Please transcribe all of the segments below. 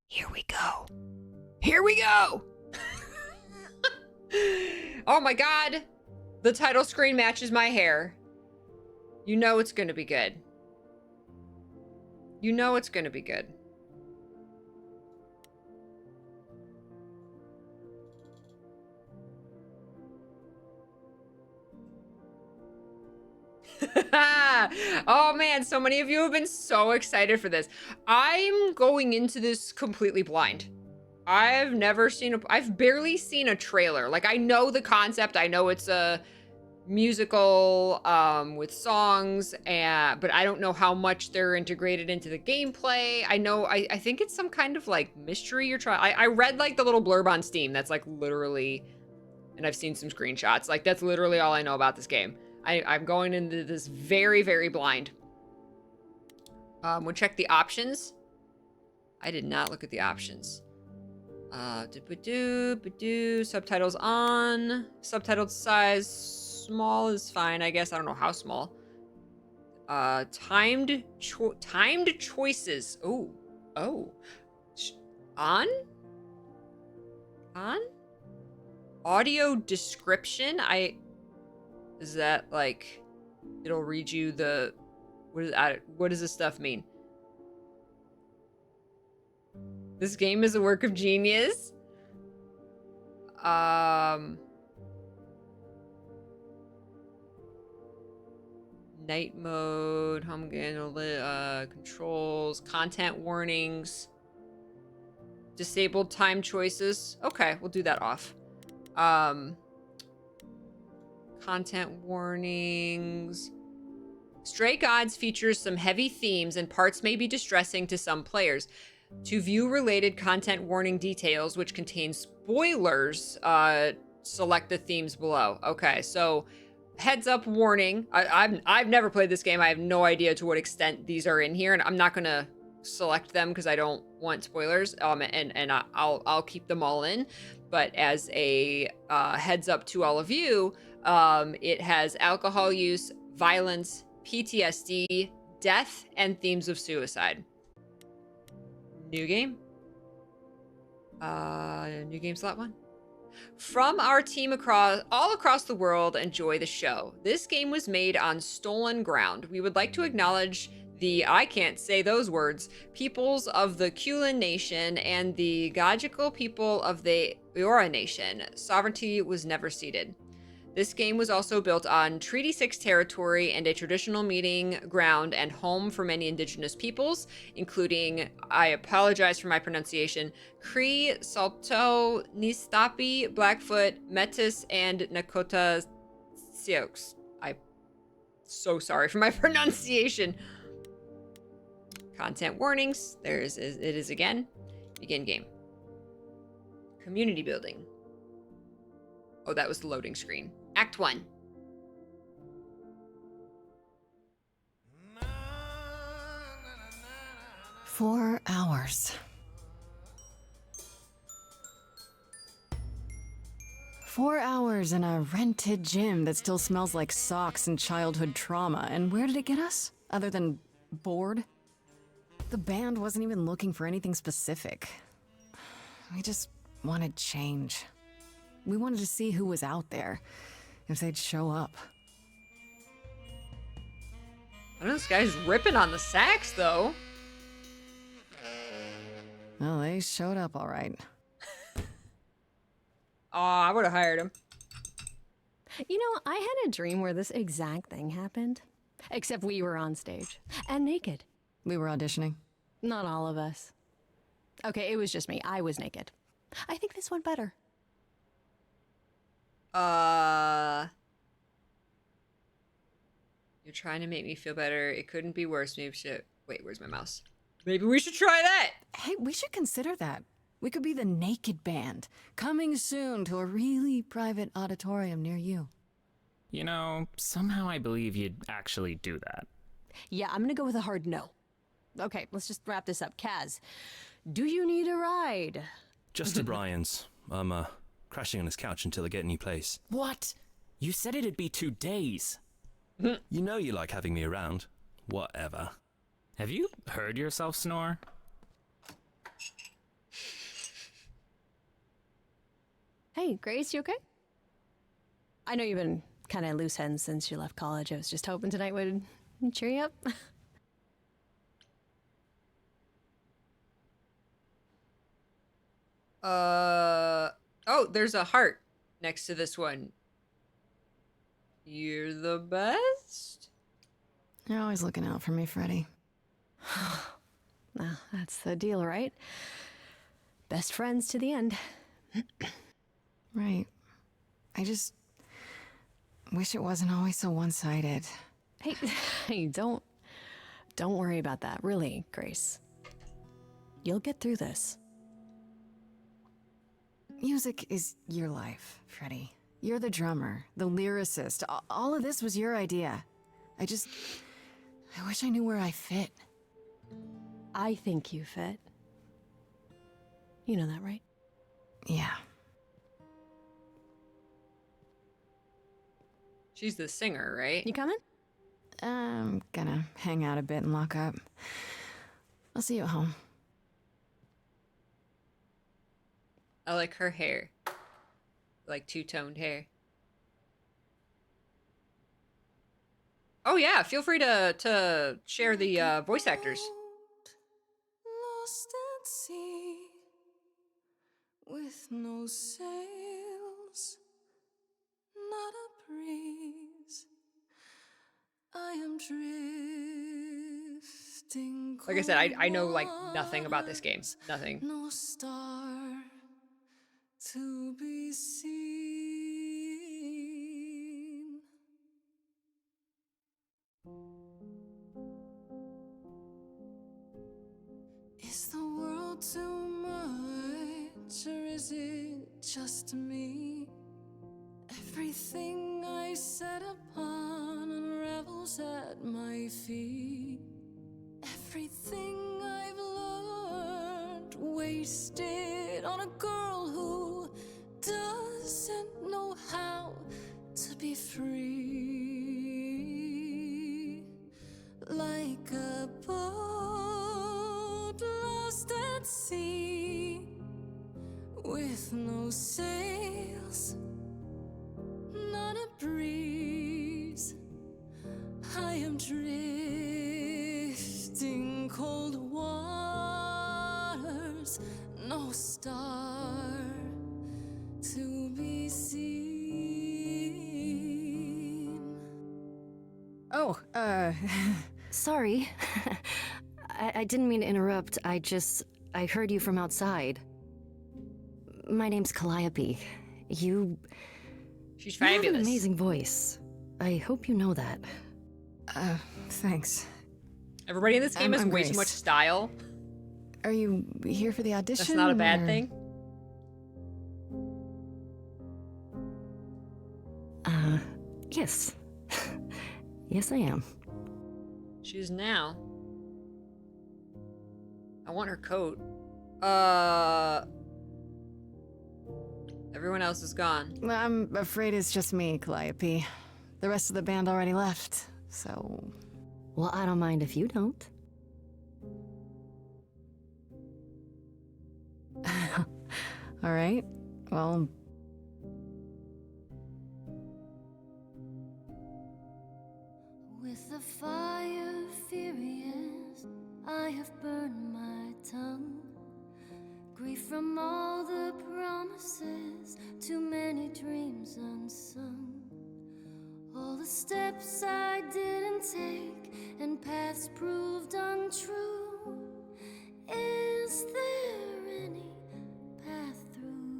Here we go. Here we go. Oh my god. The title screen matches my hair. You know it's gonna be good. You know it's gonna be good. Oh man, so many of you have been so excited for this. I'm going into this completely blind. I've barely seen a trailer. Like, I know the concept. I know it's a musical with songs, but I don't know how much they're integrated into the gameplay. I think it's some kind of like mystery you're trying. I read like the little blurb on Steam that's like literally, and I've seen some screenshots. Like, that's literally all I know about this game. I'm going into this very, very blind. We'll check the options. I did not look at the options. Subtitles on. Subtitled size small is fine, I guess. I don't know how small. Timed choices. Oh. On? Audio description. Is that like, it'll read you the, what does this stuff mean? This game is a work of genius. Night mode, home controls, content warnings, disabled time choices. Okay, we'll do that off. Content warnings. Stray Gods features some heavy themes and parts may be distressing to some players. To view related content warning details, which contain spoilers, select the themes below. Okay, so heads up warning. I've never played this game. I have no idea to what extent these are in here, and I'm not gonna select them because I don't want spoilers. And I'll keep them all in. But as a heads up to all of you, it has alcohol use, violence, PTSD, death, and themes of suicide. New game. New game slot 1. From our team all across the world, enjoy the show. This game was made on stolen ground. We would like to acknowledge the, I can't say those words, peoples of the Kulin Nation and the Gajical people of the Eora Nation. Sovereignty was never ceded. This game was also built on Treaty 6 territory and a traditional meeting ground and home for many indigenous peoples, including, I apologize for my pronunciation, Cree, Salto, Nistapi, Blackfoot, Metis, and Nakota Sioux. I'm so sorry for my pronunciation. Content warnings. It is again. Begin game. Community building. Oh, that was the loading screen. Act 1. Four hours. 4 hours in a rented gym that still smells like socks and childhood trauma. And where did it get us? Other than bored? The band wasn't even looking for anything specific. We just wanted change. We wanted to see who was out there, if they'd show up. I know this guy's ripping on the sax, though. Well, they showed up all right. Aw, I would have hired him. You know, I had a dream where this exact thing happened. Except we were on stage. And naked. We were auditioning. Not all of us. Okay, it was just me. I was naked. I think this went better. You're trying to make me feel better. It couldn't be worse. Maybe wait, where's my mouse? Maybe we should try that. Hey, we should consider that. We could be the Naked Band, coming soon to a really private auditorium near you. You know, somehow I believe you'd actually do that. Yeah, I'm gonna go with a hard no. Okay, let's just wrap this up. Kaz, do you need a ride? Just to Brian's. I'm, crashing on his couch until I get a new place. What? You said it'd be 2 days. You know you like having me around. Whatever. Have you heard yourself snore? Hey, Grace, you okay? I know you've been kind of loose ends since you left college. I was just hoping tonight would cheer you up. Oh, there's a heart next to this one. You're the best? You're always looking out for me, Freddy. Well, that's the deal, right? Best friends to the end. Right. I just wish it wasn't always so one-sided. Hey, hey, don't worry about that. Really, Grace. You'll get through this. Music is your life, Freddy. You're the drummer, the lyricist. All of this was your idea. I wish I knew where I fit. I think you fit. You know that, right? Yeah. She's the singer, right? You coming? I'm gonna hang out a bit and lock up. I'll see you at home. I like her hair. Like two-toned hair. Oh yeah, feel free to share the voice actors. Lost at sea, with no sails, not a breeze. I am drifting. Like I said, I know like nothing about this game. Nothing. No star to be seen. Is the world too much, or is it just me? Everything I set upon unravels at my feet. Everything I've learned wasted on a girl who doesn't know how to be free. Like a boat lost at sea, with no sails, not a breeze. I am drifting cold waters, no star to be seen. Oh, Sorry. I didn't mean to interrupt. I heard you from outside. My name's Calliope. You She's have an fabulous. amazing voice. I hope you know that. thanks. Everybody in this game has I'm way too Grace. much style. Are you here for the audition? That's not a bad or- thing. Yes. Yes, I am. She is now. I want her coat. Everyone else is gone. Well, I'm afraid it's just me, Calliope. The rest of the band already left, so... Well, I don't mind if you don't. All right. Well... With the fire furious, I have burned my tongue. Grief from all the promises, too many dreams unsung. All the steps I didn't take and paths proved untrue. Is there any path through?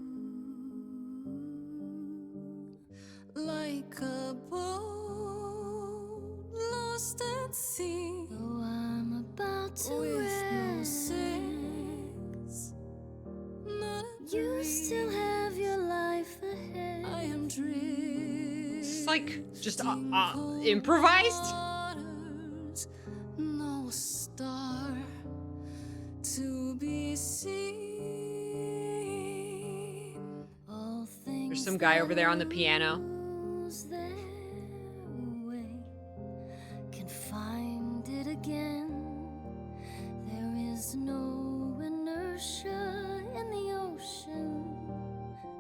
Like a boat lost at sea, Though I'm about to with no end, sails, not a you breeze. still have your life ahead. I am drifting. It's like just improvised. Waters, no star to be seen. All There's things some guy over there on the that piano. lose their way can find it again. There is no inertia in the ocean.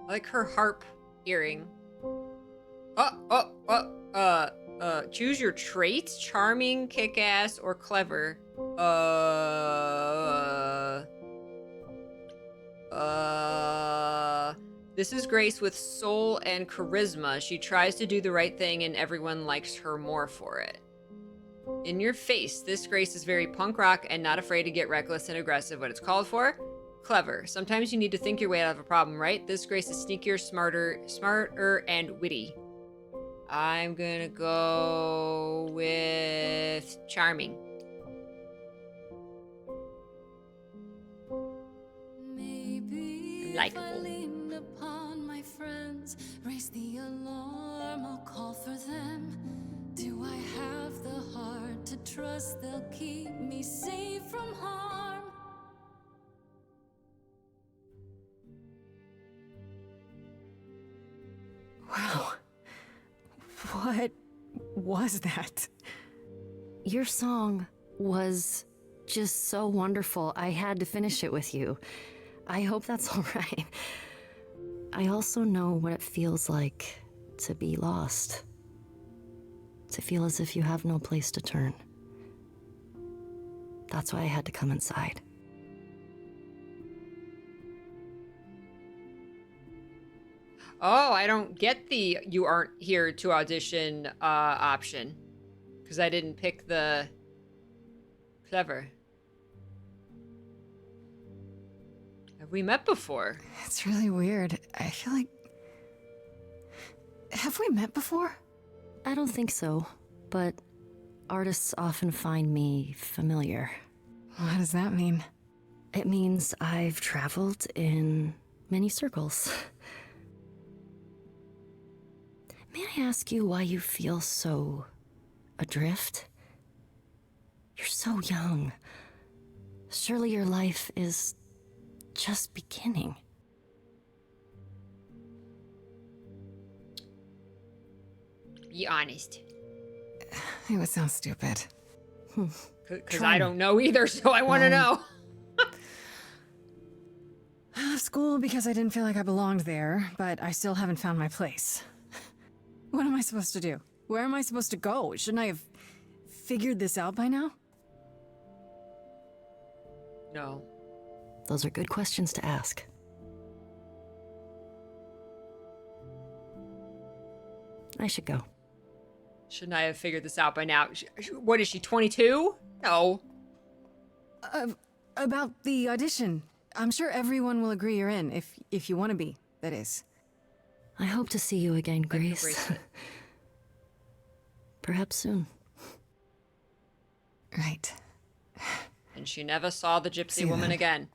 I like her harp earring. Choose your traits: charming, kick-ass, or clever. This is Grace with soul and charisma. She tries to do the right thing and everyone likes her more for it. In your face, this Grace is very punk rock and not afraid to get reckless and aggressive when it's called for. Clever. Sometimes you need to think your way out of a problem, right? This Grace is sneakier, smarter, and witty. I'm gonna go with charming. Maybe Likeable. if I leaned upon my friends, raise the alarm, I'll call for them. Do I have the heart to trust they'll keep me safe from harm? Wow. What was that? Your song was just so wonderful. I had to finish it with you. I hope that's all right. I also know what it feels like to be lost. To feel as if you have no place to turn. That's why I had to come inside. Oh, I don't get the you aren't here to audition option. Because I didn't pick the clever. Have we met before? It's really weird. I feel like... Have we met before? I don't think so, but artists often find me familiar. What does that mean? It means I've traveled in many circles. May I ask you why you feel so adrift? You're so young. Surely your life is just beginning. Be honest. It would sound stupid. Because I don't know either, so I want to know. I left school because I didn't feel like I belonged there, but I still haven't found my place. What am I supposed to do? Where am I supposed to go? Shouldn't I have figured this out by now? No. Those are good questions to ask. I should go. Shouldn't I have figured this out by now? What is she, 22? No. About the audition. I'm sure everyone will agree you're in, if you want to be, that is. I hope to see you again, Grace. bracelet. Perhaps soon. Right. And she never saw the gypsy See woman that. again.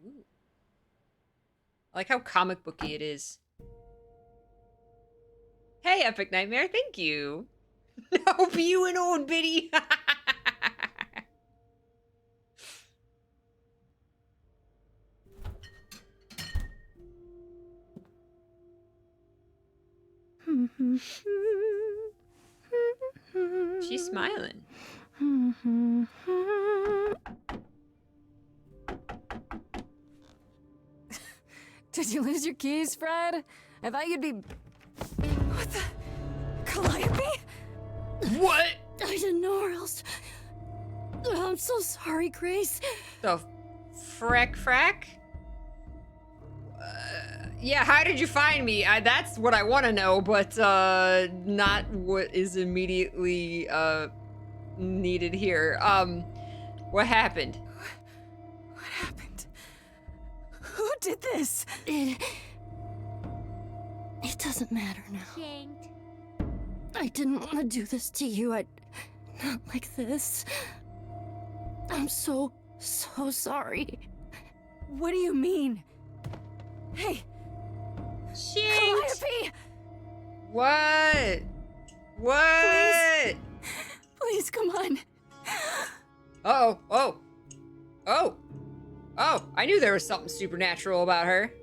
Ooh. I like how comic booky it is. Hey, Epic Nightmare, thank you. Hope you and old Biddy. She's smiling. Did you lose your keys, Fred? I thought you'd be... What the... Calliope? What? I didn't know where else. I'm so sorry, Grace. The frack? Yeah, how did you find me? That's what I want to know, but not what is immediately needed here. What happened? What happened? Who did this? It doesn't matter now. Yanked. I didn't want to do this to you. Not like this. I'm so sorry. What do you mean? Hey, Shit! Calliope! What? What? Please, come on. Oh! I knew there was something supernatural about her.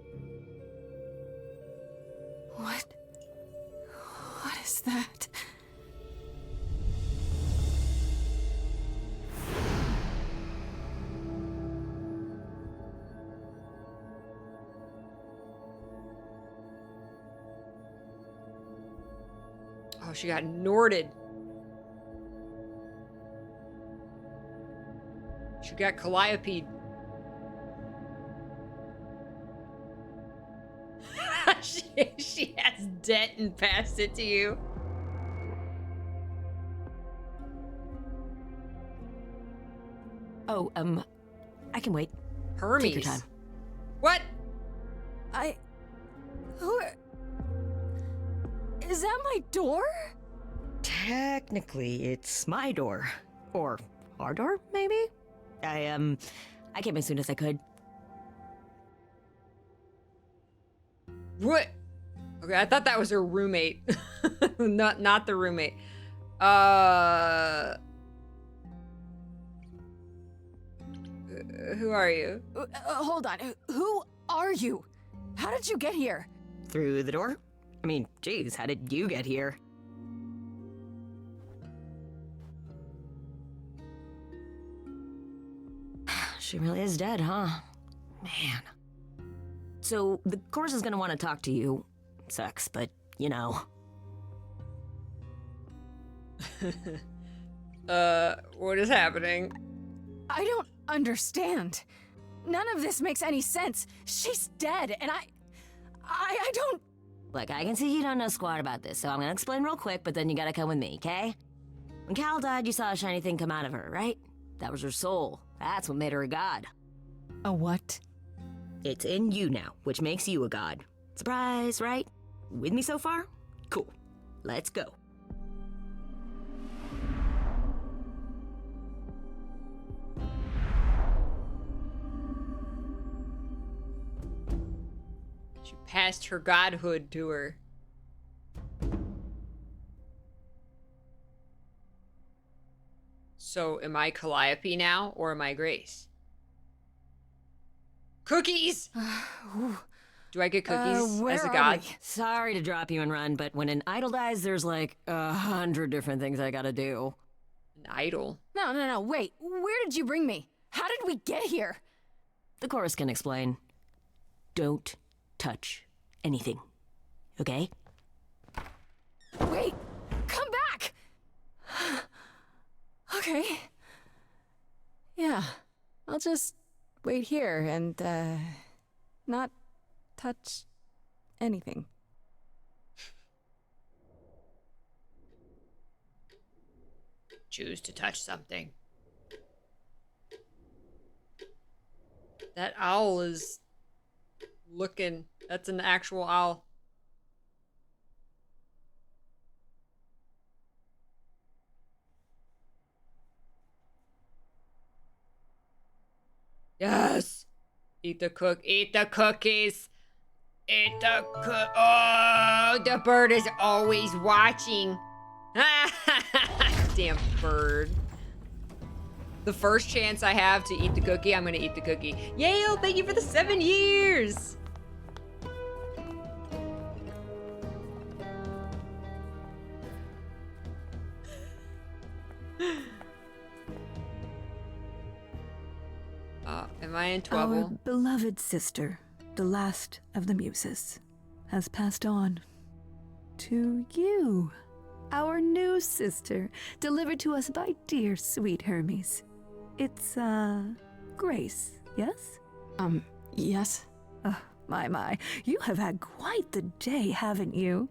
What is that? Oh, she got Norded. She got Calliope. she has debt and passed it to you. Oh, I can wait. Hermes. Take your time. What? Is that my door? Technically, it's my door. Or our door, maybe? I came as soon as I could. What? Okay, I thought that was her roommate. not the roommate. Who are you? Hold on. Who are you? How did you get here? Through the door? I mean, geez, how did you get here? She really is dead, huh? Man. So, the course is gonna want to talk to you. Sucks, but, you know. What is happening? I don't understand. None of this makes any sense. She's dead, and I don't... Look, I can see you don't know squat about this, so I'm gonna explain real quick, but then you gotta come with me, okay? When Cal died, you saw a shiny thing come out of her, right? That was her soul. That's what made her a god. A what? It's in you now, which makes you a god. Surprise, right? With me so far? Cool. Let's go. She passed her godhood to her. So, am I Calliope now, or am I Grace? Cookies! Do I get cookies where as a are god? we? Sorry to drop you and run, but when an idol dies, there's like 100 different things I gotta do. An idol. No, wait. Where did you bring me? How did we get here? The chorus can explain. Don't touch anything. Okay? Wait! Come back! Okay. Yeah. I'll just wait here and, not touch anything. Choose to touch something. That owl is looking. That's an actual owl. Yes. Eat the cookies. Eat the Oh, the bird is always watching. Damn bird. The first chance I have to eat the cookie, I'm gonna eat the cookie. Yale, thank you for the 7 years. Am I in Our trouble? beloved sister, the last of the muses, has passed on to you, our new sister, delivered to us by dear sweet Hermes. It's, Grace, yes? Yes? My, you have had quite the day, haven't you?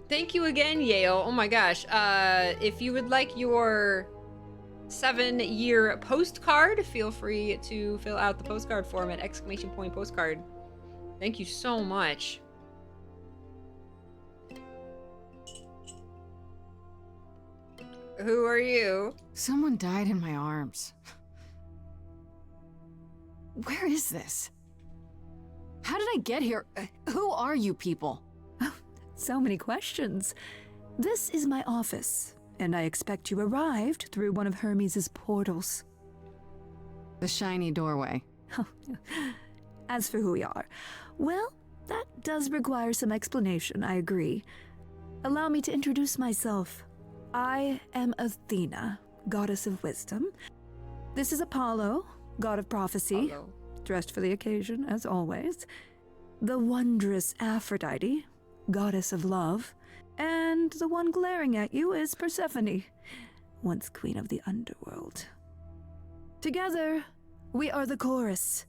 Thank you again, Yale. Oh my gosh. If you would like your 7-year postcard, feel free to fill out the postcard form at !postcard. Thank you so much. Who are you? Someone died in my arms. Where is this? How did I get here? Who are you people? So many questions. This is my office, and I expect you arrived through one of Hermes' portals. The shiny doorway. As for who we are, well, that does require some explanation, I agree. Allow me to introduce myself. I am Athena, goddess of wisdom. This is Apollo, god of prophecy, Hello. dressed for the occasion, as always. the wondrous Aphrodite, goddess of love, and the one glaring at you is Persephone, once queen of the underworld. Together, we are the chorus.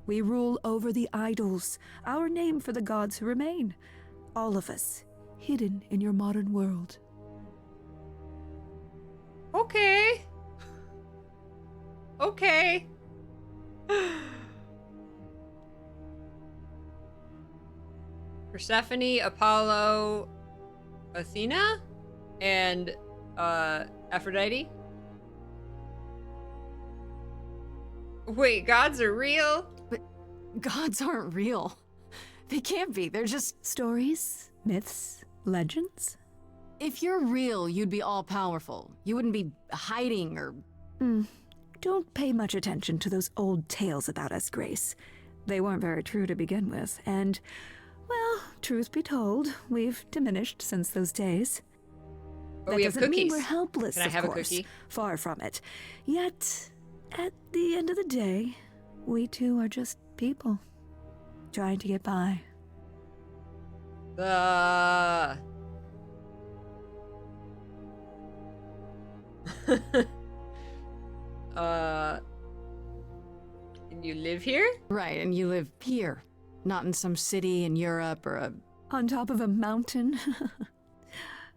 We rule over the idols, our name for the gods who remain. All of us, hidden in your modern world. Okay. Okay. Persephone, Apollo, Athena, and Aphrodite. Wait, gods are real? But gods aren't real. They can't be. They're just... Stories, myths, legends. If you're real, you'd be all-powerful. You wouldn't be hiding or... Don't pay much attention to those old tales about us, Grace. They weren't very true to begin with, and, well, truth be told, we've diminished since those days. But That we have doesn't mean cookies. we're helpless, Can I of have a course. cookie? Far from it. Yet, at the end of the day, we too are just people, trying to get by. And you live here? Right, and you live here. Not in some city in Europe or a... On top of a mountain?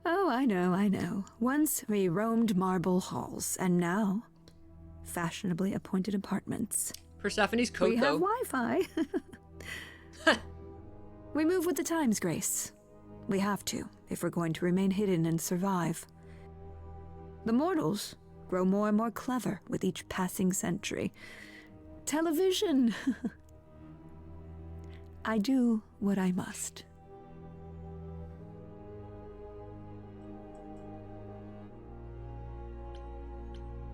Oh, I know. Once we roamed marble halls, and now, fashionably appointed apartments. Persephone's coat, We have though. Wi-Fi. We move with the times, Grace. We have to, if we're going to remain hidden and survive. The mortals grow more and more clever with each passing century. Television! I do what I must.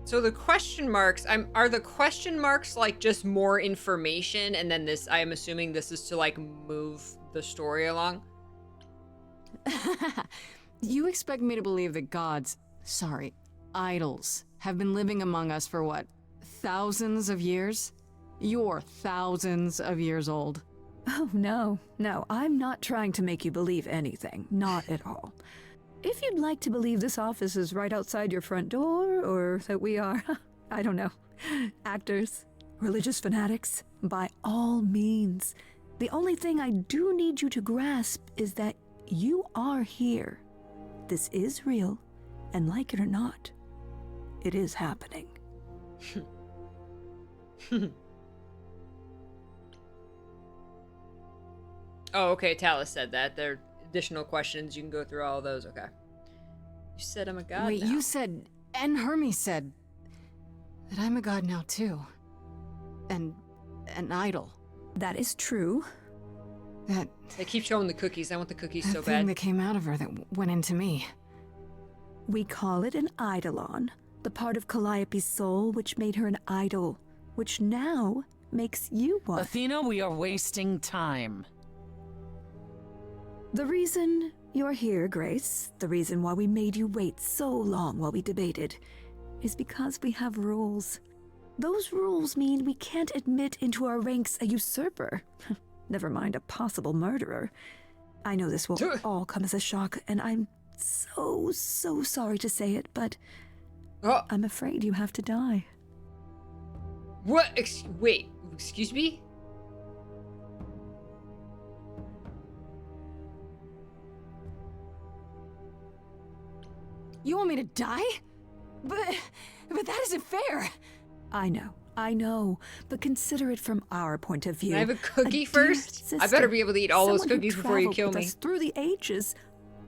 So the question marks, are the question marks like just more information, and then this, I am assuming this is to like move the story along? You expect me to believe that gods, sorry, idols, have been living among us for what, thousands of years? You're thousands of years old. Oh, no, I'm not trying to make you believe anything. Not at all. If you'd like to believe this office is right outside your front door, or that we are, I don't know, actors, religious fanatics, by all means. The only thing I do need you to grasp is that you are here. This is real, and like it or not, it is happening. Oh, okay, Talus said that. There are additional questions. You can go through all of those. Okay. You said I'm a god Wait, now. you said, and Hermes said, that I'm a god now too. And an idol. That is true. That They keep showing the cookies. I want the cookies that so thing bad. that came out of her that went into me. We call it an eidolon, the part of Calliope's soul which made her an idol, which now makes you one. Athena, we are wasting time. The reason you're here, Grace, the reason why we made you wait so long while we debated, is because we have rules. Those rules mean we can't admit into our ranks a usurper. Never mind a possible murderer. I know this will all come as a shock, and I'm so sorry to say it, but Oh, I'm afraid you have to die. what? Wait, excuse me? You want me to die? But that isn't fair. I know, but consider it from our point of view. Can I have a cookie dear first? I better sister, be able to eat all those someone who cookies before you traveled kill with me. us through the ages,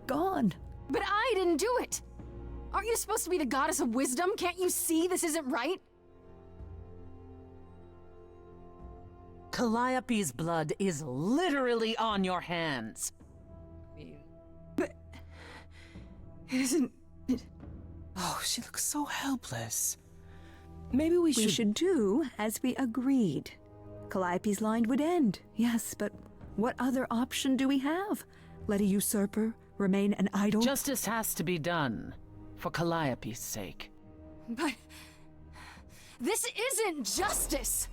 gone. But I didn't do it. Aren't you supposed to be the goddess of wisdom? Can't you see this isn't right? Calliope's blood is literally on your hands. It isn't... Oh, she looks so helpless. Maybe we We should do as we agreed. Calliope's line would end, yes, but what other option do we have? Let a usurper remain an idol? Justice has to be done, for Calliope's sake. But... this isn't justice!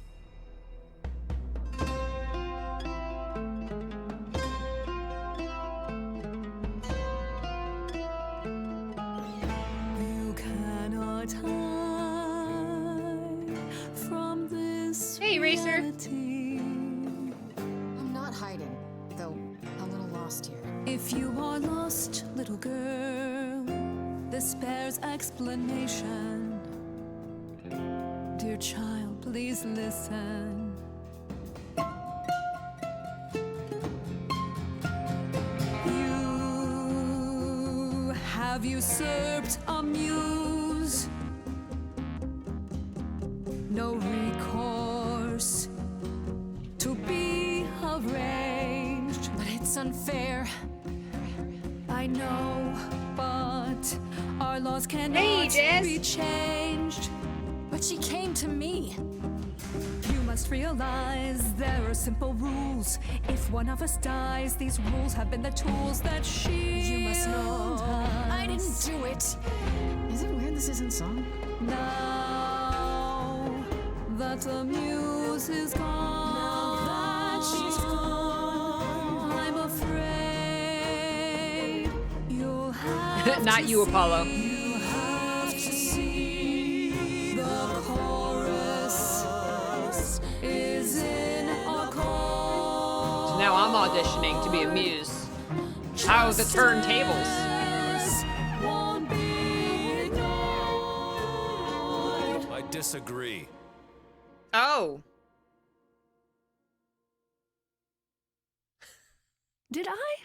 Racer? I'm not hiding, though a little lost here. If you are lost, little girl, this bears explanation. Dear child, please listen. You have usurped a muse. No recourse to be arranged. But it's unfair, I know, but our laws cannot be changed. But she came to me. You must realize there are simple rules. If one of us dies, these rules have been the tools that You must know. shield I didn't do it. Is it weird this isn't song? Now that the muse is gone, I'm afraid you'll have Not to you, Apollo. You have to see the chorus is in a chorus. So now I'm auditioning to be a muse. How the turntables. Won't be ignored. I disagree. Oh. Did I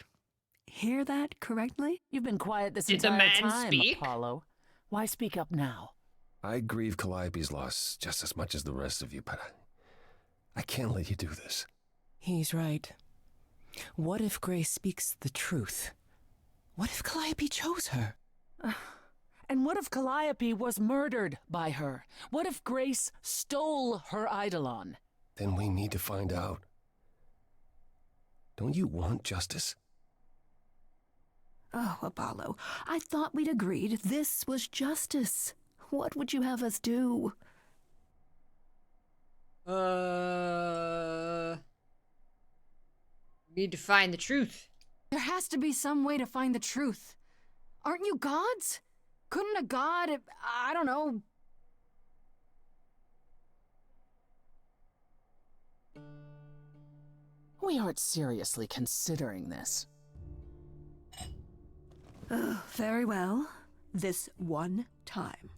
hear that correctly? You've been quiet this Did the entire man time, speak? Apollo. Why speak up now? I grieve Calliope's loss just as much as the rest of you, but I can't let you do this. He's right. What if Grace speaks the truth? What if Calliope chose her? And what if Calliope was murdered by her? what if Grace stole her Eidolon? Then we need to find out. Don't you want justice? Oh, Apollo, I thought we'd agreed this was justice. What would you have us do? Need to find the truth. There has to be some way to find the truth. Aren't you gods? Couldn't a god, I don't know... We aren't seriously considering this. Very well. This one time.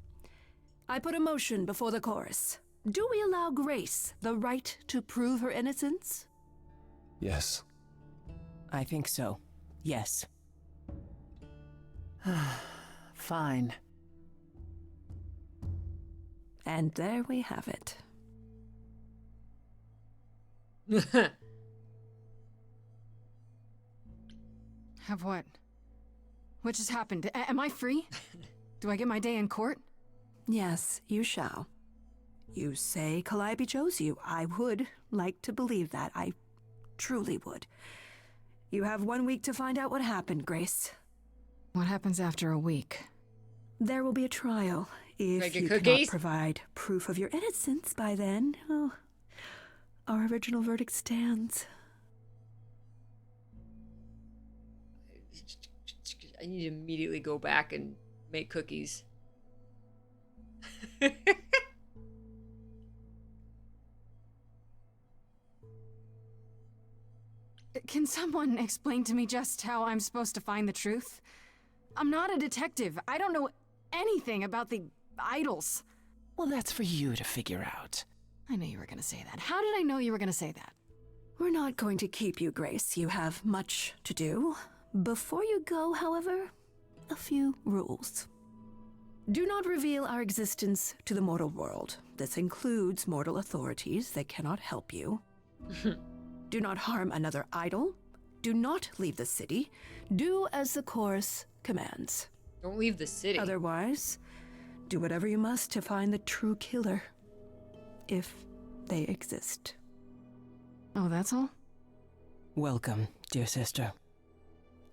I put a motion before the chorus. Do we allow Grace the right to prove her innocence? Yes. I think so. Yes. Fine. And there we have it. Have what? What just happened? Am I free? Do I get my day in court? Yes, you shall. You say Calliope chose you. I would like to believe that. I truly would. You have 1 week to find out what happened, Grace. What happens after a week? There will be a trial. If you cannot cookies? provide proof of your innocence by then, oh, our original verdict stands. I need to immediately go back and make cookies. Can someone explain to me just how I'm supposed to find the truth? I'm not a detective. I don't know anything about the idols. Well, that's for you to figure out. I knew you were gonna say that. How did I know you were gonna say that? We're not going to keep you, Grace. You have much to do. Before you go, however, a few rules. Do not reveal our existence to the mortal world. This includes mortal authorities. They cannot help you. Do not harm another idol. Do not leave the city. Do as the chorus commands. Don't leave the city. Otherwise, do whatever you must to find the true killer. If they exist. Oh, that's all? Welcome, dear sister.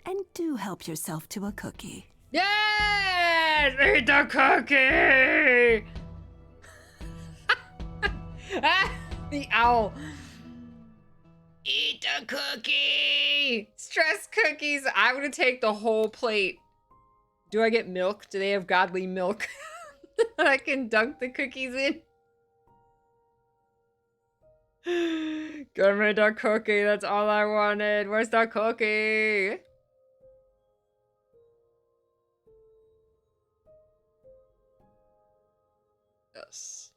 And do help yourself to a cookie. Yes! Eat the cookie! Ah, the owl. Eat the cookie! Stress cookies. I'm gonna take the whole plate. Do I get milk? Do they have godly milk that I can dunk the cookies in? Give me the cookie. That's all I wanted. Where's the cookie? Yes.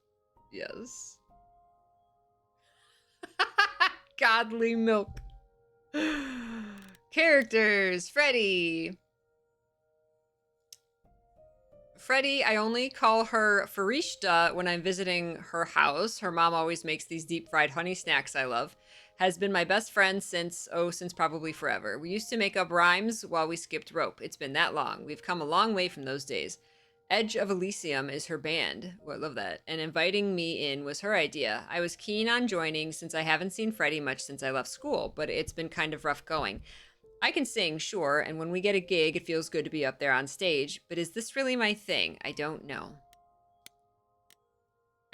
Yes. Godly milk. Characters. Freddy. Freddy, I only call her Farishta when I'm visiting her house. Her mom always makes these deep fried honey snacks I love. Has been my best friend since probably forever. We used to make up rhymes while we skipped rope. It's been that long. We've come a long way from those days. Edge of Elysium is her band. Oh, I love that. And inviting me in was her idea. I was keen on joining since I haven't seen Freddy much since I left school, but it's been kind of rough going. I can sing, sure, and when we get a gig, it feels good to be up there on stage, but is this really my thing? I don't know.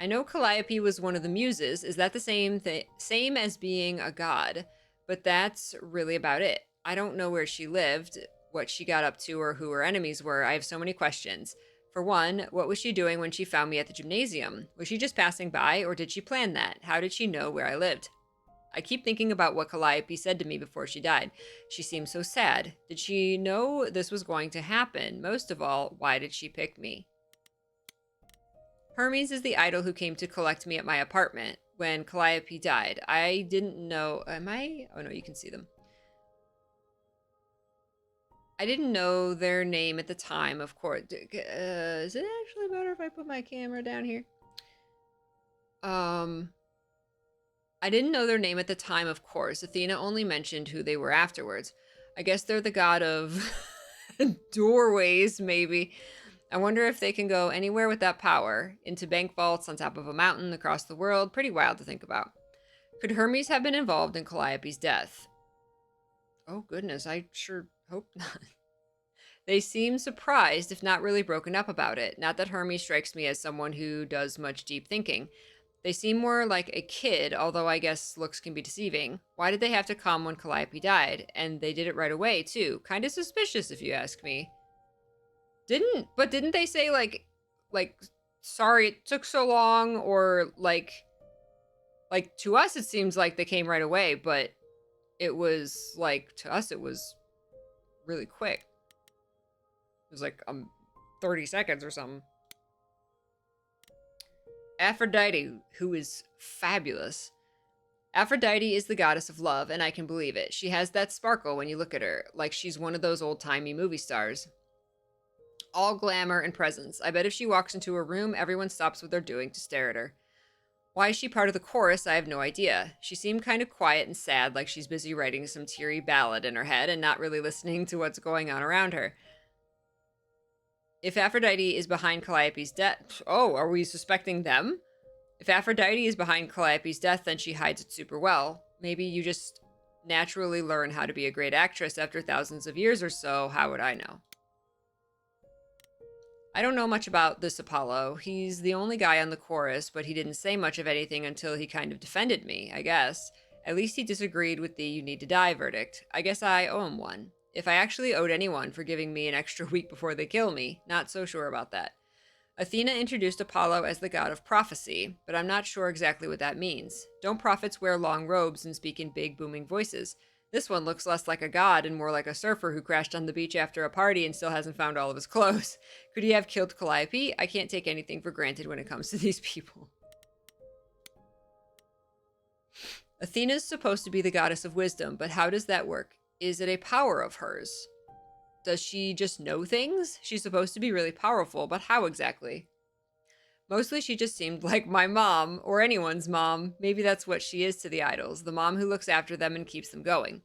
I know Calliope was one of the muses. Is that the same as being a god? But that's really about it. I don't know where she lived, what she got up to, or who her enemies were. I have so many questions. For one, what was she doing when she found me at the gymnasium? Was she just passing by, or did she plan that? How did she know where I lived? I keep thinking about what Calliope said to me before she died. She seemed so sad. Did she know this was going to happen? Most of all, why did she pick me? Hermes is the idol who came to collect me at my apartment when Calliope died. I didn't know... Am I? Oh no, you can see them. I didn't know their name at the time, of course. Is it actually better if I put my camera down here? I didn't know their name at the time, of course. Athena only mentioned who they were afterwards. I guess they're the god of doorways, maybe. I wonder if they can go anywhere with that power. Into bank vaults, on top of a mountain, across the world. Pretty wild to think about. Could Hermes have been involved in Calliope's death? Oh goodness, I sure hope not. They seem surprised, if not really broken up about it. Not that Hermes strikes me as someone who does much deep thinking. They seem more like a kid, although I guess looks can be deceiving. Why did they have to come when Calliope died? And they did it right away, too. Kind of suspicious, if you ask me. Didn't they say, like, sorry it took so long, or, like, to us it seems like they came right away, but it was, like, to us it was really quick. It was, like, 30 seconds or something. Aphrodite, who is fabulous. Aphrodite is the goddess of love, and I can believe it. She has that sparkle when you look at her, like she's one of those old-timey movie stars. All glamour and presence. I bet if she walks into a room, everyone stops what they're doing to stare at her. Why is she part of the chorus? I have no idea. She seemed kind of quiet and sad, like she's busy writing some teary ballad in her head and not really listening to what's going on around her. If Aphrodite is behind Calliope's death... Oh, are we suspecting them? If Aphrodite is behind Calliope's death, then she hides it super well. Maybe you just naturally learn how to be a great actress after thousands of years or so. How would I know? I don't know much about this Apollo. He's the only guy on the chorus, but he didn't say much of anything until he kind of defended me, I guess. At least he disagreed with the "you need to die" verdict. I guess I owe him one. If I actually owed anyone for giving me an extra week before they kill me, not so sure about that. Athena introduced Apollo as the god of prophecy, but I'm not sure exactly what that means. Don't prophets wear long robes and speak in big, booming voices? This one looks less like a god and more like a surfer who crashed on the beach after a party and still hasn't found all of his clothes. Could he have killed Calliope? I can't take anything for granted when it comes to these people. Athena's supposed to be the goddess of wisdom, but how does that work? Is it a power of hers? Does she just know things? She's supposed to be really powerful, but how exactly? Mostly she just seemed like my mom, or anyone's mom. Maybe that's what she is to the idols, the mom who looks after them and keeps them going.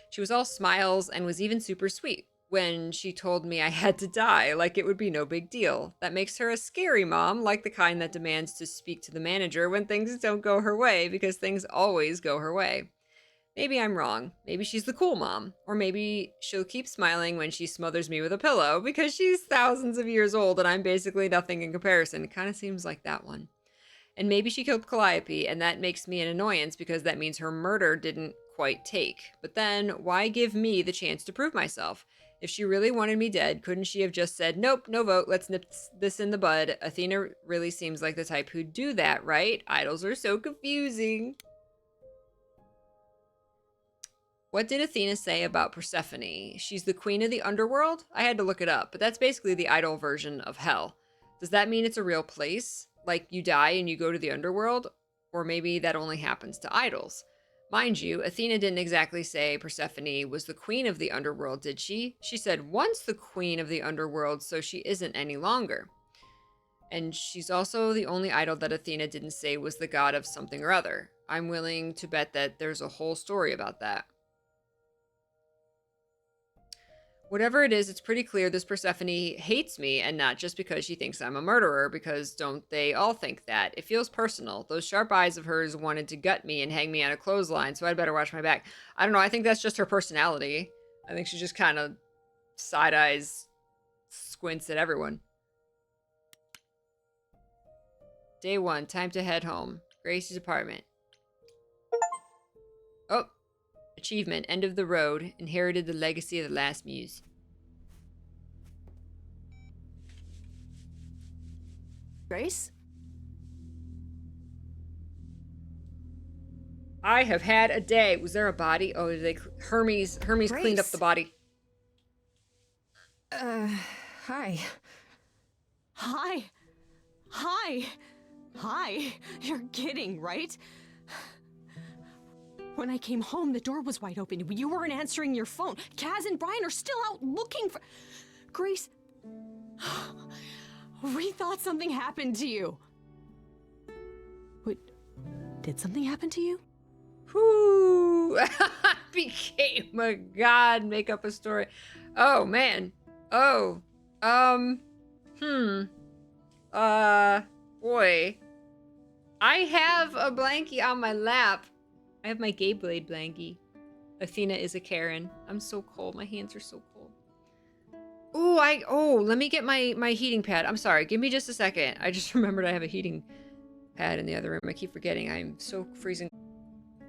She was all smiles and was even super sweet when she told me I had to die, like it would be no big deal. That makes her a scary mom, like the kind that demands to speak to the manager when things don't go her way, because things always go her way. Maybe I'm wrong. Maybe she's the cool mom. Or maybe she'll keep smiling when she smothers me with a pillow because she's thousands of years old and I'm basically nothing in comparison. It kind of seems like that one. And maybe she killed Calliope, and that makes me an annoyance because that means her murder didn't quite take. But then, why give me the chance to prove myself? If she really wanted me dead, couldn't she have just said, nope, no vote, let's nip this in the bud? Athena really seems like the type who'd do that, right? Idols are so confusing. What did Athena say about Persephone? She's the queen of the underworld? I had to look it up, but that's basically the idol version of hell. Does that mean it's a real place? Like you die and you go to the underworld? Or maybe that only happens to idols. Mind you, Athena didn't exactly say Persephone was the queen of the underworld, did she? She said once the queen of the underworld, so she isn't any longer. And she's also the only idol that Athena didn't say was the god of something or other. I'm willing to bet that there's a whole story about that. Whatever it is, it's pretty clear this Persephone hates me, and not just because she thinks I'm a murderer, because don't they all think that? It feels personal. Those sharp eyes of hers wanted to gut me and hang me on a clothesline, so I'd better watch my back. I don't know, I think that's just her personality. I think she just kind of side eyes, squints at everyone. Day 1, time to head home. Gracie's apartment. Oh. Achievement, end of the road. Inherited the legacy of the last muse. Grace? I have had a day. Was there a body? Oh, did they Hermes cleaned up the body. Hi. Hi. Hi. Hi. You're kidding, right? When I came home, the door was wide open. You weren't answering your phone. Kaz and Brian are still out looking for... Grace... We thought something happened to you. Wait, did something happen to you? Whoo! Became a god. Make up a story. Oh, man. Oh. Boy. I have a blankie on my lap. I have my Gay Blade blankie. Athena is a Karen. I'm so cold. My hands are so cold. Let me get my heating pad. I'm sorry. Give me just a second. I just remembered I have a heating pad in the other room. I keep forgetting. I'm so freezing.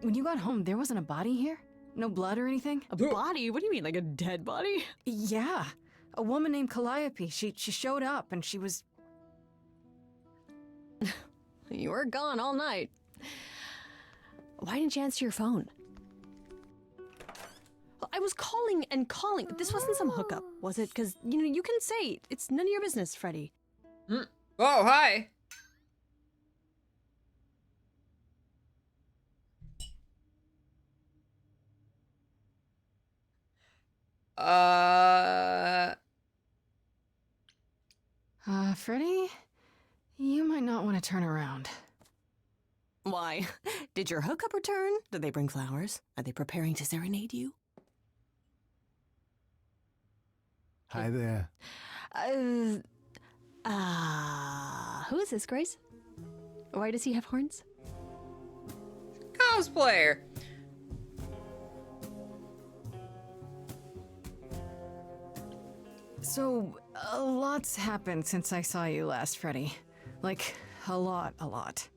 When you got home, there wasn't a body here? No blood or anything? A body? What do you mean, like a dead body? Yeah. A woman named Calliope. She showed up and she was... You were gone all night. Why didn't you answer your phone? I was calling and calling. This wasn't some hookup, was it? Because, you can say it's none of your business, Freddy. Oh, hi. Freddy? You might not want to turn around. Why? Did your hookup return? Did they bring flowers? Are they preparing to serenade you? Hi there. Who is this, Grace? Why does he have horns? Cosplayer. So, a lot's happened since I saw you last, Freddy. Like, a lot.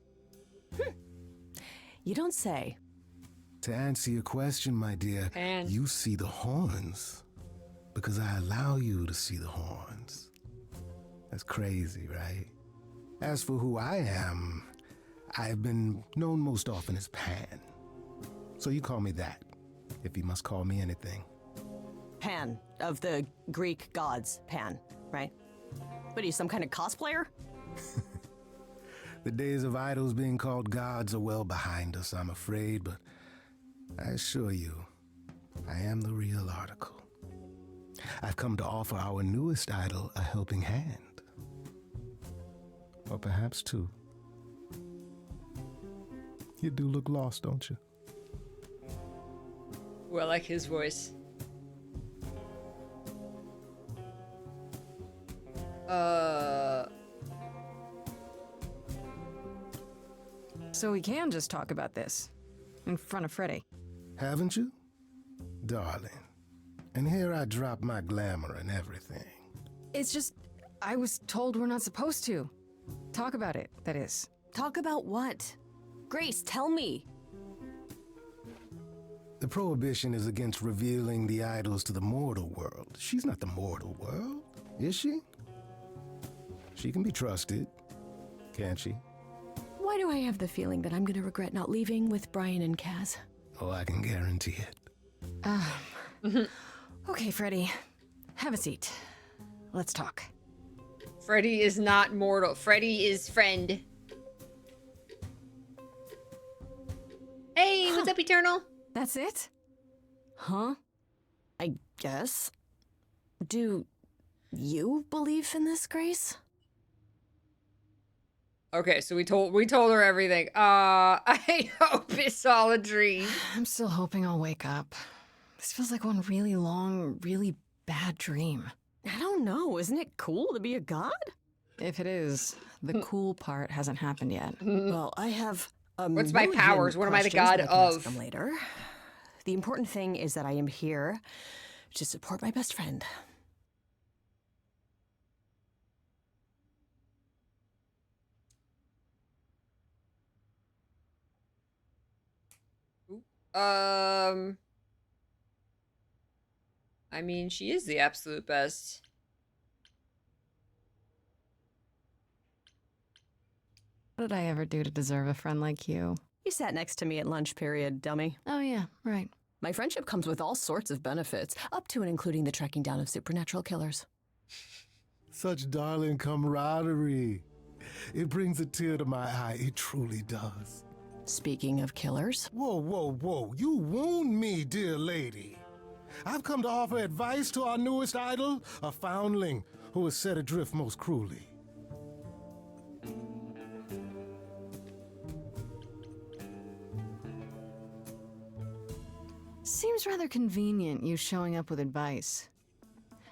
You don't say. To answer your question, my dear, you see the horns because I allow you to see the horns. That's crazy, right? As for who I am, I've been known most often as Pan. So you call me that, if you must call me anything. Pan, of the Greek gods, Pan, right? What are you, some kind of cosplayer? The days of idols being called gods are well behind us, I'm afraid, but I assure you, I am the real article. I've come to offer our newest idol a helping hand. Or perhaps two. You do look lost, don't you? Well, I like his voice. So we can just talk about this. In front of Freddy. Haven't you? Darling. And here I drop my glamour and everything. It's just, I was told we're not supposed to. Talk about it, that is. Talk about what? Grace, tell me. The prohibition is against revealing the idols to the mortal world. She's not the mortal world, is she? She can be trusted, can't she? Why do I have the feeling that I'm gonna regret not leaving with Brian and Kaz? Oh, I can guarantee it. Okay, Freddy. Have a seat. Let's talk. Freddy is not mortal. Freddy is friend. Hey, what's up, Eternal? That's it? Huh? I guess. Do you believe in this, Grace? Okay, so we told her everything. I hope it's all a dream. I'm still hoping I'll wake up. This feels like one really long, really bad dream. I don't know. Isn't it cool to be a god? If it is, the cool part hasn't happened yet. Well, I have a What's my million powers? What am I the questions, god but I can ask of? them later. The important thing is that I am here to support my best friend. I mean, she is the absolute best. What did I ever do to deserve a friend like you? You sat next to me at lunch period, dummy. Oh yeah, right. My friendship comes with all sorts of benefits, up to and including the tracking down of supernatural killers. Such darling camaraderie. It brings a tear to my eye. It truly does. Speaking of killers. Whoa, whoa, whoa. You wound me, dear lady. I've come to offer advice to our newest idol, a foundling who was set adrift most cruelly. Seems rather convenient, you showing up with advice.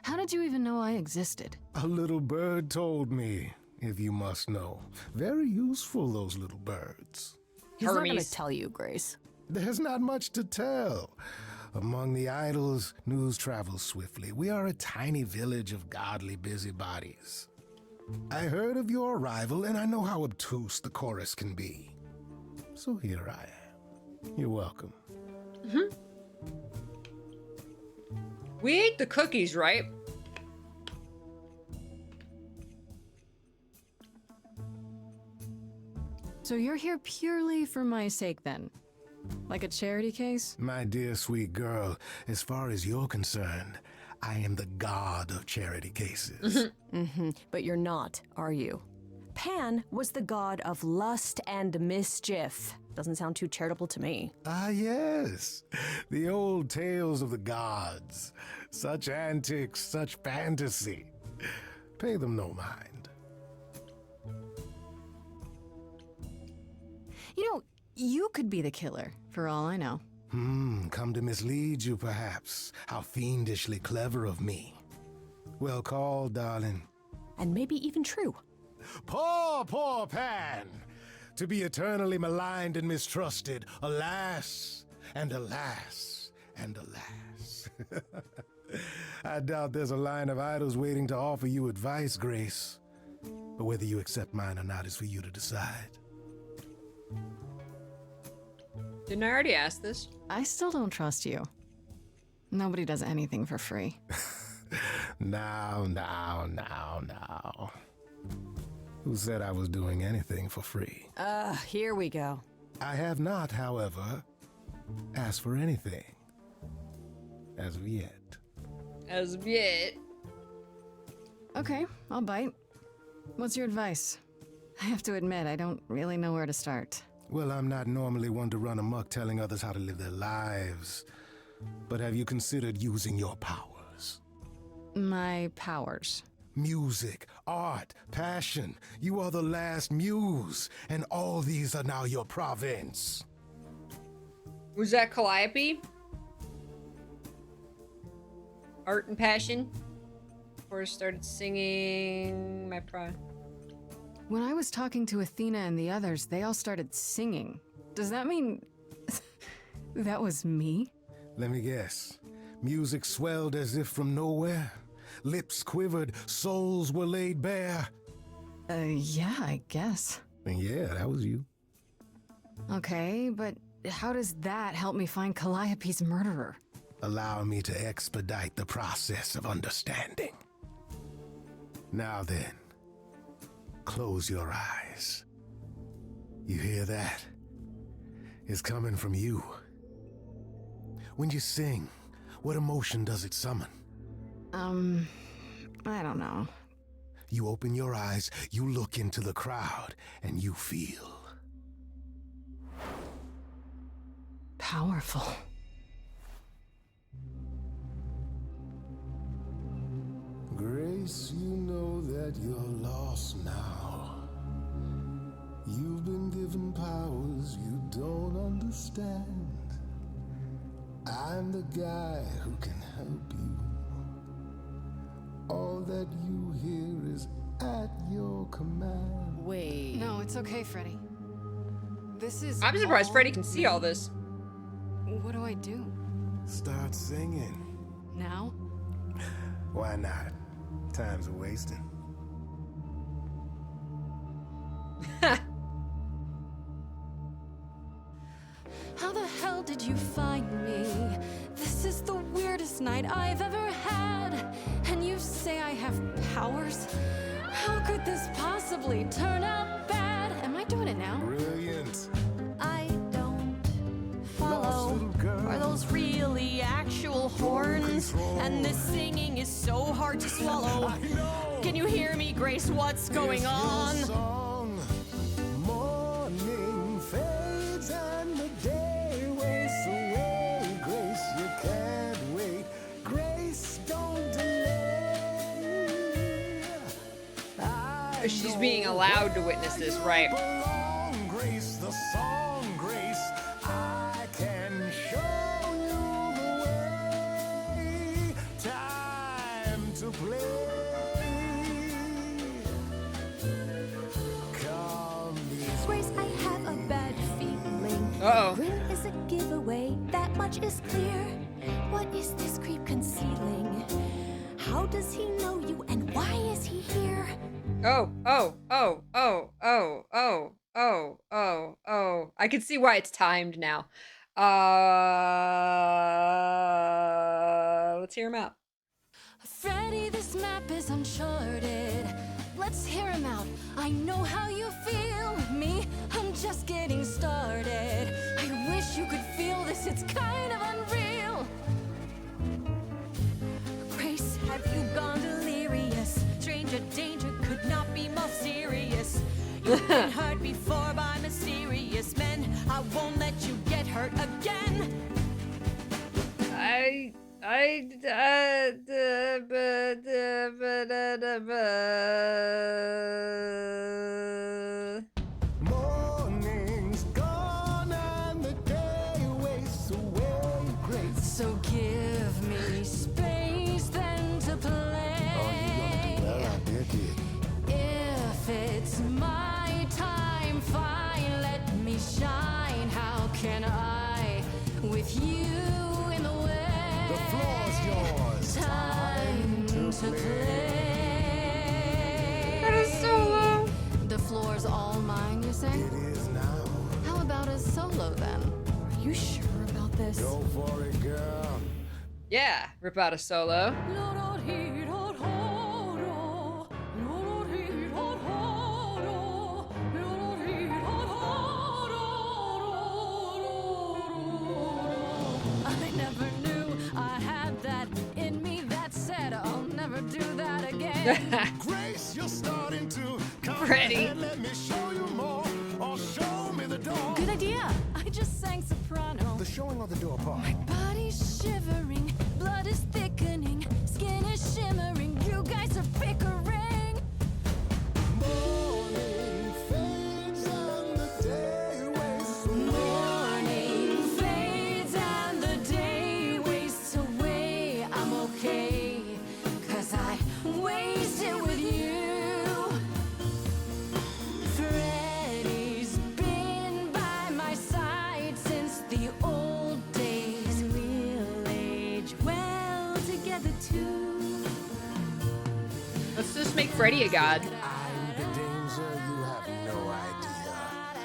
How did you even know I existed? A little bird told me, if you must know. Very useful, those little birds. He's not going to tell you, Grace. There's not much to tell. Among the idols, news travels swiftly. We are a tiny village of godly busybodies. I heard of your arrival, and I know how obtuse the chorus can be. So here I am. You're welcome. We ate the cookies, right? So you're here purely for my sake then? Like a charity case? My dear sweet girl, as far as you're concerned, I am the god of charity cases. But you're not, are you? Pan was the god of lust and mischief. Doesn't sound too charitable to me. Ah, yes. The old tales of the gods. Such antics, such fantasy. Pay them no mind. You know, you could be the killer, for all I know. Come to mislead you, perhaps. How fiendishly clever of me. Well called, darling. And maybe even true. Poor, poor Pan! To be eternally maligned and mistrusted. Alas, and alas, and alas. I doubt there's a line of idols waiting to offer you advice, Grace. But whether you accept mine or not is for you to decide. Didn't I already ask this? I still don't trust you. Nobody does anything for free. Now. Who said I was doing anything for free? Here we go. I have not, however, asked for anything. As of yet. As of yet. Okay, I'll bite. What's your advice? I have to admit, I don't really know where to start. Well, I'm not normally one to run amok telling others how to live their lives. But have you considered using your powers? My powers? Music, art, passion. You are the last muse, and all these are now your province. Was that Calliope? Art and passion? Before I started singing my When I was talking to Athena and the others, they all started singing. Does that mean that was me? Let me guess. Music swelled as if from nowhere. Lips quivered, souls were laid bare. Yeah, I guess. And yeah, that was you. Okay, but how does that help me find Calliope's murderer? Allow me to expedite the process of understanding. Now then, close your eyes. You hear that? It's coming from you. When you sing, What emotion does it summon? I don't know. You open your eyes, you look into the crowd, and you feel... powerful. Grace, you know that you're lost now. You've been given powers you don't understand. I'm the guy who can help you. All that you hear is at your command. Wait. No, it's okay, Freddy. This is I'm surprised all Freddy can see me. all this. What do I do? Start singing. Now? Why not? Time's a wasting. How the hell did you find me? This is the weirdest night I've ever had. And you say I have powers? How could this possibly turn out bad? Am I doing it now? Brilliant. I don't follow. Are those really actual horns? And this singing is so hard to swallow. Can you hear me, Grace? What's going on? Song. Morning fades and the day wastes away. Grace, you can't wait. Grace, don't delay. She's being allowed to witness this, right? Belong, Grace, the song, Grace. I can show you the way. Time to play. Grace, I have a bad feeling. Uh-oh. Ring is a giveaway, that much is clear. What is this creep concealing? How does he know you and why is he here? Oh. I can see why it's timed now. Let's hear him out. Freddy, this map is uncharted. Let's hear him out. I know how you feel. Me, I'm just getting started. I wish you could feel this, it's kind of unreal. Grace, have you gone delirious? Stranger danger could not be more serious. You've been hurt before by mysterious men. I won't let you get hurt again. Morning's gone and the day wastes away. Grace. So give me space then to play. Oh, you gonna do that out there, kid? If it's my time, fine, let me shine. How can I, with you in the way? The floor's yours. Time to play. That is so low. The floor's all mine, you say? It is now. How about a solo then? Are you sure about this? Go for it, girl. Yeah, rip out a solo. I never knew I had that in me. That said, I'll never do that again. Grace, you're starting to come Freddy. ahead. Let me show you more, or show me the door. Good idea. I just sang soprano. The showing or the door part? My body's shivering, blood is thickening, skin is shimmering. You guys are bickering. Morning fades and the day wastes away. Morning fades and the day wastes away. I'm okay, 'cause I wasted with you. Freddy's been by my side since the old days. We'll age well together too. Let's just make Freddy a god. I'm the danger, you have no idea.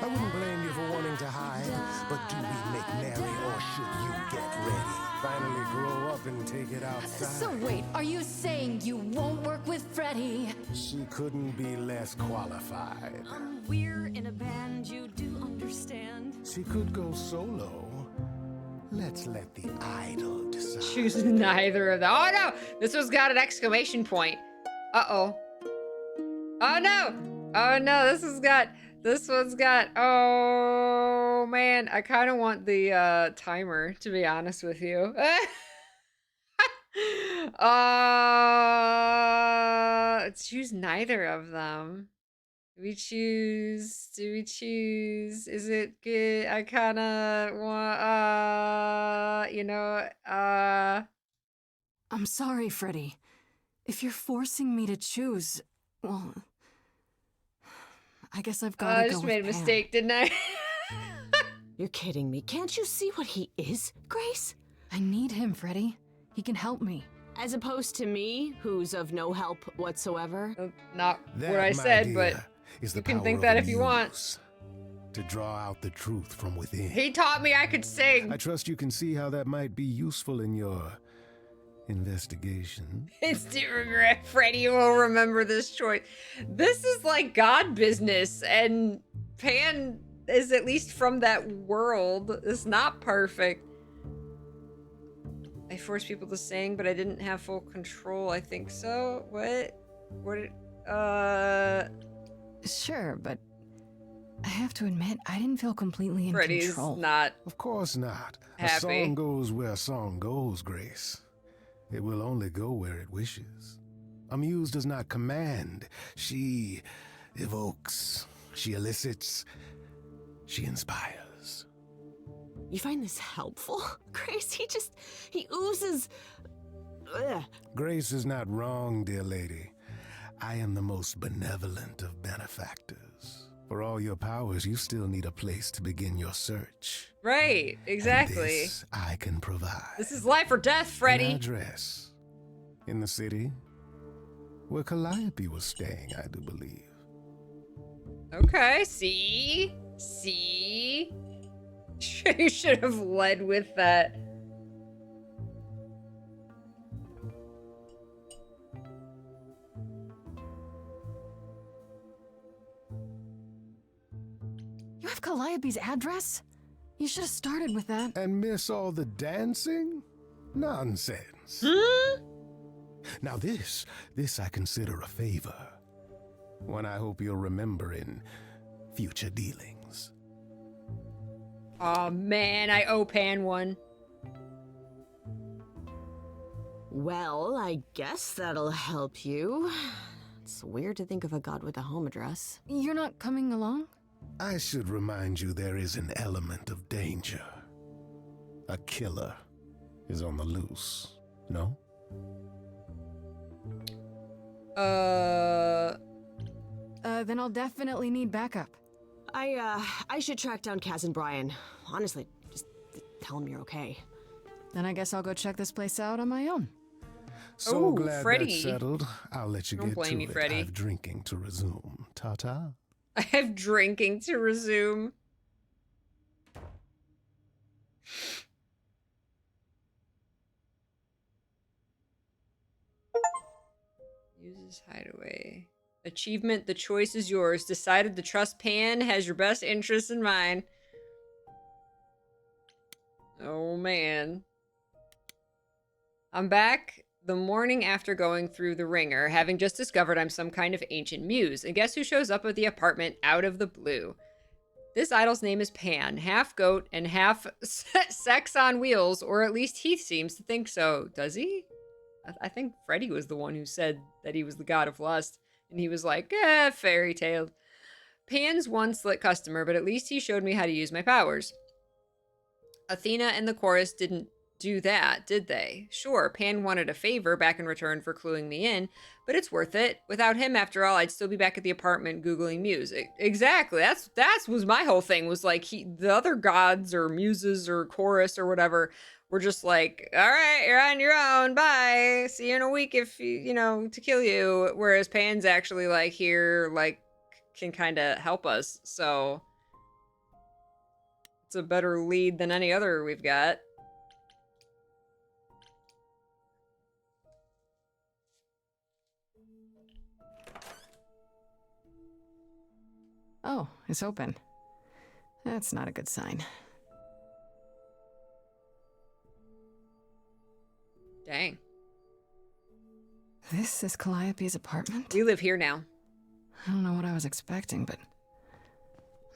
I wouldn't blame you for wanting to hide, but do we make merry or should you get ready? Finally grow up and take it outside. So wait, are you saying you won't work with Freddy? She couldn't be less qualified. We're in a band, you do understand. She could go solo. Let's let the idol decide. Choose neither of them. Oh no! This one's got an exclamation point. Uh-oh. Oh no! Oh no, this one's got, oh man, I kind of want the timer, to be honest with you. Choose neither of them. Do we choose? Is it good? I kind of want, I'm sorry, Freddy. If you're forcing me to choose, well, I guess I've got to go I just made a with Pam. mistake, didn't I? You're kidding me. Can't you see what he is, Grace? I need him, Freddy. He can help me. As opposed to me, who's of no help whatsoever. Not That, what I my said, dear, but is the you can power think of that a if you want. muse, to draw out the truth from within. He taught me I could sing. I trust you can see how that might be useful in your investigation. Instant regret. Freddy will remember this choice. This is like God business, and Pan is at least from that world. It's not perfect. I forced people to sing, but I didn't have full control. I think so. What? Sure, but I have to admit, I didn't feel completely in Freddy's control. not. Of course not. Happy. A song goes where a song goes, Grace. It will only go where it wishes. A muse does not command. She evokes. She elicits. She inspires. You find this helpful, Grace? He oozes. Ugh. Grace is not wrong, dear lady. I am the most benevolent of benefactors. For all your powers, you still need a place to begin your search. Right, exactly. And this I can provide. This is life or death, An Freddy. address in the city where Calliope was staying, I do believe. Okay, see? You should have led with that. You have Calliope's address? You should have started with that. And miss all the dancing? Nonsense. Now this I consider a favor. One I hope you'll remember in future dealings. Oh man, I owe Pan one. Well, I guess that'll help you. It's weird to think of a god with a home address. You're not coming along? I should remind you there is an element of danger. A killer is on the loose, no? Then I'll definitely need backup. I should track down Kaz and Brian. Honestly, just tell them you're okay. Then I guess I'll go check this place out on my own. So Ooh, glad Freddy. that's settled. I'll let you Don't get blame to me, it. Freddy. I've drinking to resume. Ta-ta. I have drinking to resume. Uses hideaway. Achievement, the choice is yours. Decided to trust Pan, has your best interests in mind. Oh man. I'm back the morning after going through the ringer, having just discovered I'm some kind of ancient muse. And guess who shows up at the apartment out of the blue? This idol's name is Pan, half goat and half sex on wheels, or at least he seems to think so. Does he? I think Freddy was the one who said that he was the god of lust, and he was like, fairy tale. Pan's one slick customer, but at least he showed me how to use my powers. Athena and the chorus didn't do that, did they? Sure, Pan wanted a favor back in return for cluing me in, but it's worth it. Without him, after all, I'd still be back at the apartment Googling music. Exactly. That's was my whole thing, was like the other gods or muses or chorus or whatever were just like, all right, you're on your own. Bye. See you in a week if you know, to kill you. Whereas Pan's actually like here, like can kind of help us. So it's a better lead than any other we've got. Oh, it's open. That's not a good sign. This is Calliope's apartment? We live here now. I don't know what I was expecting, but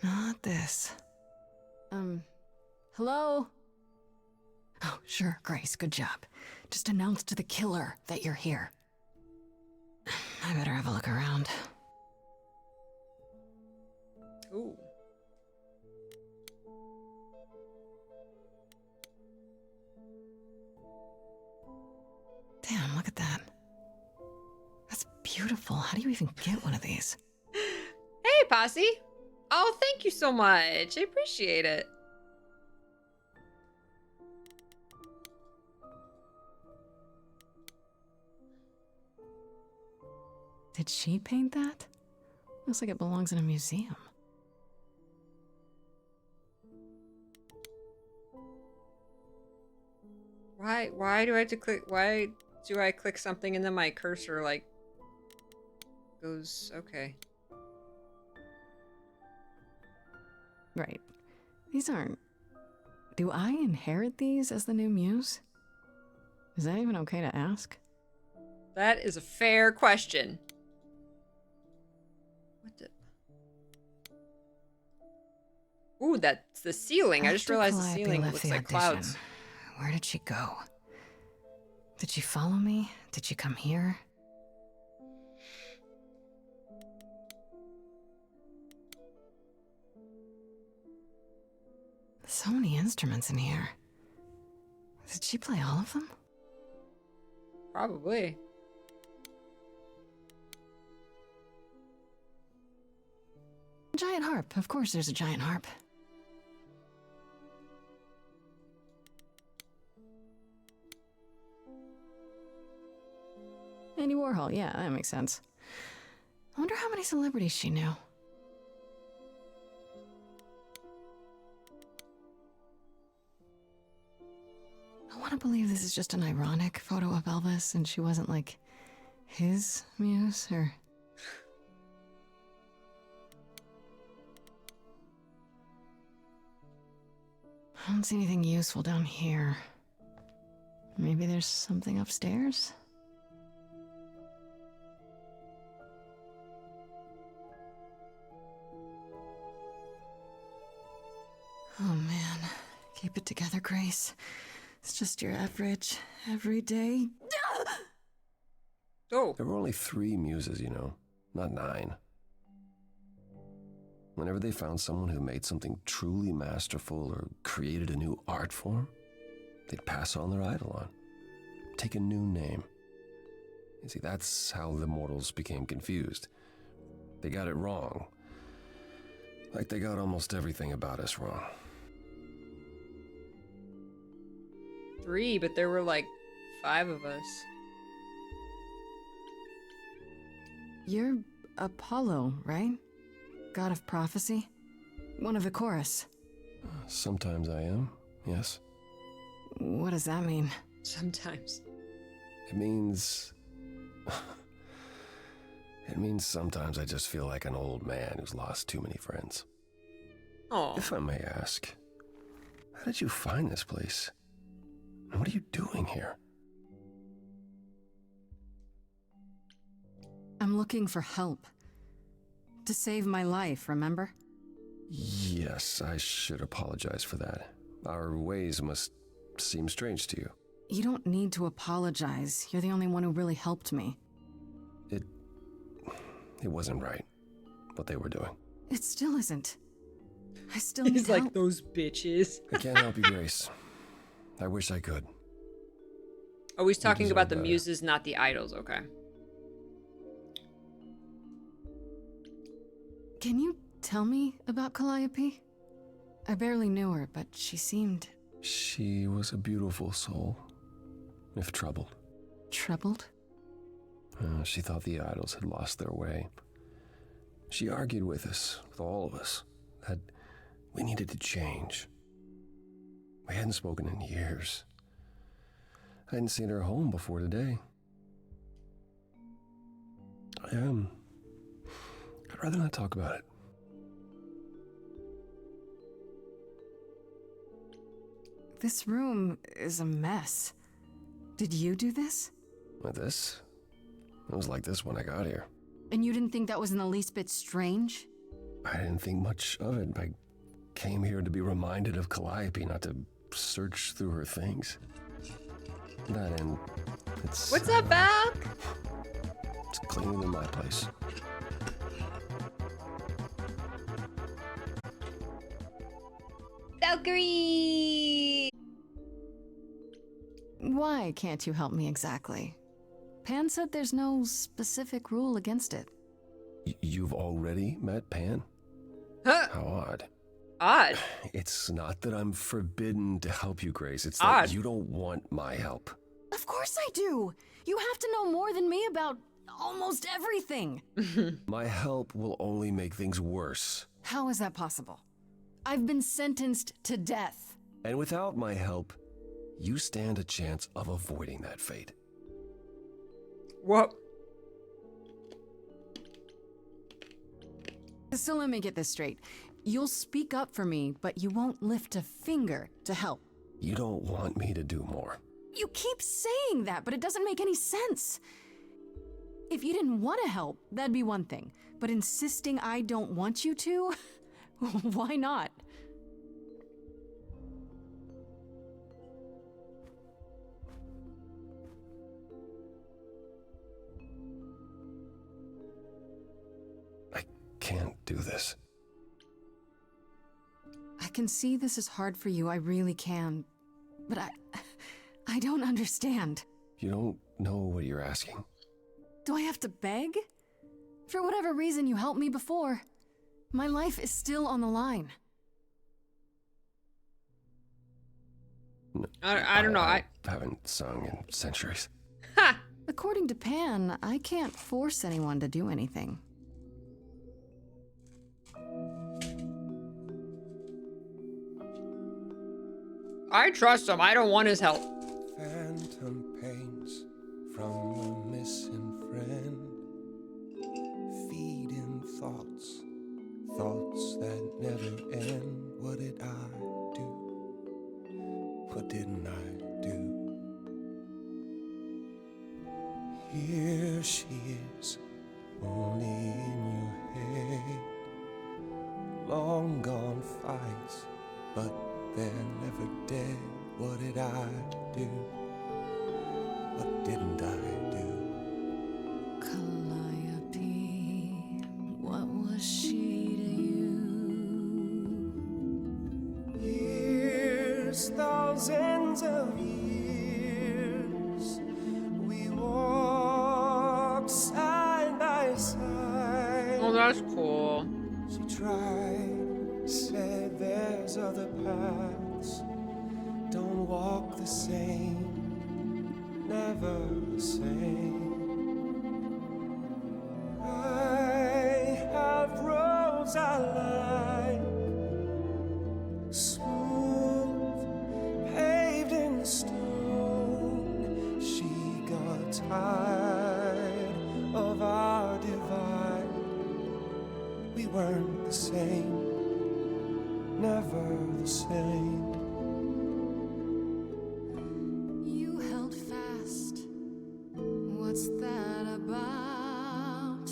not this. Hello? Oh, sure, Grace, good job. Just announce to the killer that you're here. I better have a look around. Ooh. Damn, look at that. That's beautiful. How do you even get one of these? Hey, Posse. Oh, thank you so much. I appreciate it. Did she paint that? Looks like it belongs in a museum. Why do I have to click? Why do I click something and then my cursor like goes? Okay. Right. These aren't... Do I inherit these as the new muse? Is that even okay to ask? That is a fair question. What the... Ooh, that's the ceiling. I just After realized the Calliope ceiling left looks the like audition, clouds. Where did she go? Did she follow me? Did she come here? So many instruments in here. Did she play all of them? Probably. Giant harp. Of course there's a giant harp. Andy Warhol, yeah, that makes sense. I wonder how many celebrities she knew. I want to believe this is just an ironic photo of Elvis and she wasn't like his muse or... I don't see anything useful down here. Maybe there's something upstairs? Oh man, keep it together, Grace. It's just your average, everyday... Oh. There were only 3 muses, you know, not 9. Whenever they found someone who made something truly masterful or created a new art form, they'd pass on their idol on, take a new name. You see, that's how the mortals became confused. They got it wrong. Like they got almost everything about us wrong. 3, but there were like 5 of us. You're Apollo, right? God of prophecy? One of the chorus. Sometimes I am, yes. What does that mean? Sometimes. It means... It means sometimes I just feel like an old man who's lost too many friends. Oh. If I may ask, how did you find this place? And what are you doing here? I'm looking for help. To save my life, remember? Yes, I should apologize for that. Our ways must seem strange to you. You don't need to apologize. You're the only one who really helped me. It wasn't right, what they were doing. It still isn't. I still need He's help. like, those bitches. I can't help you, Grace. I wish I could. Oh, he's talking about the better. muses, not the idols. Okay. Can you tell me about Calliope? I barely knew her, but she seemed... She was a beautiful soul, if troubled. Troubled? She thought the idols had lost their way. She argued with us, with all of us, that we needed to change. We hadn't spoken in years. I hadn't seen her home before today. I'd rather not talk about it. This room is a mess. Did you do this? With this? It was like this when I got here. And you didn't think that was in the least bit strange? I didn't think much of it. I came here to be reminded of Calliope, not to search through her things. That and it's... What's up, Val? It's cleaner than my place. Valkyrie! Why can't you help me exactly? Pan said there's no specific rule against it. You've already met Pan? Huh. How odd. Odd. It's not that I'm forbidden to help you, Grace. It's Odd. that you don't want my help. Of course I do! You have to know more than me about almost everything. My help will only make things worse. How is that possible? I've been sentenced to death. And without my help, you stand a chance of avoiding that fate. What? So let me get this straight. You'll speak up for me, but you won't lift a finger to help. You don't want me to do more. You keep saying that, but it doesn't make any sense. If you didn't want to help, that'd be one thing. But insisting I don't want you to? Why not? I can't do this. I can see this is hard for you, I really can. But I don't understand. You don't know what you're asking. Do I have to beg? For whatever reason you helped me before. My life is still on the line. No, I don't know. I haven't sung in centuries. Ha! According to Pan, I can't force anyone to do anything. I trust him. I don't want his help. Phantom pains from a missing friend, feeding thoughts, thoughts that never end. What did I do? What didn't I do? Here she is, only in your head. Long gone fights, but they're never dead. What did I do? What didn't I do? Calliope, what was she to you? Years, thousands of years, we walked side by side. Oh, that's cool. She tried, said there's other paths. Don't walk the same, never the same. I have roads I like, smooth, paved in stone. She got tired of our divide. We weren't the same, never the same. You held fast. What's that about?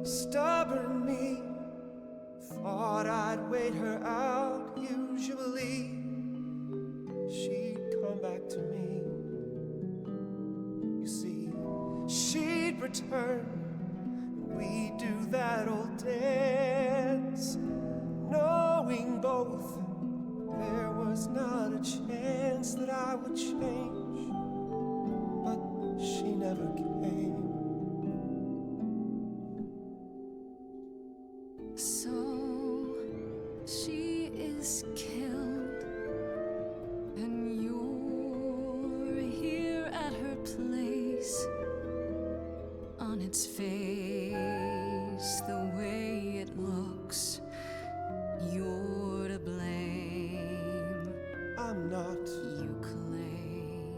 Stubborn me, thought I'd wait her out. Usually, she'd come back to me. You see, she'd return, and we'd do that old dance, knowing both there was not a chance that I would change, but she never came. So she is killed, and you're here at her place. On its face, the way it looks, you're to blame. I'm not. You claim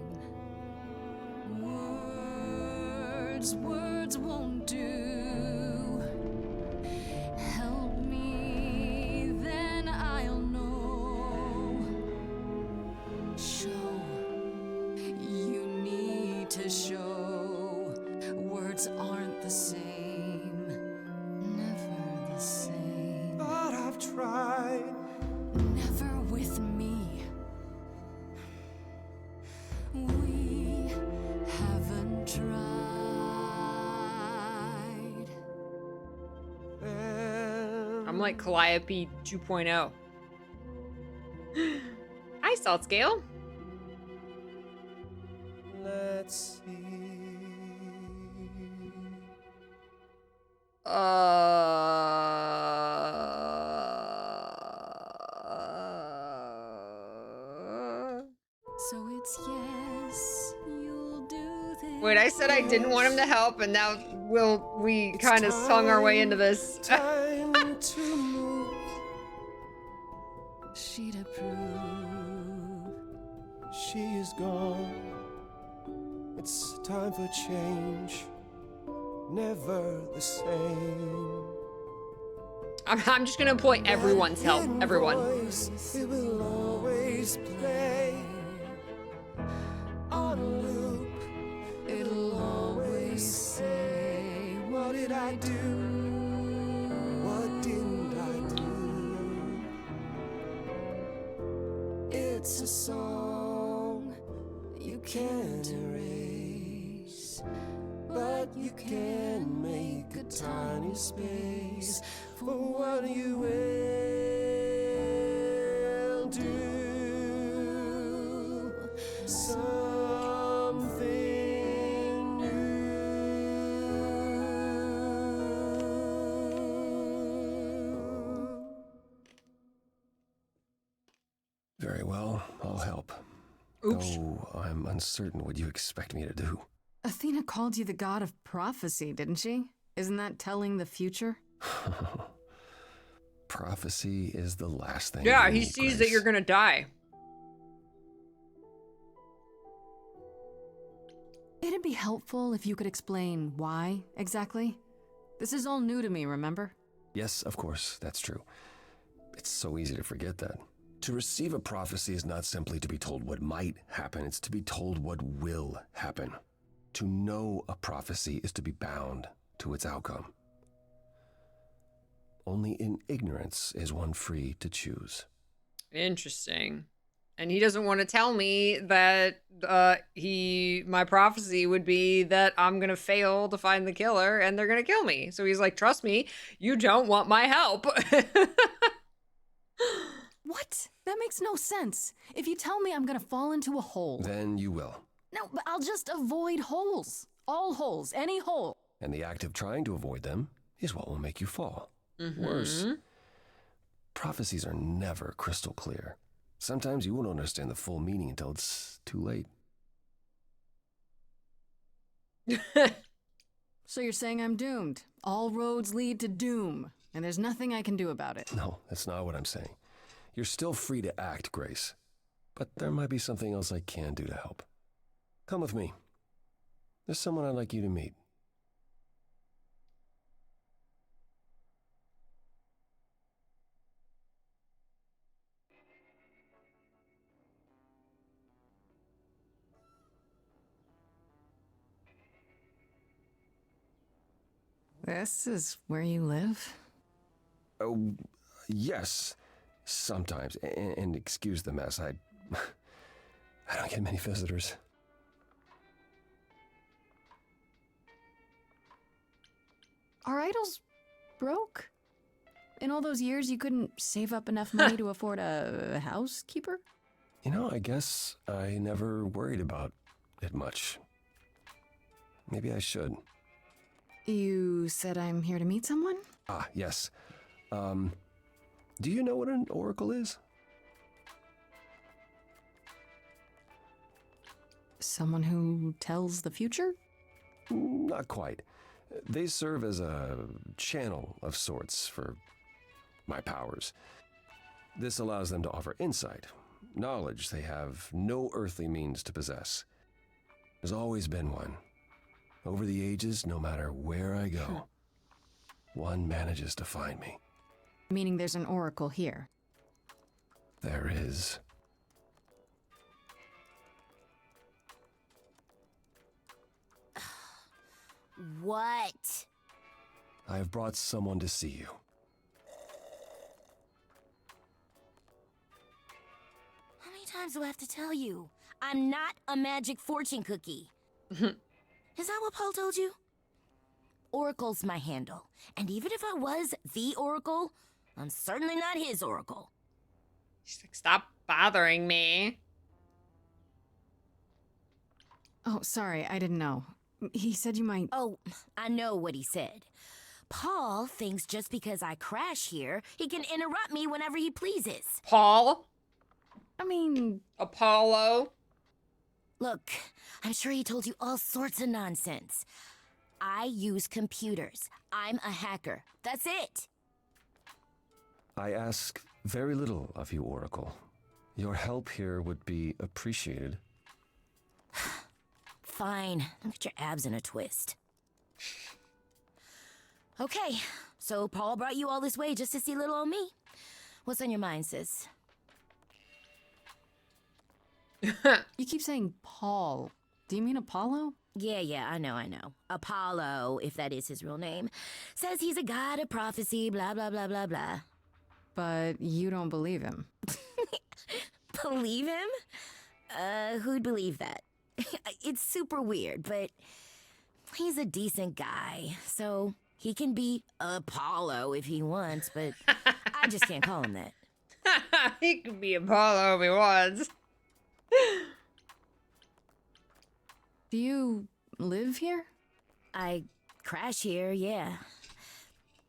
words won't do. Help me, then I'll know. Show, you need to show. Words aren't the same, never the same. But I've tried. Never with me. We haven't tried. I'm like Calliope 2.0. Hi, Salt Scale. Let's see. So it's yes, you'll do this. Wait, I said I didn't want him to help, and now we kind of sung our way into this. Time to move. She'd approve. She is gone. It's time for change. Never the same. I'm just gonna employ everyone's help. Everyone. It will always play on a loop. It'll always say, what did I do? What didn't I do? It's a song you can't erase, but you can make a tiny space for what you will do. Something new. Very well, I'll help. Oops. Though I'm uncertain what you expect me to do. Athena called you the god of prophecy, didn't she? Isn't that telling the future? Prophecy is the last thing. Yeah, you he need, sees that Grace. you're gonna die. It'd be helpful if you could explain why, exactly. This is all new to me, remember? Yes, of course, that's true. It's so easy to forget that. To receive a prophecy is not simply to be told what might happen, it's to be told what will happen. To know a prophecy is to be bound to its outcome. Only in ignorance is one free to choose. Interesting. And he doesn't want to tell me that my prophecy would be that I'm gonna fail to find the killer and they're gonna kill me. So he's like, trust me, you don't want my help. What? That makes no sense. If you tell me I'm gonna fall into a hole. Then you will. No, but I'll just avoid holes. All holes, any hole. And the act of trying to avoid them is what will make you fall. Worse, prophecies are never crystal clear. Sometimes you won't understand the full meaning until it's too late. So you're saying I'm doomed. All roads lead to doom, and there's nothing I can do about it. No, that's not what I'm saying. You're still free to act, Grace. But there might be something else I can do to help. Come with me. There's someone I'd like you to meet. This is where you live? Oh, yes. Sometimes. And excuse the mess. I don't get many visitors. Are idols broke? In all those years, you couldn't save up enough money to afford a housekeeper? You know, I guess I never worried about it much. Maybe I should. You said I'm here to meet someone? Ah, yes. Do you know what an oracle is? Someone who tells the future? Not quite. They serve as a channel of sorts for my powers. This allows them to offer insight, knowledge they have no earthly means to possess. There's always been one. Over the ages, no matter where I go, one manages to find me. Meaning there's an oracle here. There is. What? I have brought someone to see you. How many times do I have to tell you? I'm not a magic fortune cookie. Is that what Paul told you? Oracle's my handle. And even if I was the Oracle, I'm certainly not his Oracle. She's like, stop bothering me. Oh, sorry, I didn't know. He said you might... Oh, I know what he said. Paul thinks just because I crash here, he can interrupt me whenever he pleases. Paul? I mean... Apollo? Look, I'm sure he told you all sorts of nonsense. I use computers. I'm a hacker. That's it. I ask very little of you, Oracle. Your help here would be appreciated. Fine. Don't get your abs in a twist. Okay, so Paul brought you all this way just to see little old me. What's on your mind, sis? You keep saying Paul. Do you mean Apollo? Yeah, I know. Apollo, if that is his real name, says he's a god of prophecy, blah, blah, blah, blah, blah. But you don't believe him. Believe him? Who'd believe that? It's super weird, but he's a decent guy, so he can be Apollo if he wants, but I just can't call him that. He could be Apollo if he wants. Do you live here? I crash here, yeah.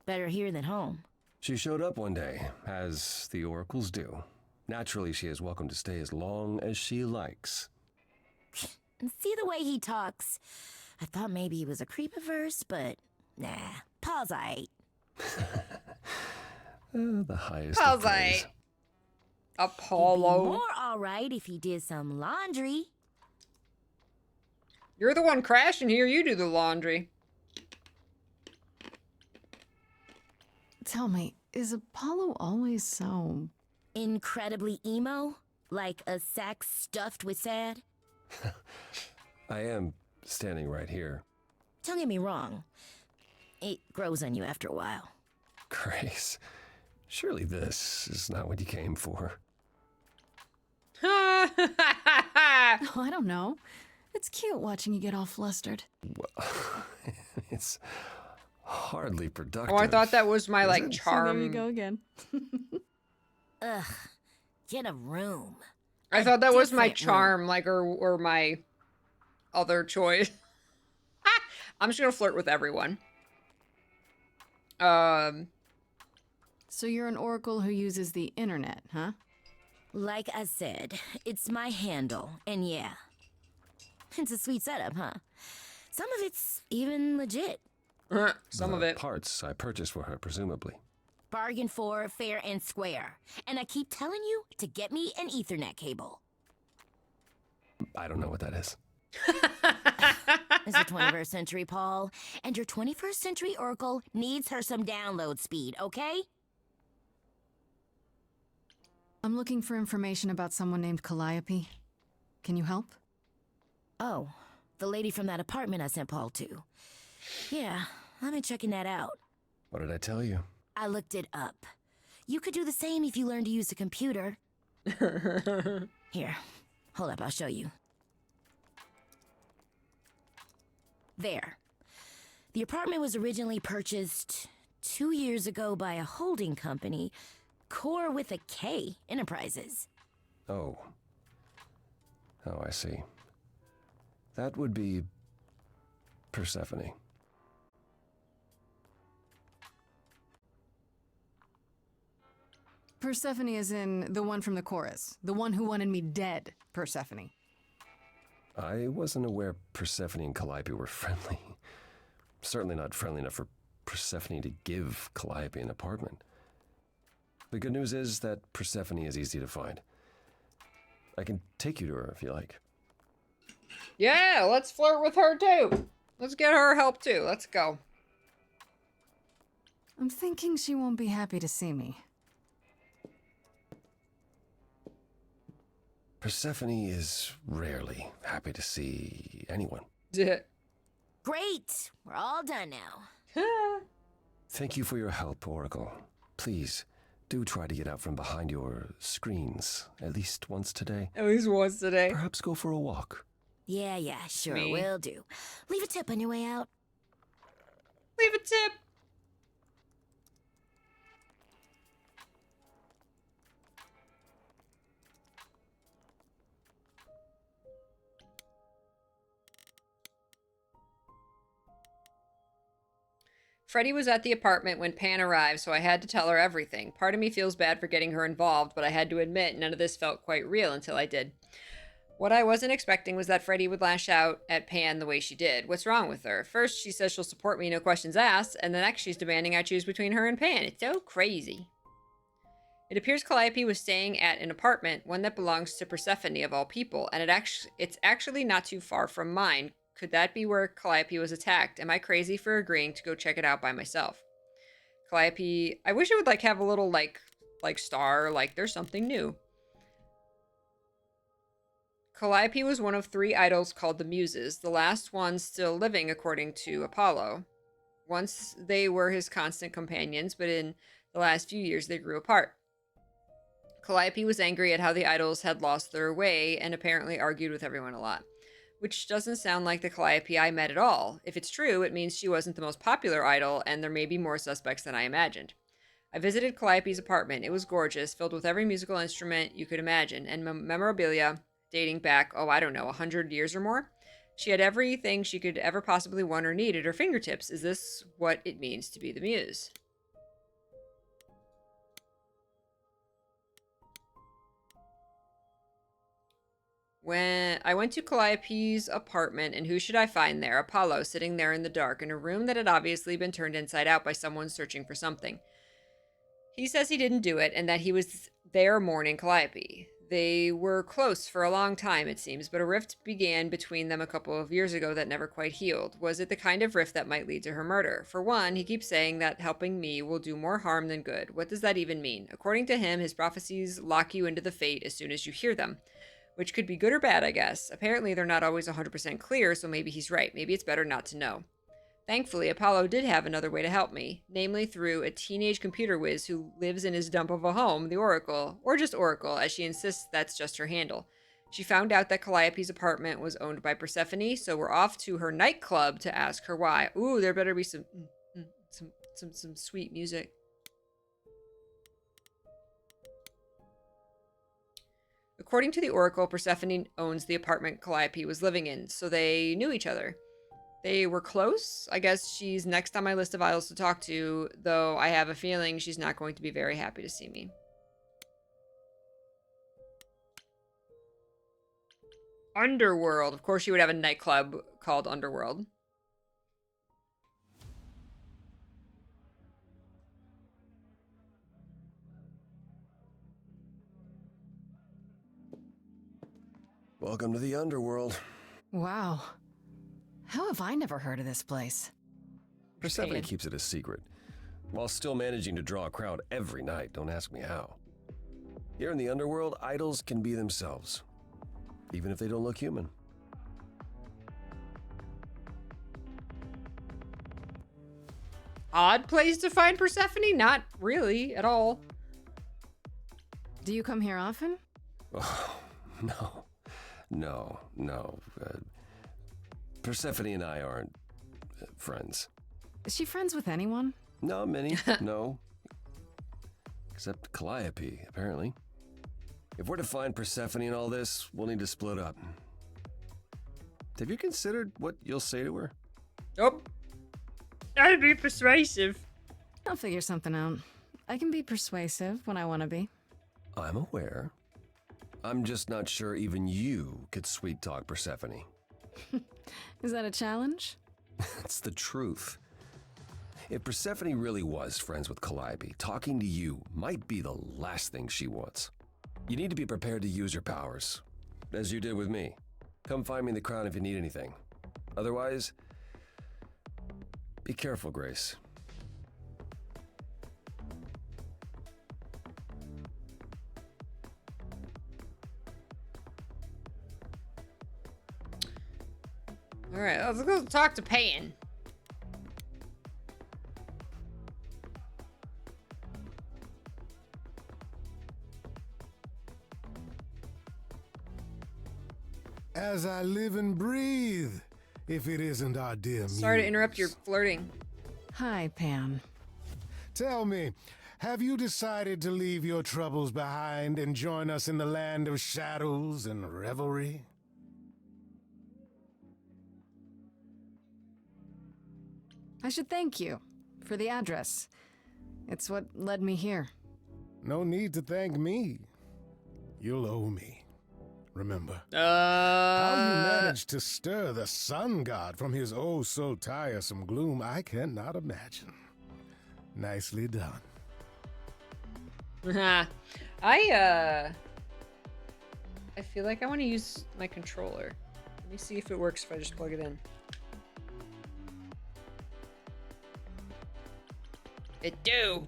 Better here than home. She showed up one day, as the oracles do. Naturally, she is welcome to stay as long as she likes. And see the way he talks. I thought maybe he was a creep at first, but nah, Paul's aight. The highest Paul's of praise. aight. Apollo. He'd be more alright if he did some laundry. You're the one crashing here. You do the laundry. Tell me, is Apollo always so... incredibly emo? Like a sack stuffed with sad? I am standing right here. Don't get me wrong. It grows on you after a while. Grace, surely this is not what you came for. Oh, I don't know. It's cute watching you get all flustered. Well, it's hardly productive. Oh, I thought that was my, like, charm. So there you go again. Ugh. Get a room. I thought that was my different charm, room. like, or my other choice. I'm just gonna flirt with everyone. So you're an oracle who uses the internet, huh? Like I said, it's my handle, and yeah. It's a sweet setup, huh? Some of it's even legit. Some The of it. Parts I purchased for her, presumably. Bargain for, fair and square. And I keep telling you to get me an Ethernet cable. I don't know what that is. It's the 21st century, Paul. And your 21st century Oracle needs her some download speed, okay? I'm looking for information about someone named Calliope. Can you help? Oh, the lady from that apartment I sent Paul to. Yeah, I've been checking that out. What did I tell you? I looked it up. You could do the same if you learned to use a computer. Here, hold up, I'll show you. There. The apartment was originally purchased 2 years ago by a holding company, Core with a K Enterprises. Oh. Oh, I see. That would be Persephone. Persephone is in the one from the chorus. The one who wanted me dead, Persephone. I wasn't aware Persephone and Calliope were friendly. Certainly not friendly enough for Persephone to give Calliope an apartment. The good news is that Persephone is easy to find. I can take you to her if you like. Yeah, let's flirt with her too. Let's get her help too. Let's go. I'm thinking she won't be happy to see me. Persephone is rarely happy to see anyone. Yeah. Great! We're all done now. Thank you for your help, Oracle. Please, do try to get out from behind your screens at least once today. At least once today. Perhaps go for a walk. Yeah, sure, Me. will do. Leave a tip on your way out. Leave a tip. Freddie was at the apartment when Pan arrived, so I had to tell her everything. Part of me feels bad for getting her involved, but I had to admit none of this felt quite real until I did. What I wasn't expecting was that Freddie would lash out at Pan the way she did. What's wrong with her? First, she says she'll support me, no questions asked, and the next she's demanding I choose between her and Pan. It's so crazy. It appears Calliope was staying at an apartment, one that belongs to Persephone of all people, and it's actually not too far from mine. Could that be where Calliope was attacked? Am I crazy for agreeing to go check it out by myself? Calliope, I wish it would have a little like star, like there's something new. Calliope was one of 3 idols called the Muses, the last one still living according to Apollo. Once they were his constant companions, but in the last few years they grew apart. Calliope was angry at how the idols had lost their way and apparently argued with everyone a lot. Which doesn't sound like the Calliope I met at all. If it's true, it means she wasn't the most popular idol, and there may be more suspects than I imagined. I visited Calliope's apartment. It was gorgeous, filled with every musical instrument you could imagine, and memorabilia dating back, 100 years or more. She had everything she could ever possibly want or need at her fingertips. Is this what it means to be the muse? When I went to Calliope's apartment, and who should I find there? Apollo, sitting there in the dark, in a room that had obviously been turned inside out by someone searching for something. He says he didn't do it, and that he was there mourning Calliope. They were close for a long time, it seems, but a rift began between them a couple of years ago that never quite healed. Was it the kind of rift that might lead to her murder? For one, he keeps saying that helping me will do more harm than good. What does that even mean? According to him, his prophecies lock you into the fate as soon as you hear them. Which could be good or bad, I guess. Apparently, they're not always 100% clear, so maybe he's right. Maybe it's better not to know. Thankfully, Apollo did have another way to help me, namely through a teenage computer whiz who lives in his dump of a home, the Oracle, or just Oracle, as she insists that's just her handle. She found out that Calliope's apartment was owned by Persephone, so we're off to her nightclub to ask her why. Ooh, there better be some sweet music. According to the Oracle, Persephone owns the apartment Calliope was living in, so they knew each other. They were close. I guess she's next on my list of idols to talk to, though I have a feeling she's not going to be very happy to see me. Underworld. Of course she would have a nightclub called Underworld. Welcome to the underworld. Wow. How have I never heard of this place? Persephone keeps it a secret, while still managing to draw a crowd every night. Don't ask me how. Here in the underworld, idols can be themselves, even if they don't look human. Odd place to find Persephone? Not really, at all. Do you come here often? Oh, no. Persephone and I aren't friends. Is she friends with anyone? Not many, no. Except Calliope, apparently. If we're to find Persephone in all this, we'll need to split up. Have you considered what you'll say to her? Nope. I'd be persuasive. I'll figure something out. I can be persuasive when I want to be. I'm aware. I'm just not sure even you could sweet-talk Persephone. Is that a challenge? It's the truth. If Persephone really was friends with Calliope, talking to you might be the last thing she wants. You need to be prepared to use your powers, as you did with me. Come find me in the crown if you need anything. Otherwise, be careful, Grace. All right, let's go talk to Pan. As I live and breathe, if it isn't our dear Sorry to Muse. interrupt your flirting. Hi, Pan. Tell me, have you decided to leave your troubles behind and join us in the land of shadows and revelry? I should thank you for the address. It's what led me here. No need to thank me. You'll owe me. Remember, how you managed to stir the sun god from his oh so tiresome gloom, I cannot imagine. Nicely done. I feel like I want to use my controller. Let me see if it works if I just plug it in. It do.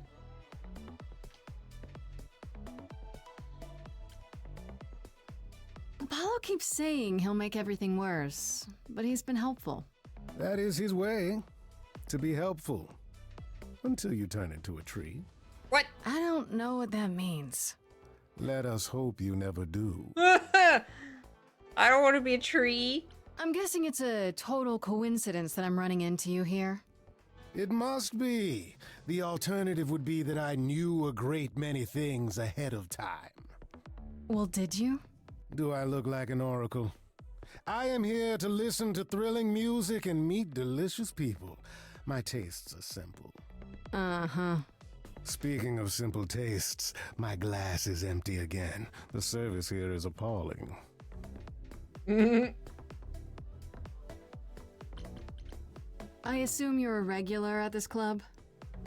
Apollo keeps saying he'll make everything worse, but he's been helpful. That is his way, to be helpful. Until you turn into a tree. What? I don't know what that means. Let us hope you never do. I don't want to be a tree. I'm guessing it's a total coincidence that I'm running into you here. It must be. The alternative would be that I knew a great many things ahead of time. Well, did you? Do I look like an oracle? I am here to listen to thrilling music and meet delicious people. My tastes are simple. Uh-huh. Speaking of simple tastes, my glass is empty again. The service here is appalling. I assume you're a regular at this club?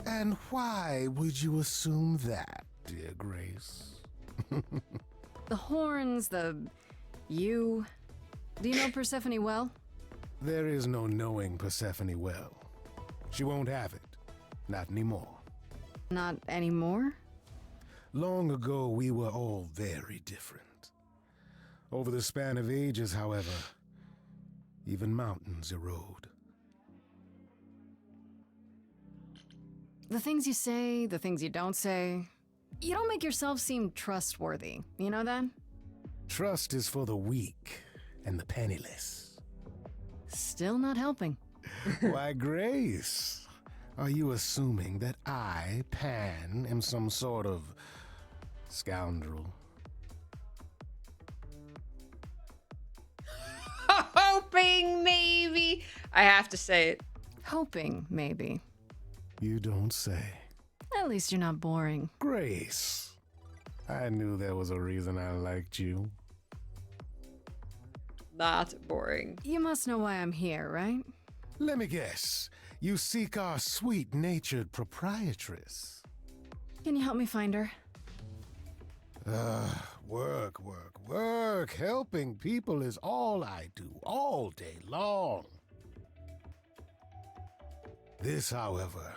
And why would you assume that, dear Grace? The horns, you... Do you know Persephone well? There is no knowing Persephone well. She won't have it. Not anymore. Not anymore? Long ago, we were all very different. Over the span of ages, however, even mountains erode. The things you say, the things you don't say... You don't make yourself seem trustworthy, you know that? Trust is for the weak and the penniless. Still not helping. Why, Grace, are you assuming that I, Pan, am some sort of scoundrel? Hoping, maybe. I have to say it. Hoping, maybe. You don't say. At least you're not boring. Grace, I knew there was a reason I liked you. Not boring. You must know why I'm here, right? Let me guess. You seek our sweet-natured proprietress. Can you help me find her? Work. Helping people is all I do, all day long. This, however,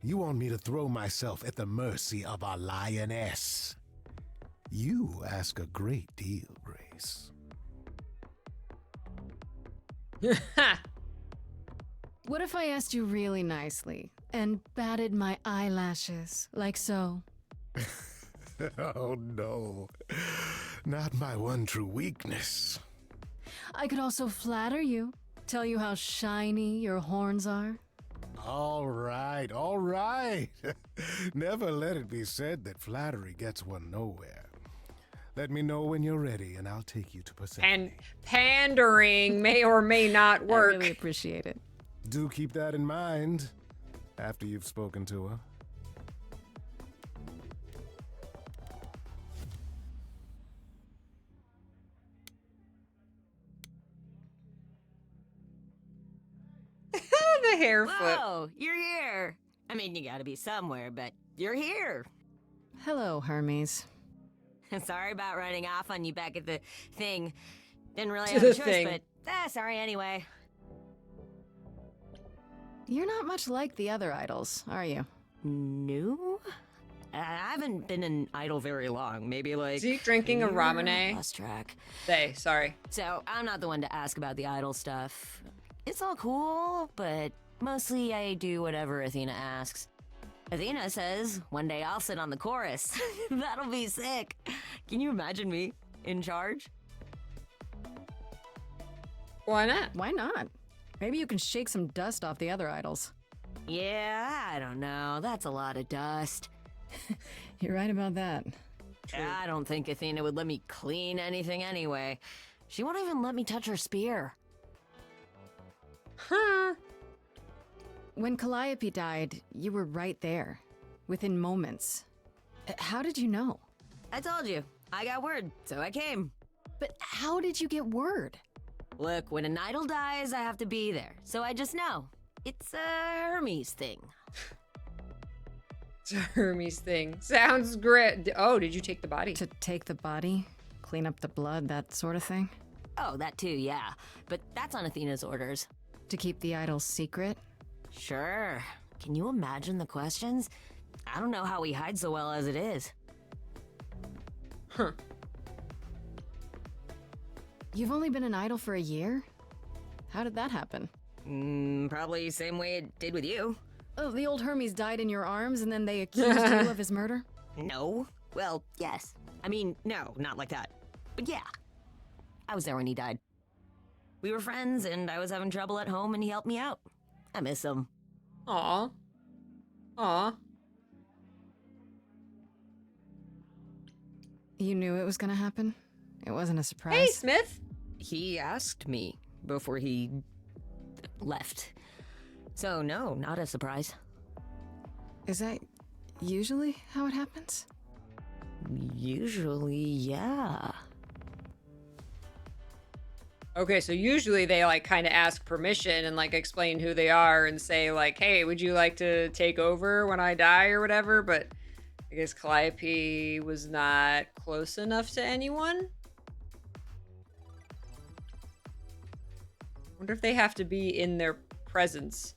you want me to throw myself at the mercy of a lioness. You ask a great deal, Grace. What if I asked you really nicely and batted my eyelashes, like so? Oh no, not my one true weakness. I could also flatter you, tell you how shiny your horns are. All right. Never let it be said that flattery gets one nowhere. Let me know when you're ready and I'll take you to Persephone. And pandering may or may not work. I really appreciate it. Do keep that in mind after you've spoken to her. The hair flip. Whoa, you're here. I mean, you gotta be somewhere, but you're here. Hello, Hermes. Sorry about running off on you back at the thing. Didn't really To have a the choice, thing. but sorry anyway. You're not much like the other idols, are you? No? I haven't been an idol very long. Maybe like... Is he drinking a Ramune? Lost track. Sorry. So, I'm not the one to ask about the idol stuff. it's all cool, but mostly I do whatever Athena asks. Athena says one day I'll sit on the chorus. That'll be sick. Can you imagine me in charge? Why not? Why not? Maybe you can shake some dust off the other idols. Yeah, I don't know. That's a lot of dust. You're right about that. I don't think Athena would let me clean anything anyway. She won't even let me touch her spear. Huh. When Calliope died, you were right there, within moments. How did you know? I told you. I got word, so I came. But how did you get word? Look, when an idol dies, I have to be there. So I just know. It's a Hermes thing. It's a Hermes thing. Sounds great. Oh, did you take the body? To take the body? Clean up the blood, that sort of thing? Oh, that too, yeah. But that's on Athena's orders. To keep the idol's secret? Sure. Can you imagine the questions? I don't know how he hides so well as it is. Huh. You've only been an idol for a year? How did that happen? Probably same way it did with you. Oh, the old Hermes died in your arms and then they accused you of his murder? No. Well, yes. I mean, no, not like that. But yeah. I was there when he died. We were friends and I was having trouble at home and he helped me out. I miss him. Aw. Aw. You knew it was gonna happen? It wasn't a surprise? Hey, Smith! He asked me before he left. So no, not a surprise. Is that usually how it happens? Usually, yeah. Okay, so usually they like kind of ask permission and like explain who they are and say like, hey, would you like to take over when I die or whatever? But I guess Calliope was not close enough to anyone. Wonder if they have to be in their presence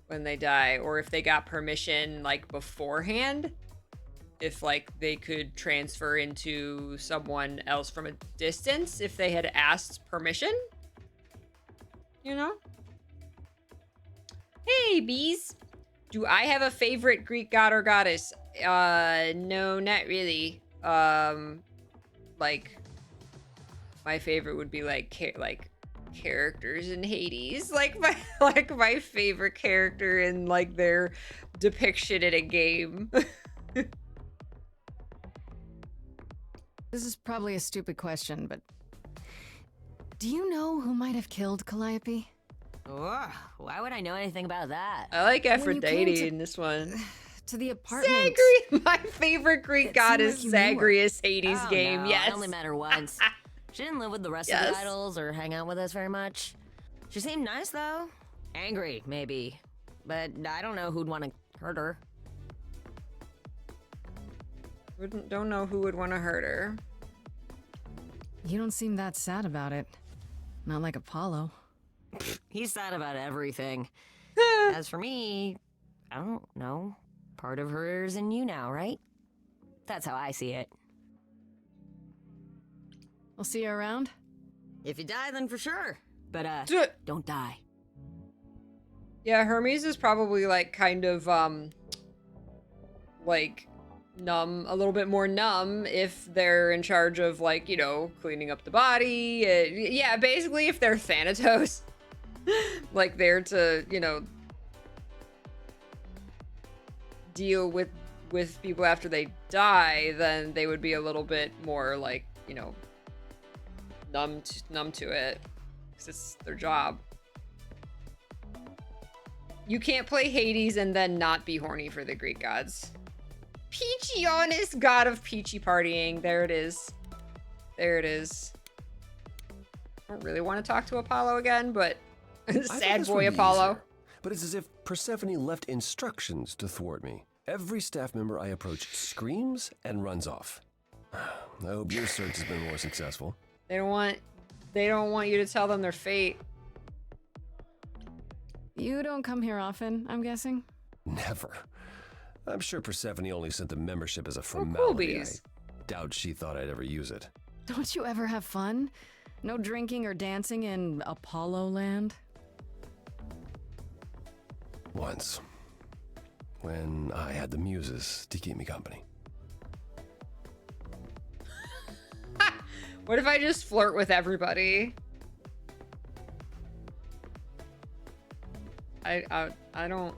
when they die, or if they got permission like beforehand. If like they could transfer into someone else from a distance if they had asked permission, you know? Hey, bees. Do I have a favorite Greek god or goddess? No, not really. Like my favorite would be like characters in Hades. Like my favorite character in like their depiction in a game. This is probably a stupid question, but do you know who might have killed Calliope? Ugh, why would I know anything about that? I like Aphrodite in this one. To the apartment. Zagreus, my favorite Greek goddess, like Zagreus Hades Oh, game. no, Yes. I only met her once. She didn't live with the rest of the idols or hang out with us very much. She seemed nice though. Angry, maybe. But I don't know who'd want to hurt her. Don't know who would want to hurt her. You don't seem that sad about it. Not like Apollo. He's sad about everything. As for me, I don't know. Part of her is in you now, right? That's how I see it. We'll see you around? If you die, then for sure. But, don't die. Yeah, Hermes is probably like kind of, like numb, a little bit more numb if they're in charge of like, you know, cleaning up the body. Yeah, basically if they're Thanatos, like there to, you know, deal with people after they die, then they would be a little bit more like, you know, numb to it, because it's their job. You can't play Hades and then not be horny for the Greek gods. Peachionis, god of peachy partying. There it is. There it is. I don't really want to talk to Apollo again, but sad boy Apollo. Easier, but it's as if Persephone left instructions to thwart me. Every staff member I approach screams and runs off. I hope your search has been more successful. They don't want you to tell them their fate. You don't come here often, I'm guessing? Never. I'm sure Persephone only sent the membership as a formality. I doubt she thought I'd ever use it. Don't you ever have fun? No drinking or dancing in Apollo land? once. When I had the muses to keep me company. What if I just flirt with everybody? I don't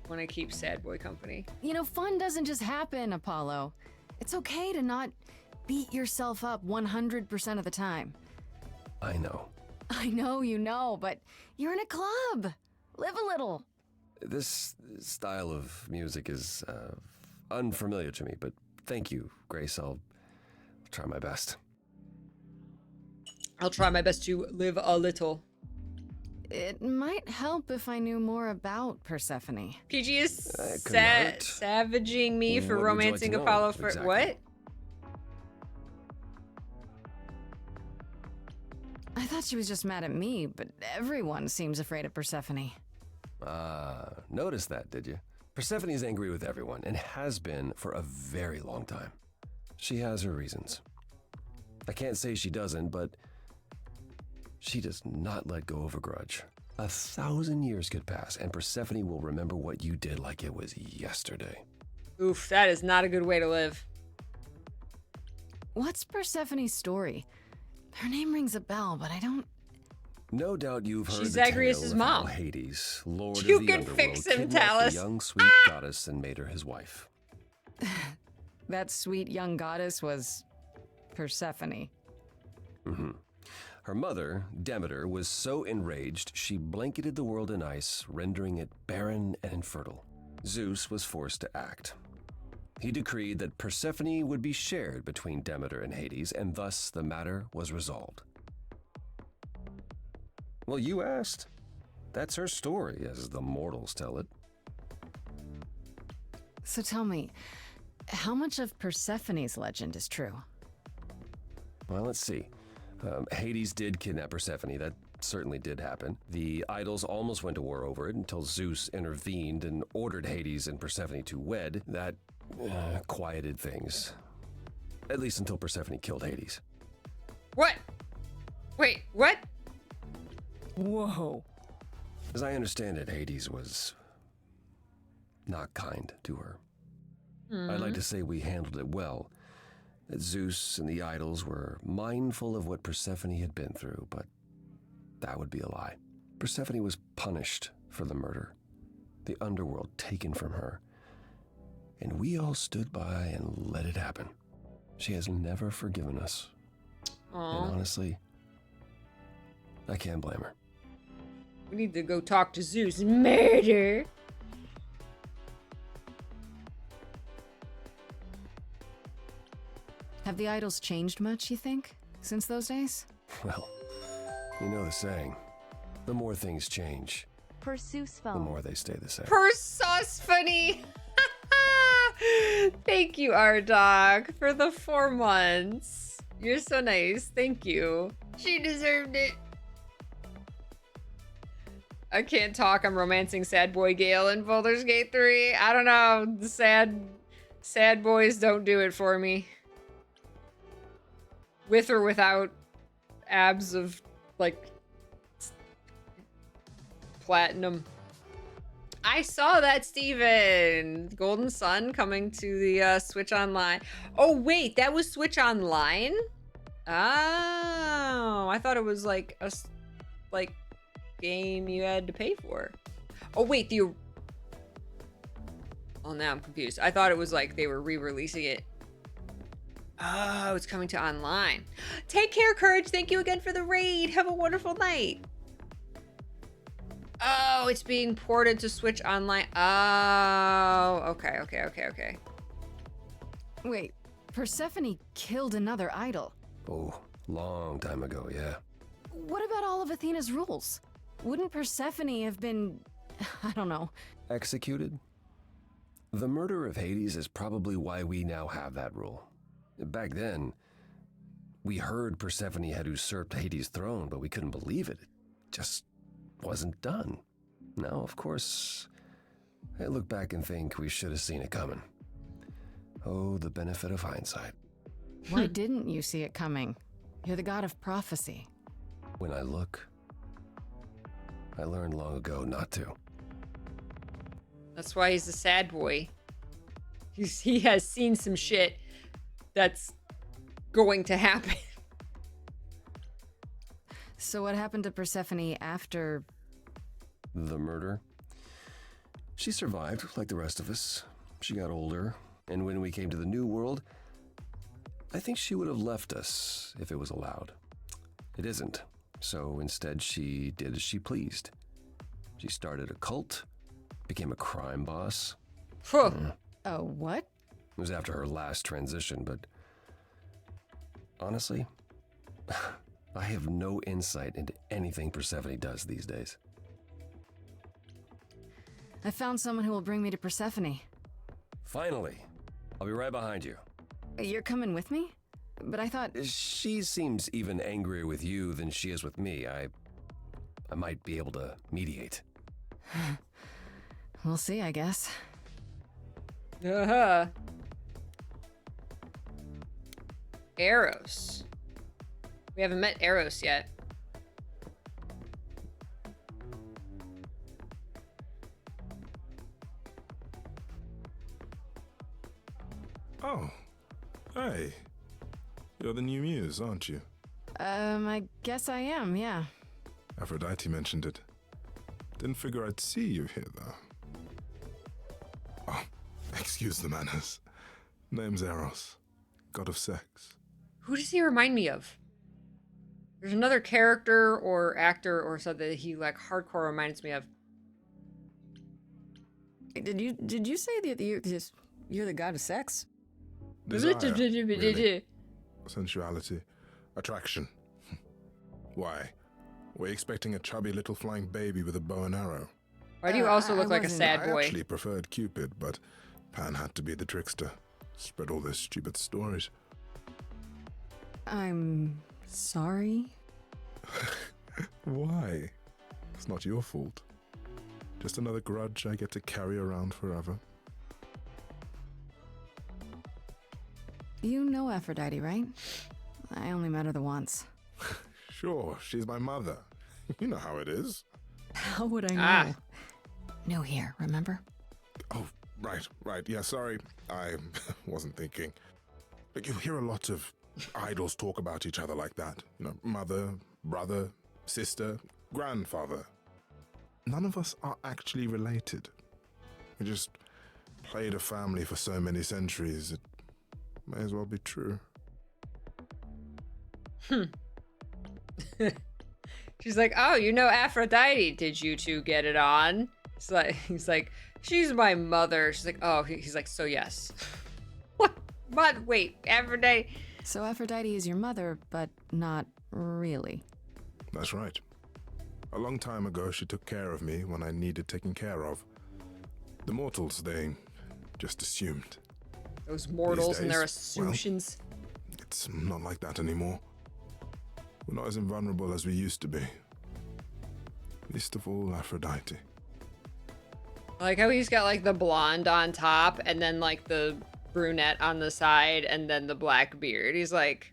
want to keep sad boy company. You know, fun doesn't just happen, Apollo. It's okay to not beat yourself up 100% of the time. I know. I know you know, but you're in a club. Live a little. This style of music is unfamiliar to me, but thank you, Grace. I'll try my best. I'll try my best to live a little. It might help if I knew more about Persephone. PG is savaging me for romancing Apollo for exactly? what? I thought she was just mad at me, but everyone seems afraid of Persephone. Noticed that, did you? Persephone's angry with everyone and has been for a very long time. She has her reasons. I can't say she doesn't, but she does not let go of a grudge. 1,000 years could pass, and Persephone will remember what you did like it was yesterday. Oof, that is not a good way to live. What's Persephone's story? Her name rings a bell, but I don't... No doubt you've heard She's the tale Zagreus' of mom. how Hades, Lord You of the can Underworld, fix him, kidnapped Talus. the young sweet goddess and made her his wife. That sweet young goddess was Persephone. Mm-hmm. Her mother, Demeter, was so enraged she blanketed the world in ice, rendering it barren and infertile. Zeus was forced to act. He decreed that Persephone would be shared between Demeter and Hades, and thus the matter was resolved. Well, you asked. That's her story, as the mortals tell it. So tell me, how much of Persephone's legend is true? Well, let's see. Hades did kidnap Persephone. That certainly did happen. The idols almost went to war over it until Zeus intervened and ordered Hades and Persephone to wed. That quieted things. At least until Persephone killed Hades. What? Wait, what? Whoa. As I understand it, Hades was not kind to her. I'd like to say we handled it well. That Zeus and the idols were mindful of what Persephone had been through, but that would be a lie. Persephone was punished for the murder, the underworld taken from her, and we all stood by and let it happen. She has never forgiven us. Aww. And honestly, I can't blame her. We need to go talk to Zeus. Murder. Have the idols changed much, you think, since those days? Well, you know the saying, the more things change, the more they stay the same. Persephone. Thank you, our dog, for the 4 months. You're so nice. Thank you. She deserved it. I can't talk. I'm romancing sad boy Gale in Baldur's Gate 3. I don't know. The sad boys don't do it for me. With or without abs of, like, platinum. I saw that, Steven. Golden Sun coming to the Switch Online. Oh, wait, that was Switch Online? Oh, I thought it was like a game you had to pay for. Oh, wait, oh, now I'm confused. I thought it was like they were re-releasing it. Oh, it's coming to online. Take care, Courage. Thank you again for the raid. Have a wonderful night. Oh, it's being ported to Switch Online. Oh, okay. Wait, Persephone killed another idol. Oh, long time ago, yeah. What about all of Athena's rules? Wouldn't Persephone have been, I don't know, Executed? The murder of Hades is probably why we now have that rule. Back then, we heard Persephone had usurped Hades' throne, but we couldn't believe it. It just wasn't done. Now, of course, I look back and think we should have seen it coming. Oh, the benefit of hindsight. Why didn't you see it coming? You're the god of prophecy. When I look, I learned long ago not to. That's why he's a sad boy. He has seen some shit that's going to happen. So what happened to Persephone after... The murder? She survived, like the rest of us. She got older, and when we came to the New World, I think she would have left us if it was allowed. It isn't, so instead she did as she pleased. She started a cult, became a crime boss. Oh, what? It was after her last transition, but honestly, I have no insight into anything Persephone does these days. I found someone who will bring me to Persephone. Finally, I'll be right behind you. You're coming with me? But I thought... She seems even angrier with you than she is with me. I might be able to mediate. We'll see, I guess. Eros. We haven't met Eros yet. Oh, hey. You're the new muse, aren't you? I guess I am, yeah. Aphrodite mentioned it. Didn't figure I'd see you here, though. Oh, excuse the manners. Name's Eros, god of sex. Who does he remind me of? There's another character or actor or something that he like hardcore reminds me of. Did you say that you're the god of sex? Desire, really. Sensuality. Attraction. Why? We're expecting a chubby little flying baby with a bow and arrow. Why do you also look like a sad boy? I actually preferred Cupid, but Pan had to be the trickster. Spread all those stupid stories. I'm sorry. Why? It's not your fault. Just another grudge I get to carry around forever. You know Aphrodite, right? I only met her the once. Sure, she's my mother. You know how it is. How would I know? New here, remember? Oh, right. Yeah, sorry. I wasn't thinking. But you hear a lot of idols talk about each other like that. You know, mother, brother, sister, grandfather. None of us are actually related. We just played a family for so many centuries, it may as well be true. She's like, oh, you know Aphrodite. Did you two get it on? He's like, she's my mother. She's like, oh, he's like, so yes. What? But wait, Aphrodite. So Aphrodite is your mother, but not really. That's right. A long time ago, she took care of me when I needed taking care of. The mortals, they just assumed. Those mortals days, and their assumptions. Well, it's not like that anymore. We're not as invulnerable as we used to be. Least of all, Aphrodite. I like how he's got like the blonde on top and then like the brunette on the side and then the black beard. He's like...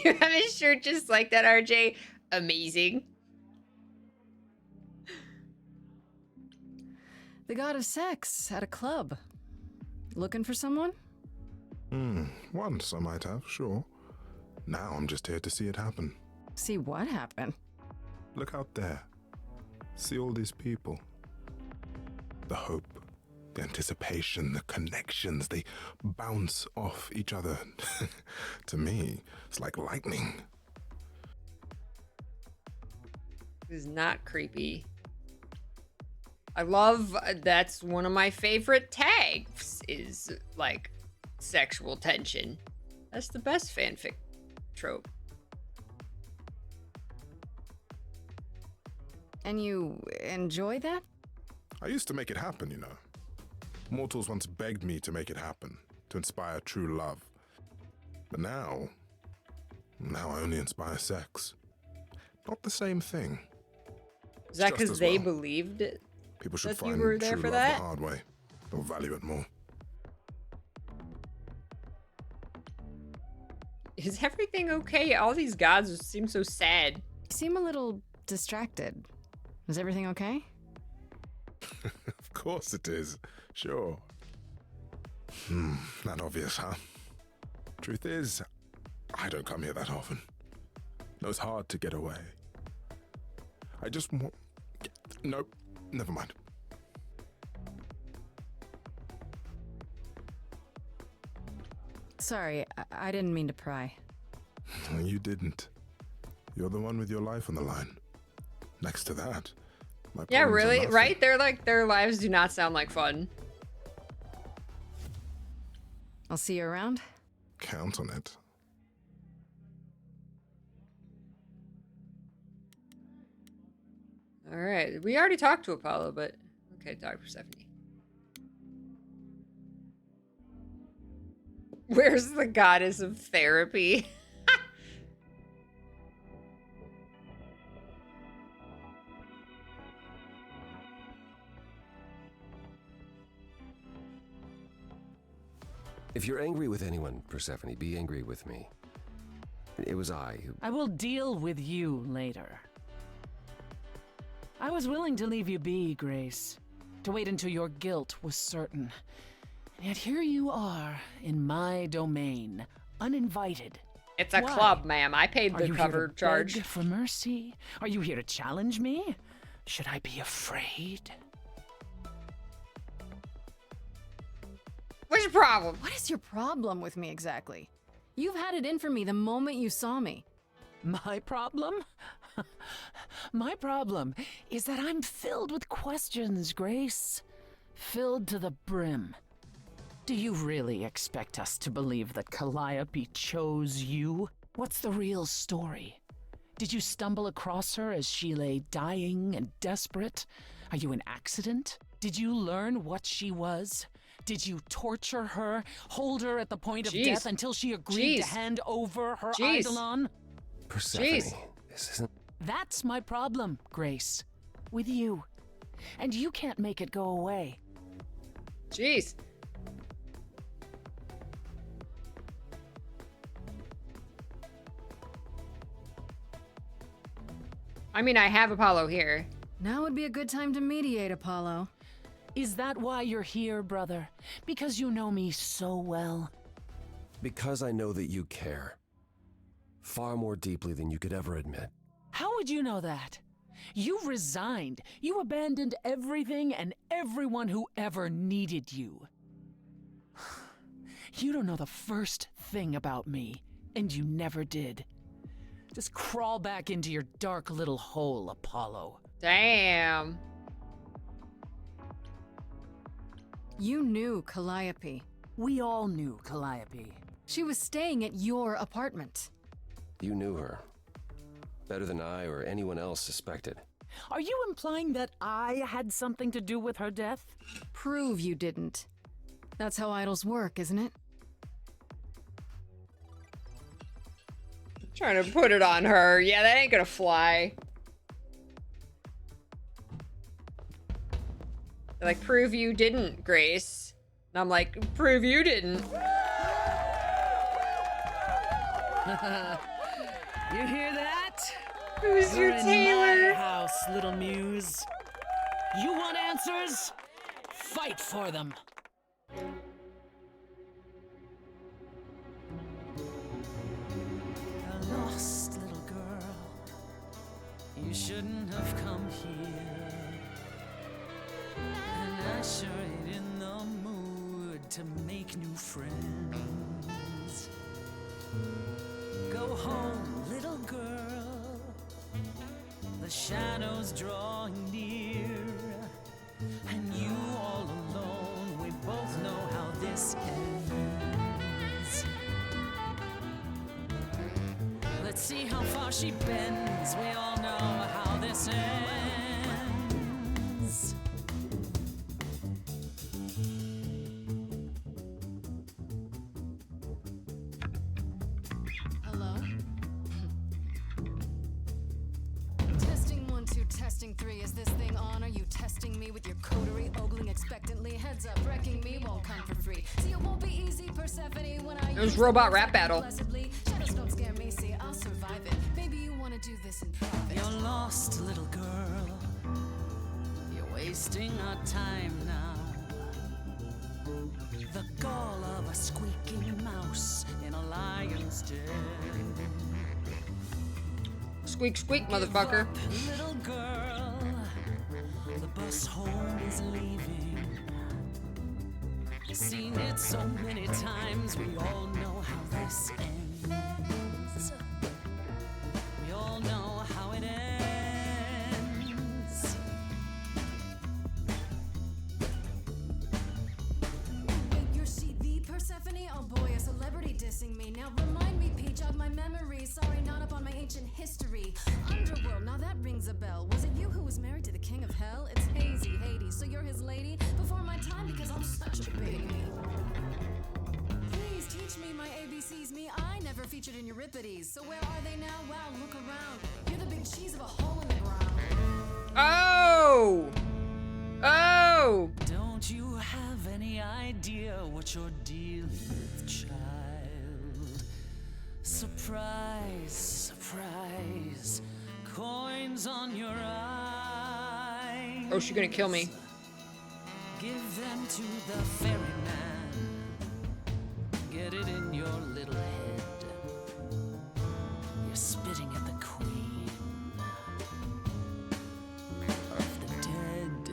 You have a shirt just like that, RJ? Amazing. The god of sex at a club. Looking for someone? Once I might have, sure. Now I'm just here to see it happen. See what happen? Look out there. See all these people. The hope, the anticipation, the connections, they bounce off each other. To me, it's like lightning. This is not creepy. I love, that's one of my favorite tags, is like sexual tension. That's the best fanfic trope. And you enjoy that? I used to make it happen, you know. Mortals once begged me to make it happen, to inspire true love. But now I only inspire sex. Not the same thing. Is that because they believed it? People should that find you were there true for love that? the hard way. They'll value it more. Is everything okay? All these gods seem so sad. Seem a little distracted. Is everything okay? Of course it is. Sure. Not obvious, huh? Truth is, I don't come here that often. No, it's hard to get away. I just want... Nope, never mind. Sorry, I didn't mean to pry. You didn't. You're the one with your life on the line. Next to that, my Yeah, problems are really? nothing. Right? They're like, their lives do not sound like fun. I'll see you around. Count on it. All right. We already talked to Apollo, but okay, Dr. Persephone. Where's the goddess of therapy? If you're angry with anyone, Persephone, be angry with me. It was I who... I will deal with you later. I was willing to leave you be, Grace. To wait until your guilt was certain. And yet here you are, in my domain, uninvited. It's a Why? club, ma'am. I paid Are the you cover here to charge. beg for mercy? Are you here to challenge me? Should I be afraid? What's your problem? What is your problem with me exactly? You've had it in for me the moment you saw me. My problem? My problem is that I'm filled with questions, Grace. Filled to the brim. Do you really expect us to believe that Calliope chose you? What's the real story? Did you stumble across her as she lay dying and desperate? Are you an accident? Did you learn what she was? Did you torture her, hold her at the point of death until she agreed to hand over her eidolon? Persephone, this isn't... That's my problem, Grace. With you. And you can't make it go away. Jeez. I mean, I have Apollo here. Now would be a good time to mediate, Apollo. Is that why you're here, brother? Because you know me so well? Because I know that you care. Far more deeply than you could ever admit. How would you know that? You resigned. You abandoned everything and everyone who ever needed you. You don't know the first thing about me, and you never did. Just crawl back into your dark little hole, Apollo. Damn. You knew Calliope. We all knew Calliope. She was staying at your apartment. You knew her. Better than I or anyone else suspected. Are you implying that I had something to do with her death? Prove you didn't. That's how idols work, isn't it? Trying to put it on her. Yeah, that ain't gonna fly. They're like, prove you didn't, Grace. And I'm like, prove you didn't. You hear that? Who's You're your in tailor? my house, little muse. You want answers? Fight for them. A lost little girl. You shouldn't have come here. And I sure ain't in the mood to make new friends. Go home, little girl. The shadows drawing near, and you all alone. We both know how this ends. Let's see how far she bends. We all know how this ends. Hello? Testing 1, 2, testing 3. Is this thing on? Are you testing me with your coterie, ogling expectantly? Heads up, wrecking me won't come for free. See, it won't be easy, Persephone, when I It was robot rap battle. blessedly. Shadows don't scare me, see, I'll survive it. Maybe you want to do this in private. You're lost, little girl. wasting our time now. The gall of a squeaking mouse in a lion's den. Squeak, squeak, motherfucker. Little girl, the bus home is leaving. Seen it so many times, we all know how this ends. We all know how it ends. Wait, you're she the Persephone? Oh boy, a celebrity dissing me. Now remind me, Peach, jog my memory. Sorry, not up on my ancient history. Underworld, now that rings a bell. Was it you who was married to the king of hell? It's hazy, Hades, so you're his lady? Before my time, because I'm such a baby. Please teach me my ABCs. Me, I never featured in Euripides. So where are they now? Wow, look around. You're the big cheese of a hole in the ground. Oh! Oh! Don't you have any idea what you're dealing with, child? Surprise, surprise. Coins on your eyes. Oh, she's gonna kill me. Give them to the ferryman. Get it in your little head. You're spitting at the queen of the dead.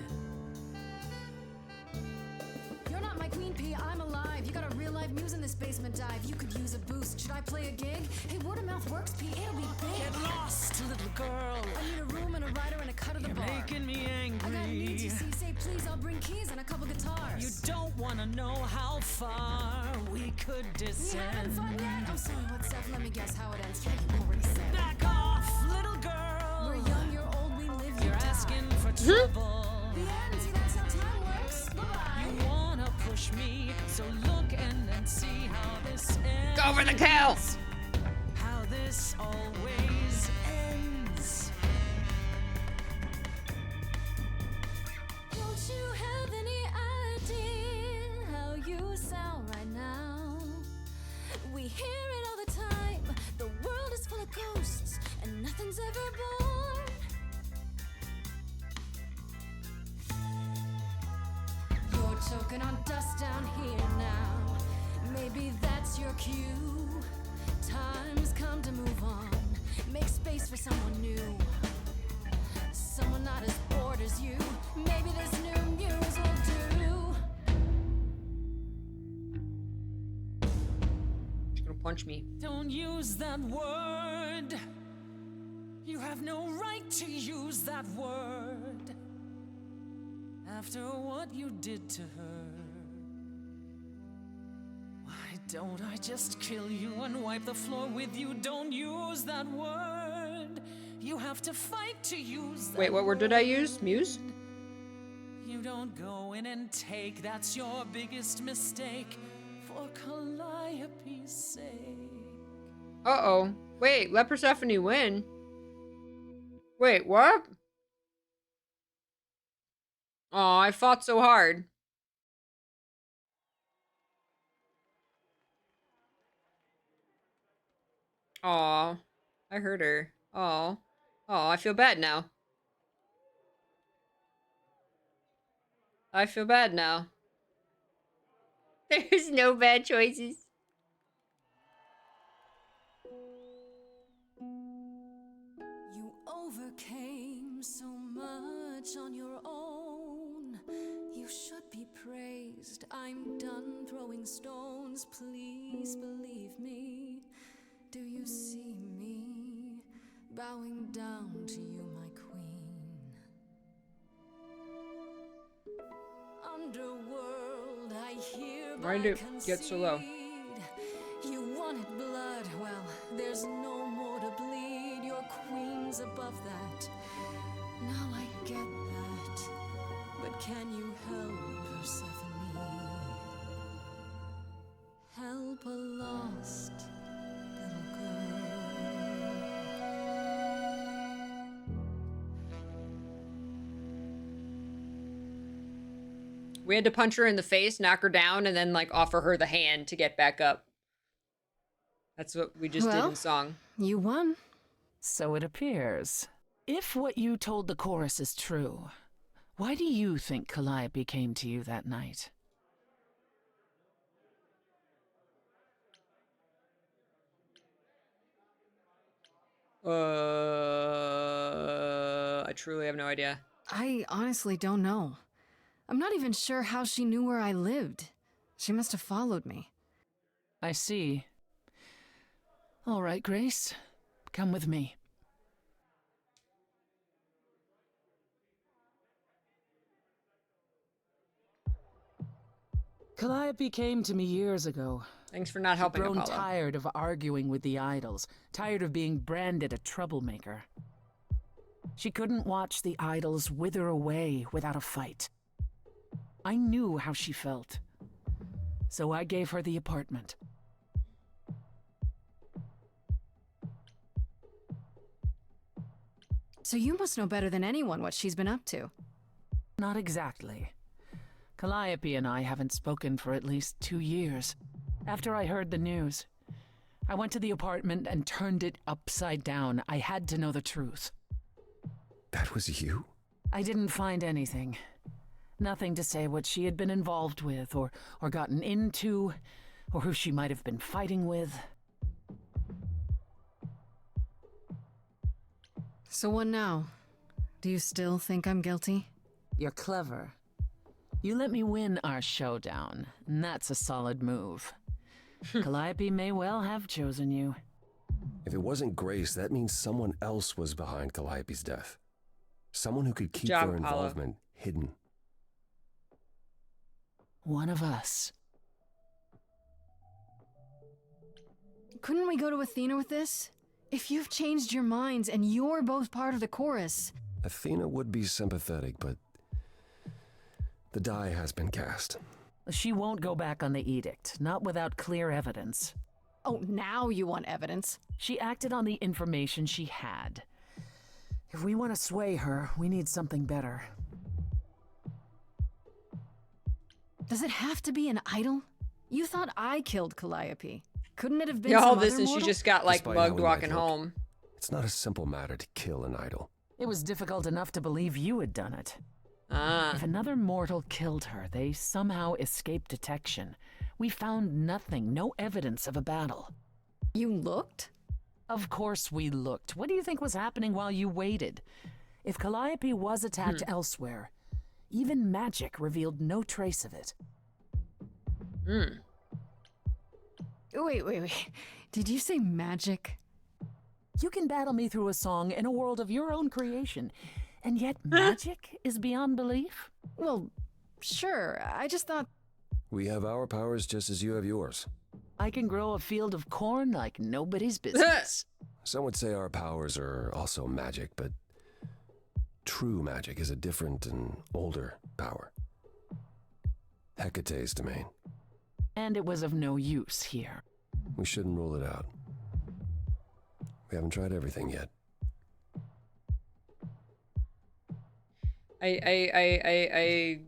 You're not my queen pea, I'm alive. You got a real life muse in this basement dive. You could use a boost. Should I play a gig? Hey, word of mouth works, P. It'll be big. Get lost, little girl. I need a room and a rider and a cut of the You're bar. making me angry. I got needs, you see. Say please, I'll bring keys and a couple guitars. You don't want to know how far we could We descend. haven't fun yet? I'm sorry, what's up? Let me guess how it ends. Yeah, you already said. Back off, little girl. We're young, you're old, we live, you You're die. asking for trouble. The end, see, that's how time works. Bye-bye. You wanna push me, so look and then see how this ends. Go for the kill! How this always ends. Don't you have any idea how you sound right now? We hear it all the time. The world is full of ghosts and nothing's ever born. You're choking on dust down here now. Maybe that's your cue. Time's come to move on. Make space for someone new. Someone not as bored as you. Maybe this new muse will do. She's gonna punch me. Don't use that word. You have no right to use that word. After what you did to her. Why don't I just kill you and wipe the floor with you? Don't use that word. You have to fight to use that Wait, what word did I use? Muse? You don't go in and take. That's your biggest mistake. For Calliope's sake. Uh-oh. Wait, let Persephone win. Wait, what? Aw, I fought so hard. Aw, I hurt her. Aw. Aw, I feel bad now. I feel bad now. There's no bad choices. You overcame so much on your own. You should be praised. I'm done throwing stones. Please believe me. Do you see me bowing down to you, my queen? Underworld, I hereby Why did it get so low? concede. You wanted blood, well, there's no more to bleed. Your queen's above that. Now I get that. But can you help, Persephone? Help a lost little girl. We had to punch her in the face, knock her down, and then, like, offer her the hand to get back up. That's what we just did in song. You won. So it appears. If what you told the chorus is true, Why do you think Calliope came to you that night? I truly have no idea. I honestly don't know. I'm not even sure how she knew where I lived. She must have followed me. I see. All right, Grace. Come with me. Calliope came to me years ago. Thanks for not helping, She'd grown Apollo. tired of arguing with the idols, tired of being branded a troublemaker. She couldn't watch the idols wither away without a fight. I knew how she felt, so I gave her the apartment. So you must know better than anyone what she's been up to. Not exactly. Calliope and I haven't spoken for at least 2 years. After I heard the news, I went to the apartment and turned it upside down. I had to know the truth. That was you? I didn't find anything. Nothing to say what she had been involved with, or gotten into, or who she might have been fighting with. So what now? Do you still think I'm guilty? You're clever. You let me win our showdown, and that's a solid move. Calliope may well have chosen you. If it wasn't Grace, that means someone else was behind Calliope's death. Someone who could keep Job, their Apollo. involvement hidden. One of us. Couldn't we go to Athena with this? If you've changed your minds and you're both part of the chorus. Athena would be sympathetic, but the die has been cast. She won't go back on the edict, not without clear evidence. Oh, now you want evidence? She acted on the information she had. If we want to sway her, we need something better. Does it have to be an idol? You thought I killed Calliope. Couldn't it have been Yeah, all some this other and she mortal? just got like Despite how mugged we might walking look, home. It's not a simple matter to kill an idol. It was difficult enough to believe you had done it. Ah. If another mortal killed her, they somehow escaped detection. We found nothing, no evidence of a battle. You looked? Of course we looked. What do you think was happening while you waited? If Calliope was attacked elsewhere, even magic revealed no trace of it. Wait. Did you say magic? You can battle me through a song in a world of your own creation, and yet magic is beyond belief? Well, sure. I just thought... We have our powers just as you have yours. I can grow a field of corn like nobody's business. Some would say our powers are also magic, but true magic is a different and older power. Hecate's domain. And it was of no use here. We shouldn't rule it out. We haven't tried everything yet. I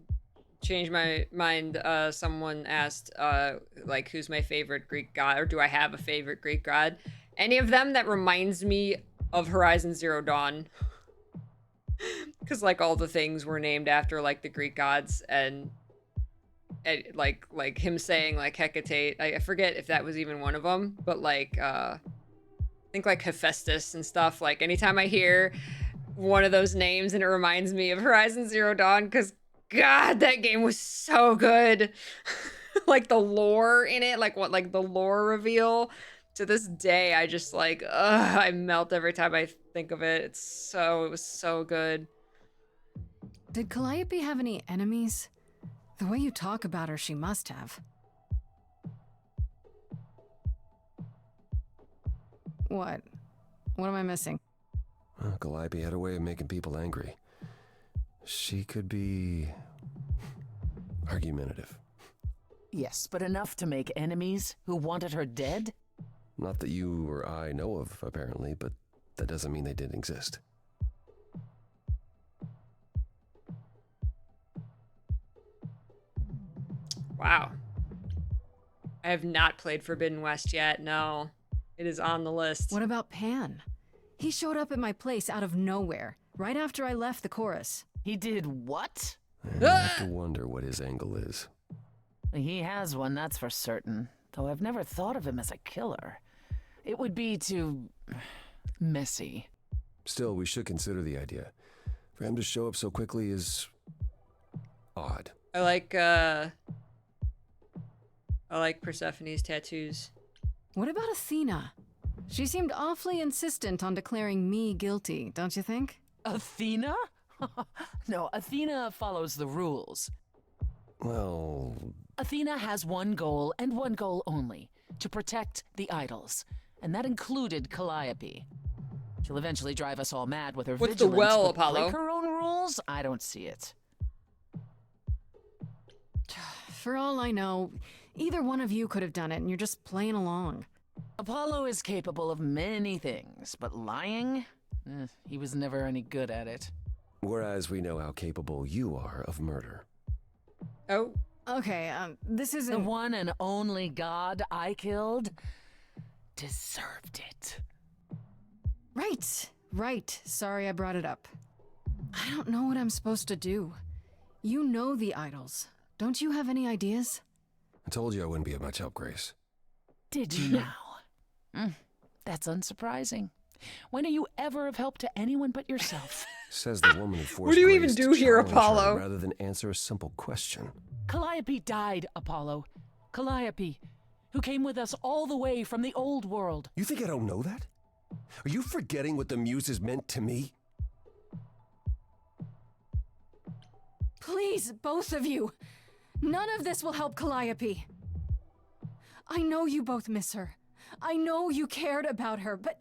changed my mind. Someone asked, like, who's my favorite Greek god, or do I have a favorite Greek god? Any of them that reminds me of Horizon Zero Dawn. Because, like, all the things were named after, like, the Greek gods, and like him saying, like, Hecate. I forget if that was even one of them, but, like, I think, like, Hephaestus and stuff. Like, anytime I hear one of those names and it reminds me of Horizon Zero Dawn, because God, that game was so good. Like the lore in it, like the lore reveal, to this day I just like I melt every time I think of it. It was so good. Did Calliope have any enemies? The way you talk about her, she must have. What am I missing? Calliope had a way of making people angry. She could be argumentative. Yes, but enough to make enemies who wanted her dead? Not that you or I know of, apparently, but that doesn't mean they didn't exist. Wow. I have not played Forbidden West yet, no. It is on the list. What about Pan? He showed up at my place out of nowhere, right after I left the chorus. He did what? I have to wonder what his angle is. He has one, that's for certain. Though I've never thought of him as a killer. It would be too messy. Still, we should consider the idea. For him to show up so quickly is odd. I like Persephone's tattoos. What about Athena? She seemed awfully insistent on declaring me guilty, don't you think? Athena? No, Athena follows the rules. Well... Athena has one goal, and one goal only. To protect the idols. And that included Calliope. She'll eventually drive us all mad with her What's the vigilance, well, but Apollo? break her own rules? I don't see it. For all I know, either one of you could have done it, and you're just playing along. Apollo is capable of many things, but lying? He was never any good at it. Whereas we know how capable you are of murder. Oh. Okay, this isn't... The one and only god I killed deserved it. Right. Sorry I brought it up. I don't know what I'm supposed to do. You know the idols. Don't you have any ideas? I told you I wouldn't be of much help, Grace. Did you now? That's unsurprising. When are you ever of help to anyone but yourself? Says the woman who forced What do you Grace even to do here, challenge her Apollo? rather than answer a simple question. Calliope died, Apollo. Calliope, who came with us all the way from the old world. You think I don't know that? Are you forgetting what the muses meant to me? Please, both of you. None of this will help Calliope. I know you both miss her. I know you cared about her, but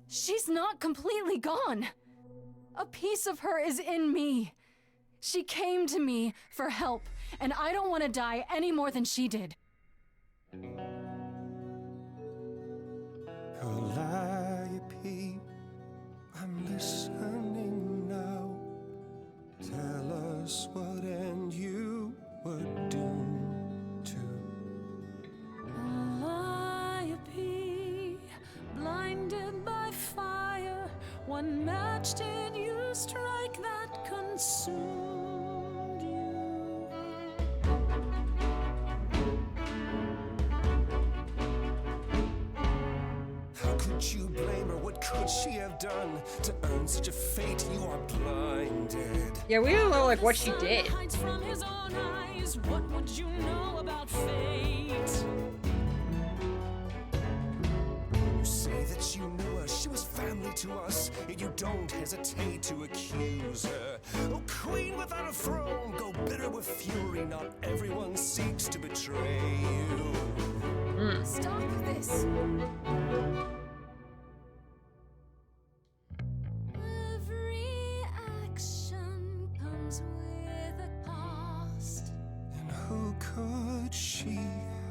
she's not completely gone. A piece of her is in me. She came to me for help, and I don't want to die any more than she did. Calliope, I'm listening now. Tell us what end you were doomed to. Calliope, blinded by fire, what match did you strike that consumed you? How could you blame her? What could she have done to earn such a fate? You are blinded. Yeah, we don't know like what she did. Hides from his own eyes. What would you know about fate? You say that you knew her, she was family to us, yet you don't hesitate to accuse her. Oh, queen without a throne, go bitter with fury. Not everyone seeks to betray you. Stop this. Every action comes with a cost. And who could she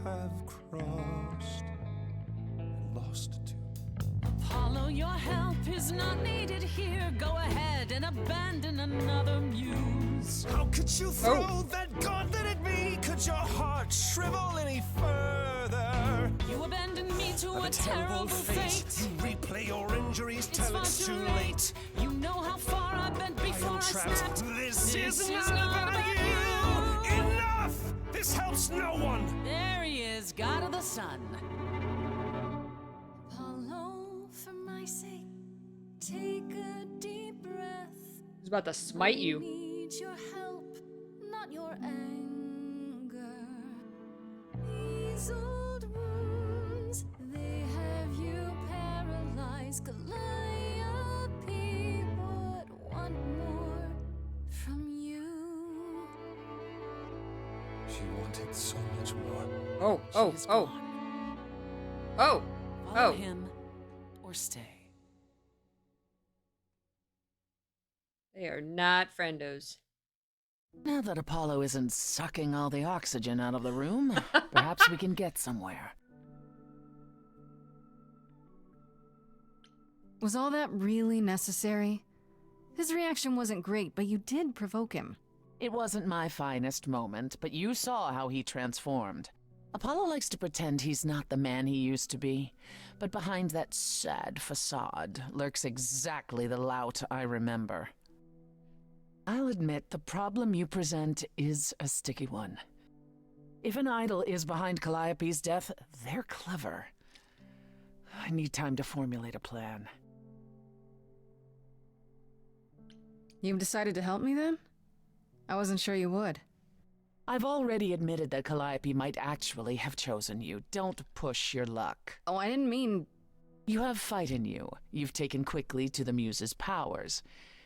have crossed and lost to? Apollo, your help is not needed here. Go ahead and abandon another muse. How could you throw that gauntlet at me? Could your heart shrivel any further? You abandoned me to a terrible fate. You replay your injuries till far it's too too late. late. You know how far I bent before I trapped. snapped. This is not about you. Enough! This helps no one. There he is, God of the Sun. Apollo, for my sake, take a deep breath. He's about to smite I you. need your help, not your anger. These old wounds, they have you paralyzed. Calliope would want more from you. She wanted so much more. Oh. Follow him or stay. They are not friendos. Now that Apollo isn't sucking all the oxygen out of the room, perhaps we can get somewhere. Was all that really necessary? His reaction wasn't great, but you did provoke him. It wasn't my finest moment, but you saw how he transformed. Apollo likes to pretend he's not the man he used to be, but behind that sad facade lurks exactly the lout I remember. I'll admit the problem you present is a sticky one. If an idol is behind Calliope's death, they're clever. I need time to formulate a plan. You've decided to help me then? I wasn't sure you would. I've already admitted that Calliope might actually have chosen you. Don't push your luck. Oh, I didn't mean... You have fight in you. You've taken quickly to the Muse's powers.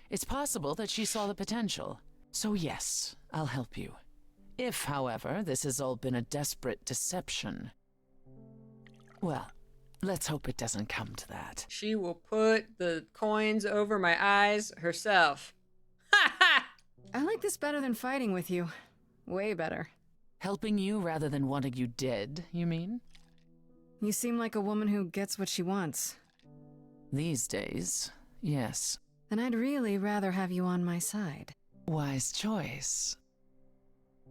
It's possible that she saw the potential. So yes, I'll help you. If, however, this has all been a desperate deception, well, let's hope it doesn't come to that. She will put the coins over my eyes herself. Ha ha! I like this better than fighting with you. Way better. Helping you rather than wanting you dead, you mean? You seem like a woman who gets what she wants. These days, yes. Then I'd really rather have you on my side. Wise choice.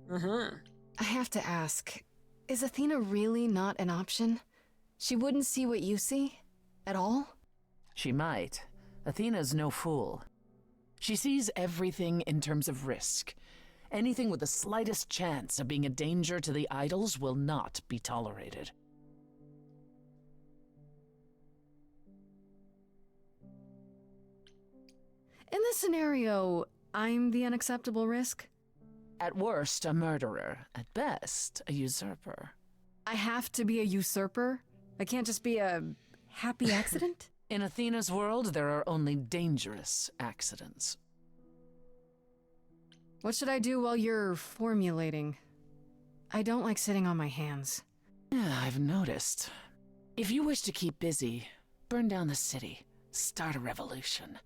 I have to ask, is Athena really not an option? She wouldn't see what you see? At all? She might. Athena's no fool. She sees everything in terms of risk. Anything with the slightest chance of being a danger to the idols will not be tolerated. In this scenario, I'm the unacceptable risk? At worst, a murderer. At best, a usurper. I have to be a usurper? I can't just be a happy accident? In Athena's world, there are only dangerous accidents. What should I do while you're formulating? I don't like sitting on my hands. Yeah, I've noticed. If you wish to keep busy, burn down the city, start a revolution,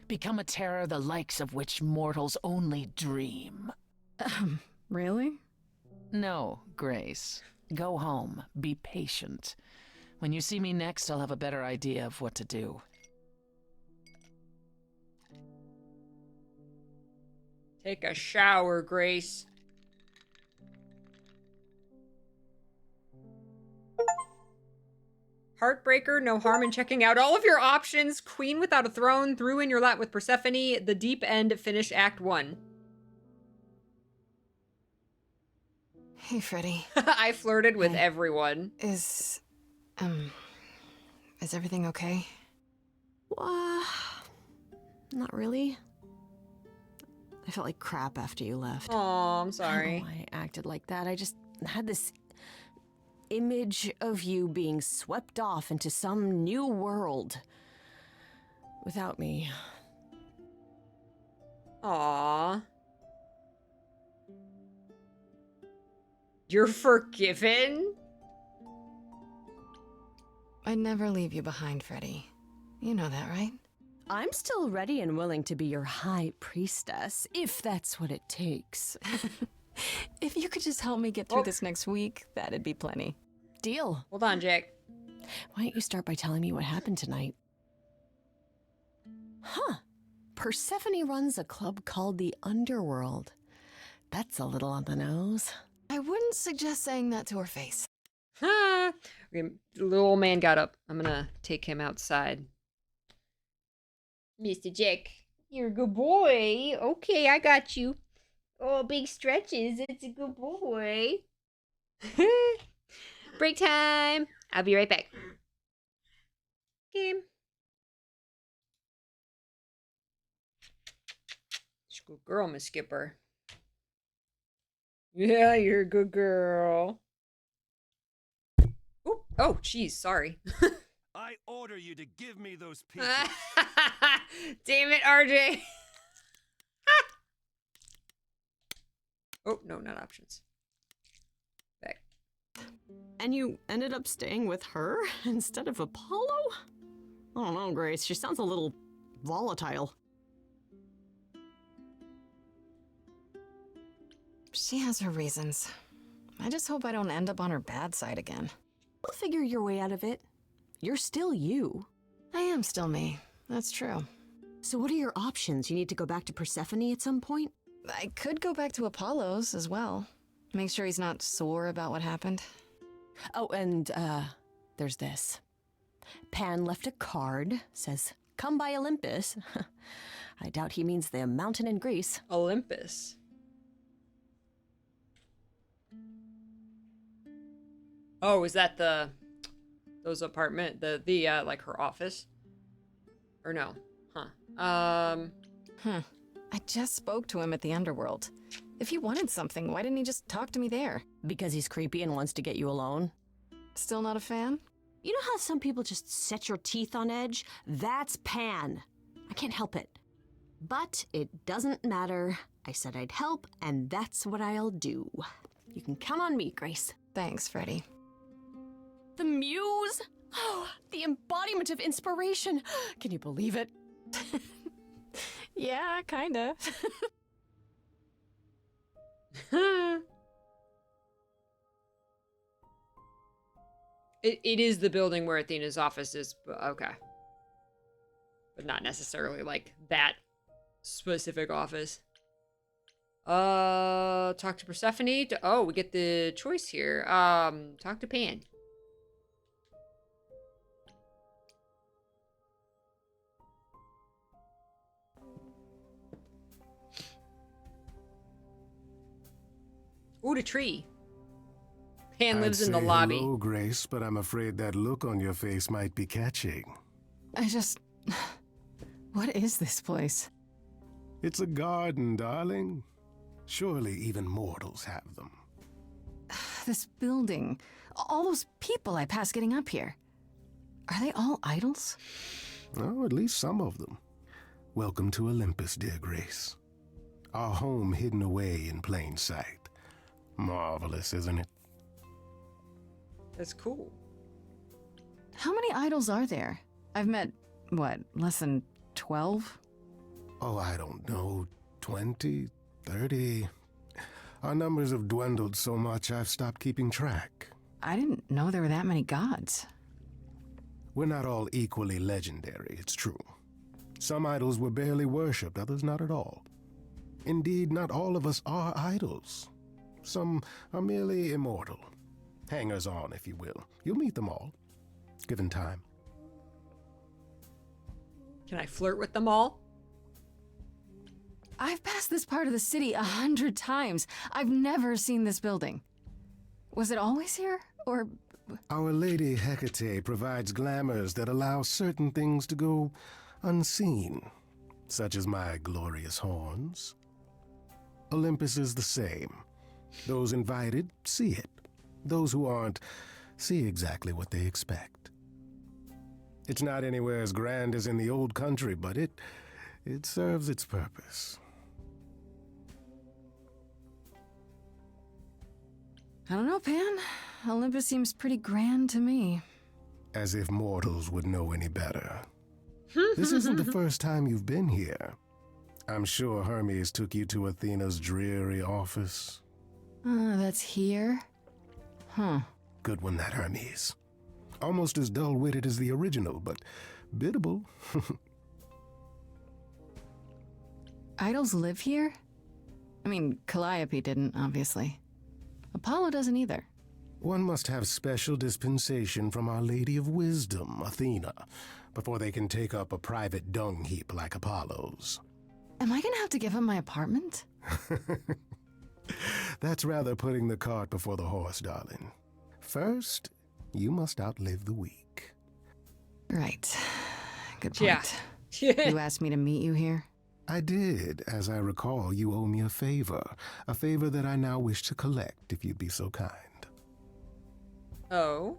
become a terror the likes of which mortals only dream. Really? No, Grace. Go home. Be patient. When you see me next, I'll have a better idea of what to do. Take a shower, Grace. Heartbreaker, no harm in checking out all of your options. Queen without a throne, threw in your lap with Persephone, the deep end, finish Act 1. Hey, Freddie. I flirted with everyone. Is everything okay? Not really. I felt like crap after you left. Aw, I'm sorry. I don't know why I acted like that. I just had this image of you being swept off into some new world without me. Aw. You're forgiven? I'd never leave you behind, Freddie. You know that, right? I'm still ready and willing to be your high priestess, if that's what it takes. If you could just help me get through this next week, that'd be plenty. Deal. Hold on, Jack. Why don't you start by telling me what happened tonight? Huh. Persephone runs a club called the Underworld. That's a little on the nose. I wouldn't suggest saying that to her face. Okay, the little old man got up. I'm gonna take him outside. Mr. Jack, you're a good boy. Okay, I got you. Oh, big stretches. It's a good boy. Break time. I'll be right back. Game. Good girl, Miss Skipper. Yeah, you're a good girl. Ooh, oh, geez, sorry. I order you to give me those peaches. Damn it, RJ. Oh, no, not options. Back. And you ended up staying with her instead of Apollo? I don't know, Grace. She sounds a little volatile. She has her reasons. I just hope I don't end up on her bad side again. You'll figure your way out of it. You're still you. I am still me. That's true. So what are your options? You need to go back to Persephone at some point? I could go back to Apollo's as well. Make sure he's not sore about what happened. Oh, and, there's this. Pan left a card, says, "Come by Olympus." I doubt he means the mountain in Greece. Olympus. Oh, is that those apartment, the like her office? Or no? Huh. I just spoke to him at the underworld. If he wanted something, why didn't he just talk to me there? Because he's creepy and wants to get you alone. Still not a fan? You know how some people just set your teeth on edge? That's Pan. I can't help it. But it doesn't matter. I said I'd help, and that's what I'll do. You can count on me, Grace. Thanks, Freddy. The muse? Oh, the embodiment of inspiration. Can you believe it? Yeah, kinda. It is the building where Athena's office is. Okay. But not necessarily like that specific office. Talk to Persephone. Oh, we get the choice here. Talk to Pan. Ooh, the tree. Pan lives in the lobby. Hello, Grace, but I'm afraid that look on your face might be catching. What is this place? It's a garden, darling. Surely even mortals have them. This building. All those people I pass getting up here. Are they all idols? Oh, at least some of them. Welcome to Olympus, dear Grace. Our home hidden away in plain sight. Marvelous, isn't it? That's cool. How many idols are there? I've met, what, less than 12? Oh, I don't know. 20, 30. Our numbers have dwindled so much I've stopped keeping track. I didn't know there were that many gods. We're not all equally legendary, it's true. Some idols were barely worshipped, others not at all. Indeed, not all of us are idols. Some are merely immortal. Hangers-on, if you will. You'll meet them all, given time. Can I flirt with them all? I've passed this part of the city 100 times. I've never seen this building. Was it always here, or...? Our Lady Hecate provides glamours that allow certain things to go unseen, such as my glorious horns. Olympus is the same. Those invited see it. Those who aren't see exactly what they expect. It's not anywhere as grand as in the old country, but it serves its purpose. I don't know, Pan. Olympus seems pretty grand to me. As if mortals would know any better. This isn't the first time you've been here. I'm sure Hermes took you to Athena's dreary office. That's here? Huh. Good one, that Hermes. Almost as dull-witted as the original, but biddable. Idols live here? I mean, Calliope didn't, obviously. Apollo doesn't either. One must have special dispensation from Our Lady of Wisdom, Athena, before they can take up a private dung heap like Apollo's. Am I gonna have to give him my apartment? That's rather putting the cart before the horse, darling. First, you must outlive the week. Right. Good point. Yeah. You asked me to meet you here? I did. As I recall, you owe me a favor that I now wish to collect, if you'd be so kind. Oh?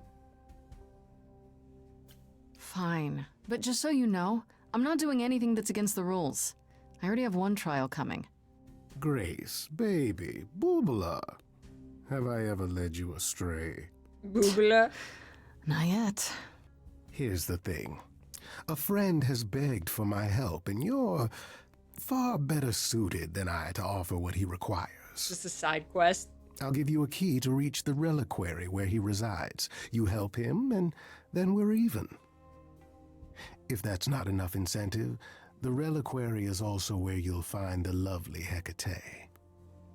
Fine. But just so you know, I'm not doing anything that's against the rules. I already have one trial coming. Grace, baby, Boobala. Have I ever led you astray? Boobala? Not yet. Here's the thing. A friend has begged for my help, and you're far better suited than I to offer what he requires. Just a side quest. I'll give you a key to reach the reliquary where he resides. You help him, and then we're even. If that's not enough incentive, the reliquary is also where you'll find the lovely Hecate.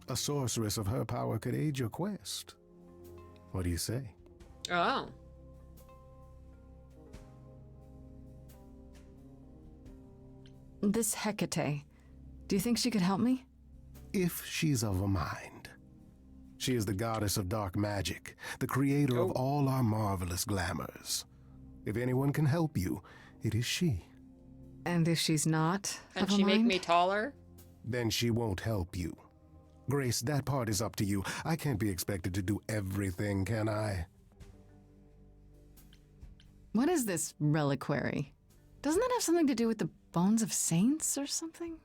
A sorceress of her power could aid your quest. What do you say? Oh. This Hecate, do you think she could help me? If she's of a mind. She is the goddess of dark magic, the creator of all our marvelous glamours. If anyone can help you, it is she. And if she's not Can she make me taller? Then she won't help you. Grace, that part is up to you. I can't be expected to do everything, can I? What is this reliquary? Doesn't that have something to do with the bones of saints or something?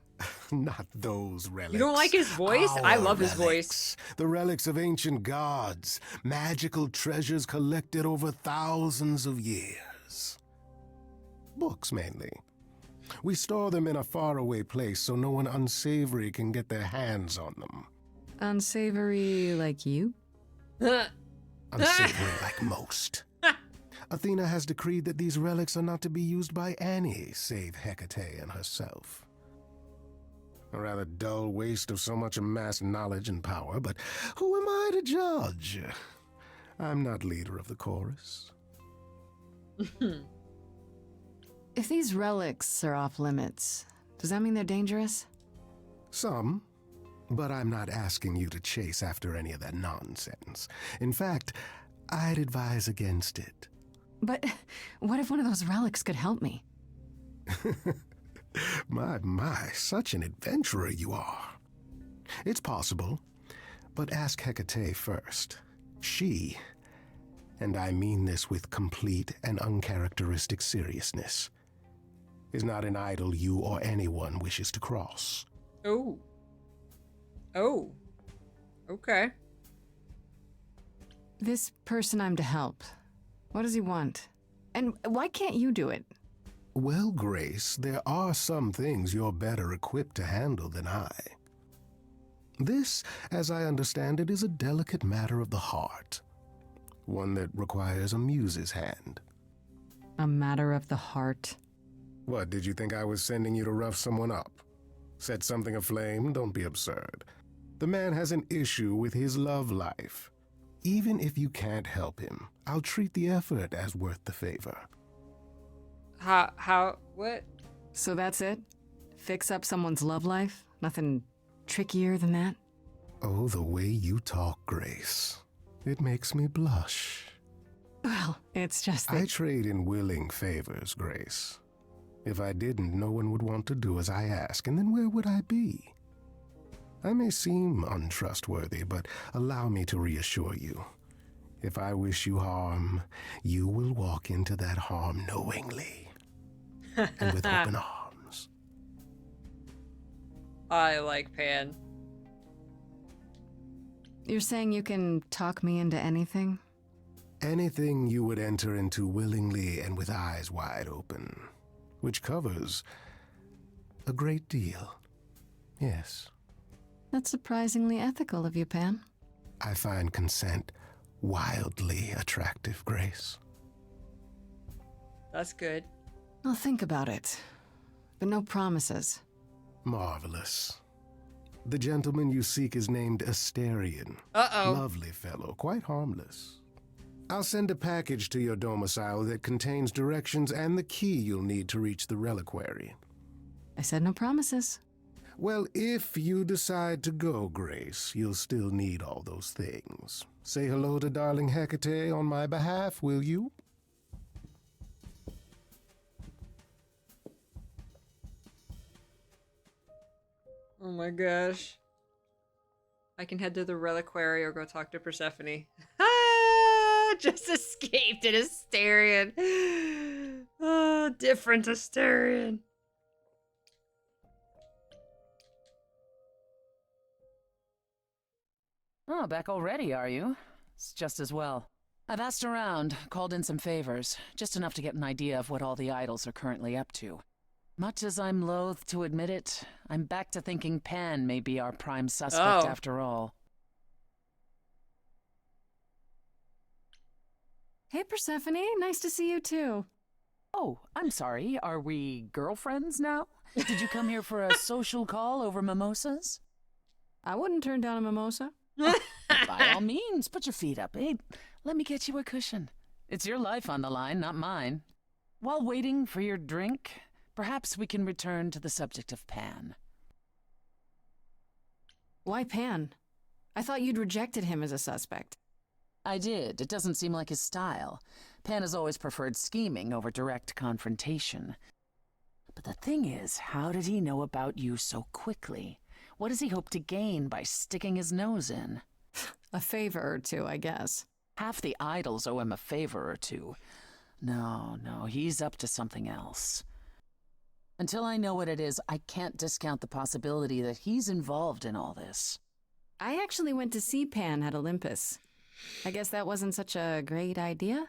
Not those relics. You don't like his voice? I love his voice. Relics. The relics of ancient gods. Magical treasures collected over thousands of years. Books, mainly. We store them in a faraway place so no one unsavory can get their hands on them. Unsavory like you? Unsavory like most. Athena has decreed that these relics are not to be used by any save Hecate and herself. A rather dull waste of so much amassed knowledge and power, but who am I to judge? I'm not leader of the chorus. If these relics are off limits, does that mean they're dangerous? Some, but I'm not asking you to chase after any of that nonsense. In fact, I'd advise against it. But what if one of those relics could help me? My, such an adventurer you are. It's possible, but ask Hecate first. She, and I mean this with complete and uncharacteristic seriousness, is not an idol you or anyone wishes to cross. Oh. Oh. Okay. This person I'm to help, what does he want? And why can't you do it? Well, Grace, there are some things you're better equipped to handle than I. This, as I understand it, is a delicate matter of the heart. One that requires a muse's hand. A matter of the heart? What, did you think I was sending you to rough someone up? Set something aflame? Don't be absurd. The man has an issue with his love life. Even if you can't help him, I'll treat the effort as worth the favor. What? So that's it? Fix up someone's love life? Nothing trickier than that? Oh, the way you talk, Grace. It makes me blush. Well, it's just that... I trade in willing favors, Grace. If I didn't, no one would want to do as I ask, and then where would I be? I may seem untrustworthy, but allow me to reassure you. If I wish you harm, you will walk into that harm knowingly. And with open arms. I like Pan. You're saying you can talk me into anything? Anything you would enter into willingly and with eyes wide open. Which covers a great deal. Yes. That's surprisingly ethical of you, Pan. I find consent wildly attractive, Grace. That's good. I'll think about it. But no promises. Marvelous. The gentleman you seek is named Asterion. Uh-oh. Lovely fellow, quite harmless. I'll send a package to your domicile that contains directions and the key you'll need to reach the reliquary. I said no promises. Well, if you decide to go, Grace, you'll still need all those things. Say hello to darling Hecate on my behalf, will you? Oh my gosh. I can head to the reliquary or go talk to Persephone. Ah, just escaped an Asterion. Oh, different Asterion. Oh, back already, are you? It's just as well. I've asked around, called in some favors, just enough to get an idea of what all the idols are currently up to. Much as I'm loath to admit it, I'm back to thinking Pan may be our prime suspect after all. Hey, Persephone, nice to see you too. Oh, I'm sorry, are we girlfriends now? Did you come here for a social call over mimosas? I wouldn't turn down a mimosa. By all means, put your feet up. Hey, let me get you a cushion. It's your life on the line, not mine. While waiting for your drink, perhaps we can return to the subject of Pan. Why Pan? I thought you'd rejected him as a suspect. I did. It doesn't seem like his style. Pan has always preferred scheming over direct confrontation. But the thing is, how did he know about you so quickly? What does he hope to gain by sticking his nose in? A favor or two, I guess. Half the idols owe him a favor or two. No, he's up to something else. Until I know what it is, I can't discount the possibility that he's involved in all this. I actually went to see Pan at Olympus. I guess that wasn't such a great idea?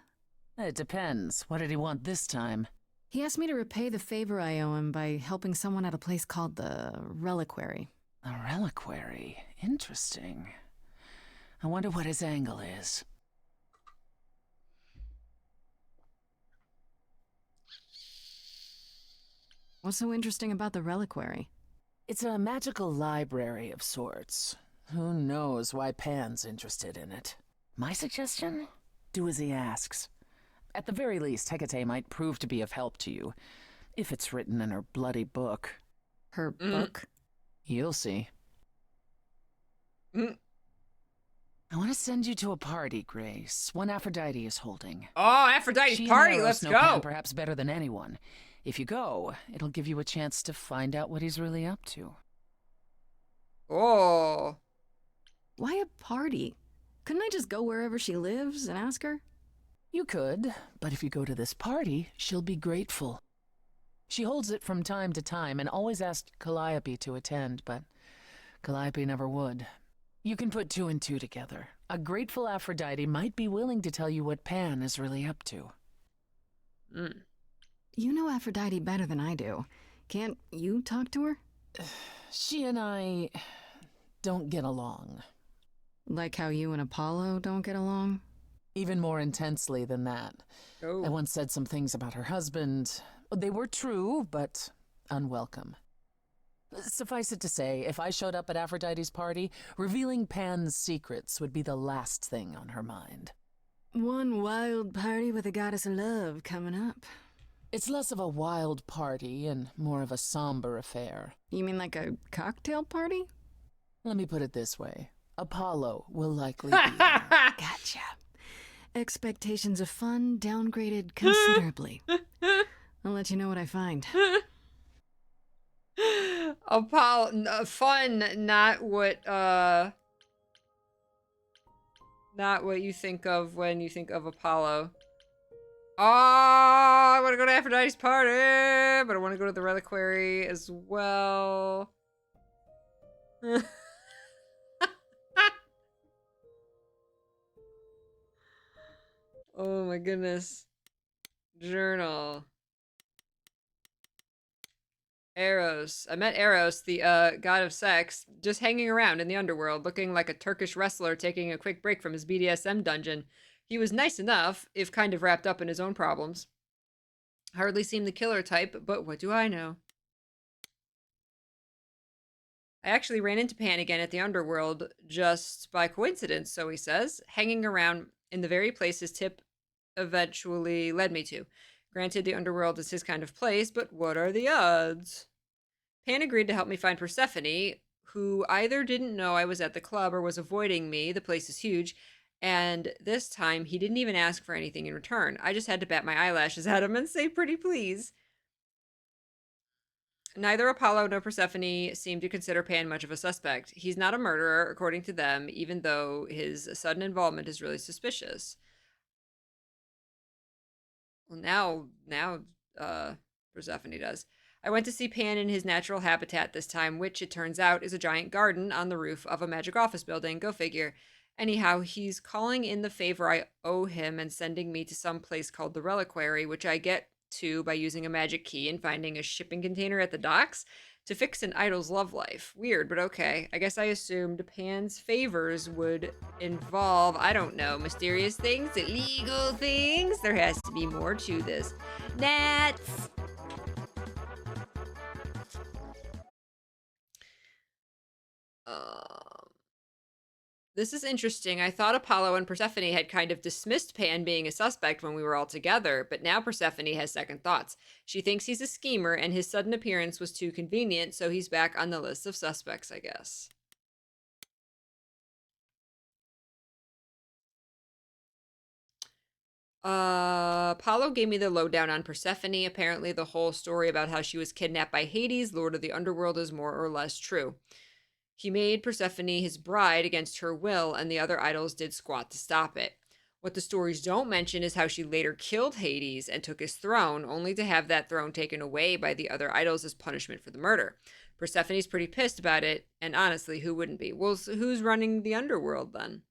It depends. What did he want this time? He asked me to repay the favor I owe him by helping someone at a place called the Reliquary. A reliquary? Interesting. I wonder what his angle is. What's so interesting about the Reliquary? It's a magical library of sorts. Who knows why Pan's interested in it? My suggestion? Do as he asks. At the very least, Hecate might prove to be of help to you, if it's written in her bloody book. Her book? You'll see. I want to send you to a party, Grace. One Aphrodite is holding. Oh, Aphrodite's party, let's know go. Pan perhaps better than anyone. If you go, it'll give you a chance to find out what he's really up to. Oh. Why a party? Couldn't I just go wherever she lives and ask her? You could, but if you go to this party, she'll be grateful. She holds it from time to time and always asked Calliope to attend, but Calliope never would. You can put two and two together. A grateful Aphrodite might be willing to tell you what Pan is really up to. You know Aphrodite better than I do. Can't you talk to her? She and I don't get along. Like how you and Apollo don't get along? Even more intensely than that. Oh. I once said some things about her husband. They were true, but unwelcome. Suffice it to say, if I showed up at Aphrodite's party, revealing Pan's secrets would be the last thing on her mind. One wild party with a goddess of love coming up. It's less of a wild party and more of a somber affair. You mean like a cocktail party? Let me put it this way. Apollo will likely be there. Gotcha. Expectations of fun downgraded considerably. I'll let you know what I find. Apollo, fun, not what you think of when you think of Apollo. Oh, I want to go to Aphrodite's party, but I want to go to the reliquary as well. Oh my goodness. Journal. Eros. I met Eros, the god of sex, just hanging around in the underworld, looking like a Turkish wrestler taking a quick break from his BDSM dungeon. He was nice enough, if kind of wrapped up in his own problems. Hardly seemed the killer type, but what do I know? I actually ran into Pan again at the underworld just by coincidence, so he says, hanging around in the very place his tip eventually led me to. Granted, the underworld is his kind of place, but what are the odds? Pan agreed to help me find Persephone, who either didn't know I was at the club or was avoiding me. The place is huge. And this time, he didn't even ask for anything in return. I just had to bat my eyelashes at him and say, pretty please. Neither Apollo nor Persephone seemed to consider Pan much of a suspect. He's not a murderer, according to them, even though his sudden involvement is really suspicious. Well, now, Persephone does. I went to see Pan in his natural habitat this time, which, it turns out, is a giant garden on the roof of a magic office building. Go figure. Anyhow, he's calling in the favor I owe him and sending me to some place called the Reliquary, which I get to by using a magic key and finding a shipping container at the docks to fix an idol's love life. Weird, but okay. I guess I assumed Pan's favors would involve, I don't know, mysterious things, illegal things. There has to be more to this. Gnats! This is interesting. I thought Apollo and Persephone had kind of dismissed Pan being a suspect when we were all together, but now Persephone has second thoughts. She thinks he's a schemer and his sudden appearance was too convenient, so he's back on the list of suspects, I guess. Apollo gave me the lowdown on Persephone. Apparently, the whole story about how she was kidnapped by Hades, Lord of the Underworld, is more or less true. He made Persephone his bride against her will, and the other idols did squat to stop it. What the stories don't mention is how she later killed Hades and took his throne, only to have that throne taken away by the other idols as punishment for the murder. Persephone's pretty pissed about it, and honestly, who wouldn't be? Well, so who's running the underworld then?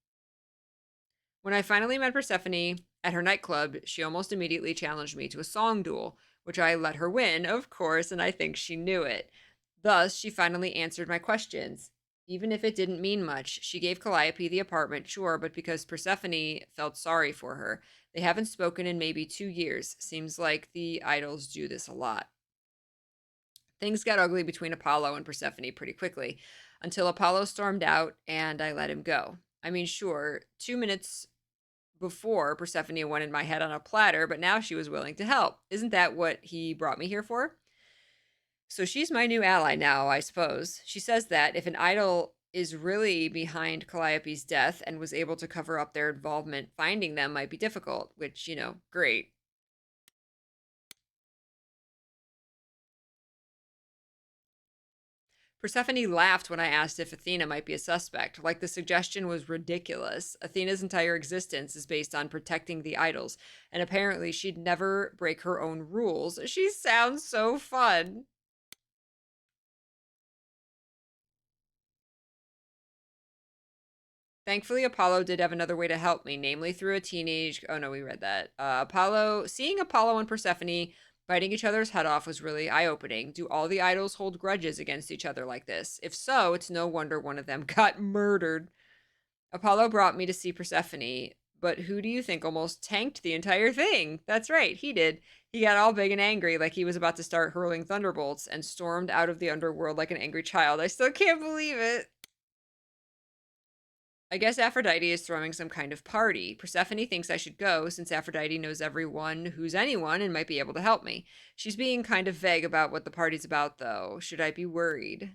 When I finally met Persephone at her nightclub, she almost immediately challenged me to a song duel, which I let her win, of course, and I think she knew it. Thus, she finally answered my questions. Even if it didn't mean much, she gave Calliope the apartment, sure, but because Persephone felt sorry for her. They haven't spoken in maybe 2 years. Seems like the idols do this a lot. Things got ugly between Apollo and Persephone pretty quickly, until Apollo stormed out and I let him go. I mean, sure, 2 minutes before, Persephone wanted my head on a platter, but now she was willing to help. Isn't that what he brought me here for? So she's my new ally now, I suppose. She says that if an idol is really behind Calliope's death and was able to cover up their involvement, finding them might be difficult, which, you know, great. Persephone laughed when I asked if Athena might be a suspect, like the suggestion was ridiculous. Athena's entire existence is based on protecting the idols, and apparently she'd never break her own rules. She sounds so fun. Thankfully, Apollo did have another way to help me, namely through a teenage... Oh, no, we read that. Seeing Apollo and Persephone biting each other's head off was really eye-opening. Do all the idols hold grudges against each other like this? If so, it's no wonder one of them got murdered. Apollo brought me to see Persephone, but who do you think almost tanked the entire thing? That's right, he did. He got all big and angry like he was about to start hurling thunderbolts and stormed out of the underworld like an angry child. I still can't believe it. I guess Aphrodite is throwing some kind of party. Persephone thinks I should go since Aphrodite knows everyone who's anyone and might be able to help me. She's being kind of vague about what the party's about, though. Should I be worried?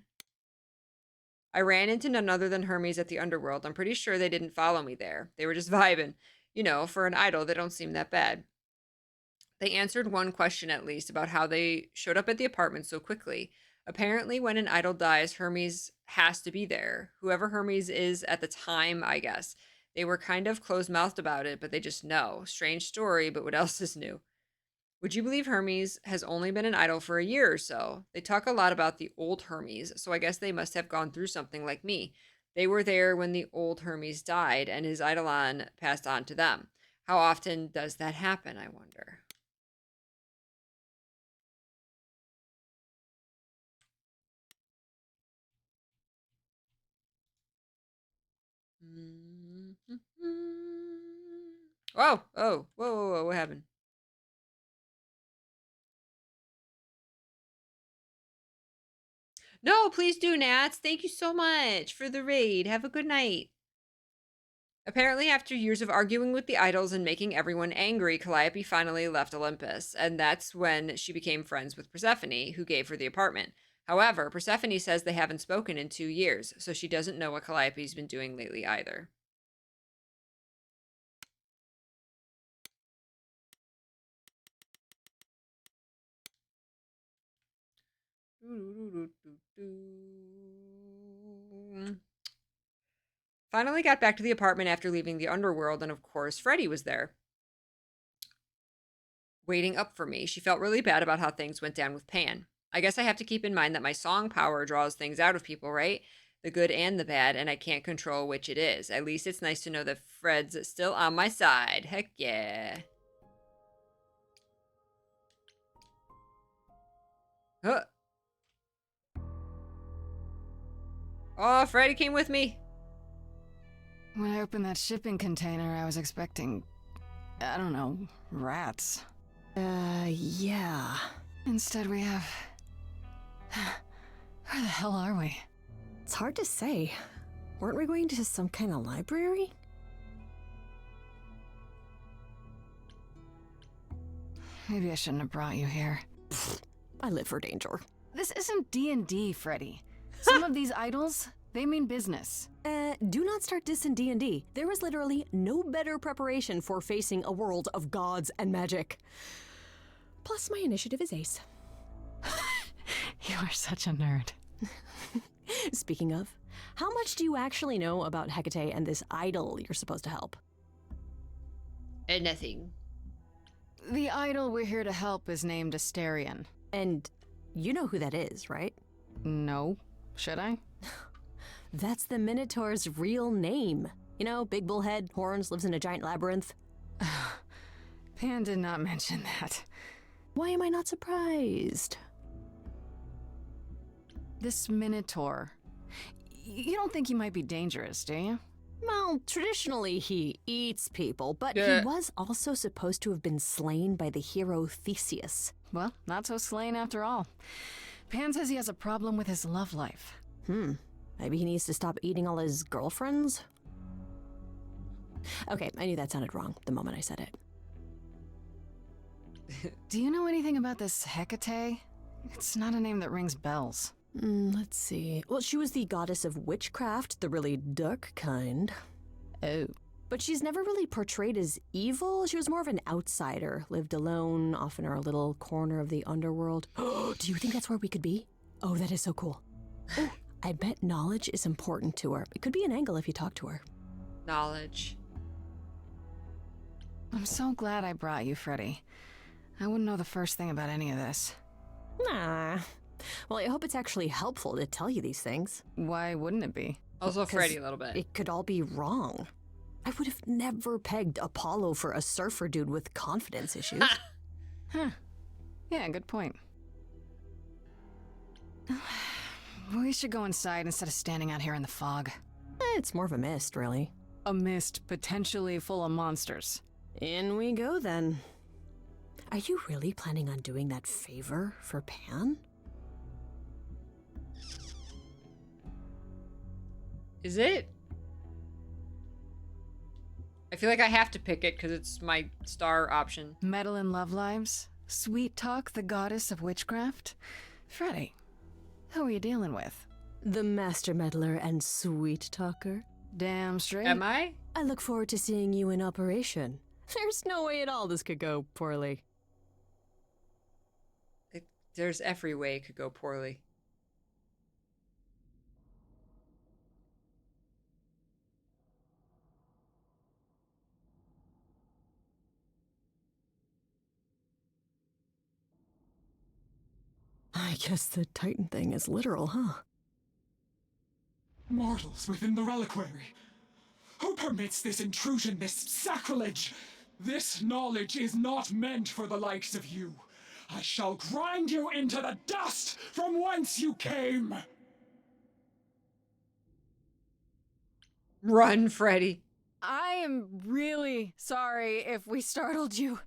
I ran into none other than Hermes at the underworld. I'm pretty sure they didn't follow me there. They were just vibing. You know, for an idol, they don't seem that bad. They answered one question at least about how they showed up at the apartment so quickly. Apparently, when an idol dies, Hermes has to be there. Whoever Hermes is at the time, I guess. They were kind of closed-mouthed about it, but they just know. Strange story, but what else is new? Would you believe Hermes has only been an idol for a year or so? They talk a lot about the old Hermes, so I guess they must have gone through something like me. They were there when the old Hermes died, and his eidolon passed on to them. How often does that happen, I wonder? Whoa, oh, whoa, what happened? No, please do, Nats. Thank you so much for the raid. Have a good night. Apparently, after years of arguing with the idols and making everyone angry, Calliope finally left Olympus, and that's when she became friends with Persephone, who gave her the apartment. However, Persephone says they haven't spoken in 2 years, so she doesn't know what Calliope's been doing lately either. Finally got back to the apartment after leaving the underworld, and of course, Freddie was there, waiting up for me. She felt really bad about how things went down with Pan. I guess I have to keep in mind that my song power draws things out of people, right? The good and the bad, and I can't control which it is. At least it's nice to know that Fred's still on my side. Heck yeah. Huh. Oh, Freddie came with me. When I opened that shipping container, I was expecting, I don't know, rats. Yeah. Instead we have... Where the hell are we? It's hard to say. Weren't we going to some kind of library? Maybe I shouldn't have brought you here. I live for danger. This isn't D&D, Freddy. Some of these idols, they mean business. Do not start dissing D&D. There is literally no better preparation for facing a world of gods and magic. Plus, my initiative is ace. You are such a nerd. Speaking of, how much do you actually know about Hecate and this idol you're supposed to help? Nothing. The idol we're here to help is named Asterion. And you know who that is, right? No. Should I? That's the Minotaur's real name. You know, big bullhead, horns, lives in a giant labyrinth. Pan did not mention that. Why am I not surprised? This Minotaur. You don't think he might be dangerous, do you? Well, traditionally he eats people, but Yeah. he was also supposed to have been slain by the hero Theseus. Well, not so slain after all. Pan says he has a problem with his love life. Maybe he needs to stop eating all his girlfriends? Okay, I knew that sounded wrong the moment I said it. Do you know anything about this Hecate? It's not a name that rings bells. Let's see. Well, she was the goddess of witchcraft, the really dark kind. Oh. But she's never really portrayed as evil. She was more of an outsider, lived alone, off in her little corner of the underworld. Do you think that's where we could be? Oh, that is so cool. Oh, I bet knowledge is important to her. It could be an angle if you talk to her. Knowledge. I'm so glad I brought you, Freddy. I wouldn't know the first thing about any of this. Nah. Well, I hope it's actually helpful to tell you these things. Why wouldn't it be? Also 'Cause Freddy a little bit. It could all be wrong. I would have never pegged Apollo for a surfer dude with confidence issues. Huh. Yeah, good point. We should go inside instead of standing out here in the fog. It's more of a mist, really. A mist potentially full of monsters. In we go, then. Are you really planning on doing that favor for Pan? Is it? I feel like I have to pick it because it's my star option. Metal and love lives? Sweet Talk, the goddess of witchcraft? Freddy, who are you dealing with? The master meddler and sweet talker. Damn straight. Am I? I look forward to seeing you in operation. There's no way at all this could go poorly. There's every way it could go poorly. I guess the Titan thing is literal, huh? Mortals within the reliquary. Who permits this intrusion, this sacrilege? This knowledge is not meant for the likes of you. I shall grind you into the dust from whence you came. Run, Freddy. I am really sorry if we startled you.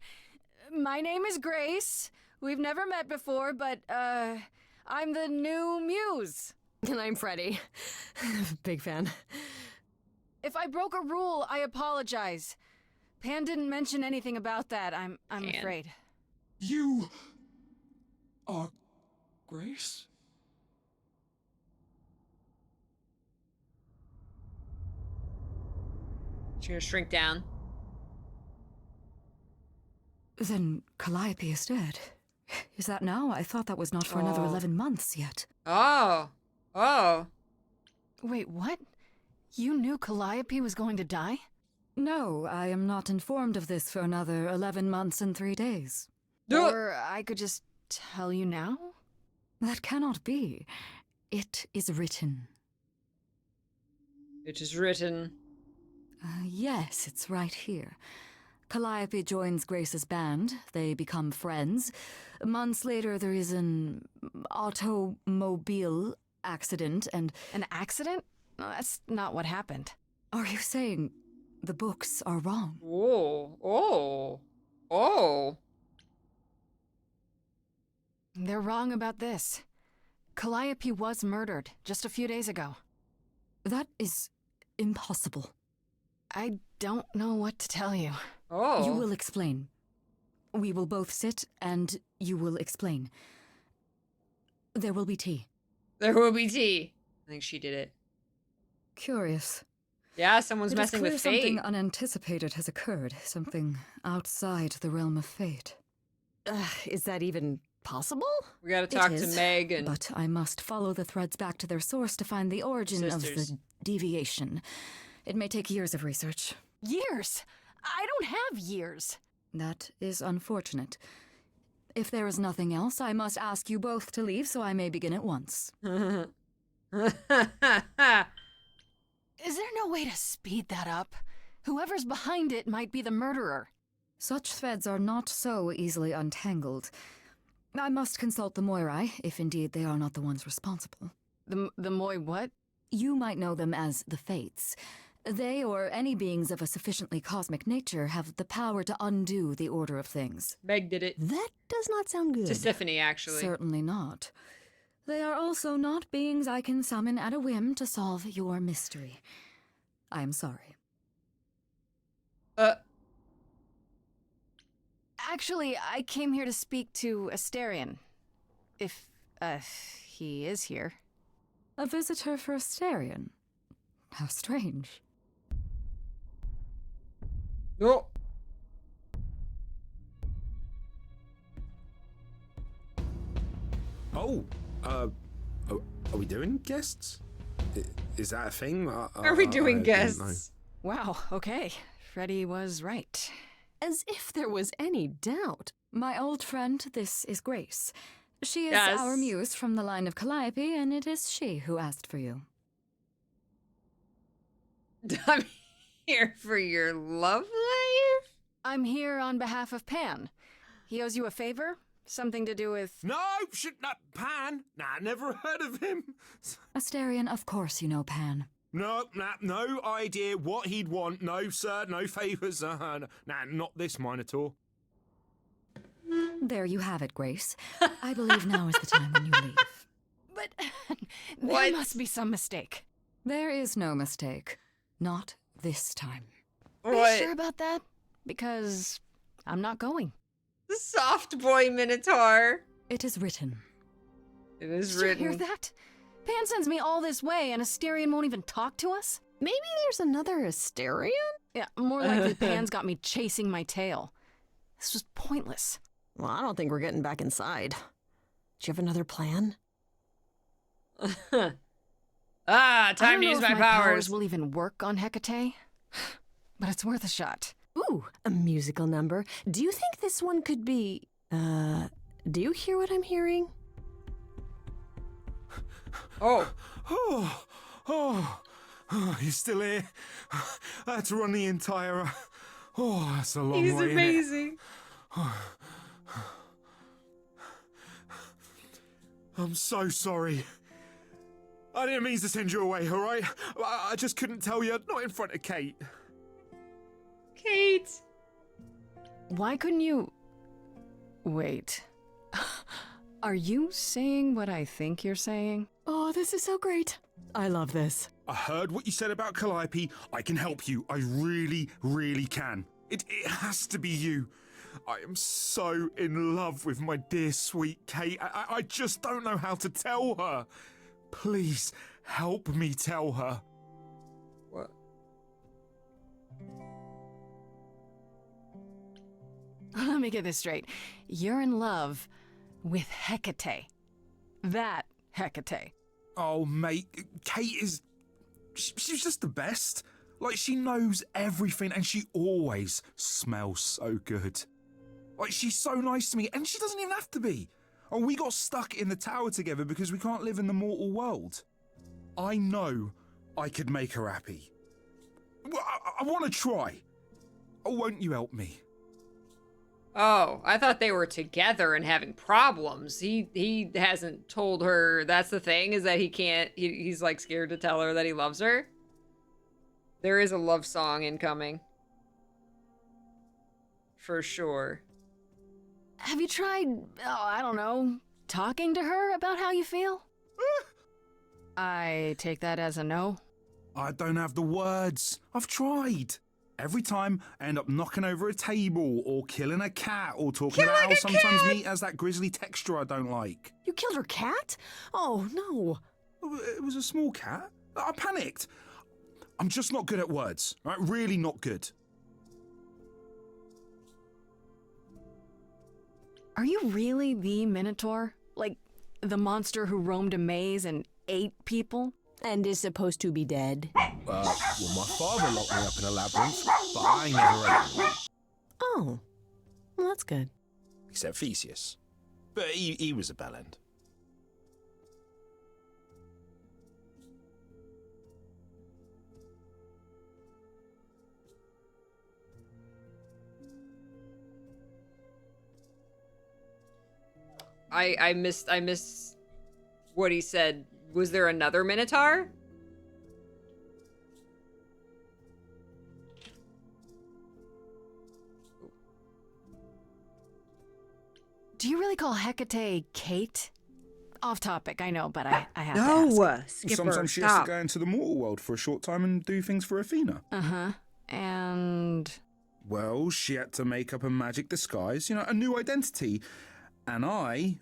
My name is Grace. We've never met before, but, I'm the new muse. And I'm Freddy. Big fan. If I broke a rule, I apologize. Pan didn't mention anything about that, I'm afraid. You are Grace? She's gonna shrink down. Then Calliope is dead. Is that now? I thought that was not for another 11 months yet. Oh. Oh. Wait, what? You knew Calliope was going to die? No, I am not informed of this for another 11 months and 3 days. Or I could just tell you now? That cannot be. It is written. It is written. Yes, it's right here. Calliope joins Grace's band. They become friends. Months later, there is an automobile accident and... An accident? No, that's not what happened. Are you saying the books are wrong? Oh. Oh. Oh. They're wrong about this. Calliope was murdered just a few days ago. That is impossible. I don't know what to tell you. Oh. You will explain. We will both sit, and you will explain. There will be tea. There will be tea. I think she did it. Curious. Yeah, someone's It is messing clear with fate. something unanticipated has occurred. Something outside the realm of fate. Is that even possible? We gotta talk to Meg and... But I must follow the threads back to their source to find the origin of the deviation. It may take years of research. Years? I don't have years. That is unfortunate. If there is nothing else, I must ask you both to leave so I may begin at once. Is there no way to speed that up? Whoever's behind it might be the murderer. Such threads are not so easily untangled. I must consult the Moirai, if indeed they are not the ones responsible. The Moi what? You might know them as the Fates. They, or any beings of a sufficiently cosmic nature, have the power to undo the order of things. Meg did it. That does not sound good. To Stephanie, actually. Certainly not. They are also not beings I can summon at a whim to solve your mystery. I am sorry. Actually, I came here to speak to Asterion. If, he is here. A visitor for Asterion? How strange. No. Oh, are we doing guests? Is that a thing? Are we doing guests? Wow, okay. Freddy was right. As if there was any doubt. My old friend, this is Grace. She is Yes. our muse from the line of Calliope, and it is she who asked for you. I'm here for your love life? I'm here on behalf of Pan. He owes you a favor? Something to do with... No, not Pan. Nah, never heard of him. Asterion, of course you know Pan. No idea what he'd want. No, sir, no favours. Nah, not this Minotaur. There you have it, Grace. I believe now is the time when you leave. But there must be some mistake. There is no mistake. Not this time. Are you sure about that? Because I'm not going. The soft boy Minotaur. It is written. It is Did written. you hear that? Pan sends me all this way and Asterion won't even talk to us? Maybe there's another Asterion? Yeah, more likely Pan's got me chasing my tail. This was pointless. Well, I don't think we're getting back inside. Do you have another plan? Time I don't to know use if my powers. will even work on Hecate, but it's worth a shot. Ooh, a musical number. Do you think this one could be... do you hear what I'm hearing? Oh, he's still here. I had to run the entire... Oh, that's a long He's way. amazing. I'm so sorry. I didn't mean to send you away, all right? I just couldn't tell you, not in front of Kate. Kate. Why couldn't you... Wait. Are you saying what I think you're saying? Oh, this is so great. I love this. I heard what you said about Calliope. I can help you. I really, really can. It has to be you. I am so in love with my dear sweet Kate. I just don't know how to tell her. Please, help me tell her. What? Let me get this straight. You're in love with Hecate. That Hecate. Oh, mate, Kate is... She's just the best. Like, she knows everything and she always smells so good. Like, she's so nice to me and she doesn't even have to be. Oh, we got stuck in the tower together because we can't live in the mortal world. I know I could make her happy. Well, I want to try. Oh, won't you help me? Oh, I thought they were together and having problems. He hasn't told her. That's the thing, is that he can't. He's like scared to tell her that he loves her. There is a love song incoming. For sure. Have you tried, I don't know, talking to her about how you feel? I take that as a no. I don't have the words. I've tried. Every time I end up knocking over a table or killing a cat or talking about how sometimes meat has that grisly texture I don't like. You killed her cat? Oh, no. It was a small cat. I panicked. I'm just not good at words, right? Really not good. Are you really the Minotaur? Like, the monster who roamed a maze and ate people? And is supposed to be dead? Well, my father locked me up in a labyrinth, but I never ate him. Oh, well, that's good. Except Theseus. But he was a bellend. I missed what he said. Was there another Minotaur? Do you really call Hecate Kate? Off topic, I know, but I have to ask. Skipper, Sometimes she has to go into the mortal world for a short time and do things for Athena. Uh-huh. And... Well, she had to make up a magic disguise, a new identity. And I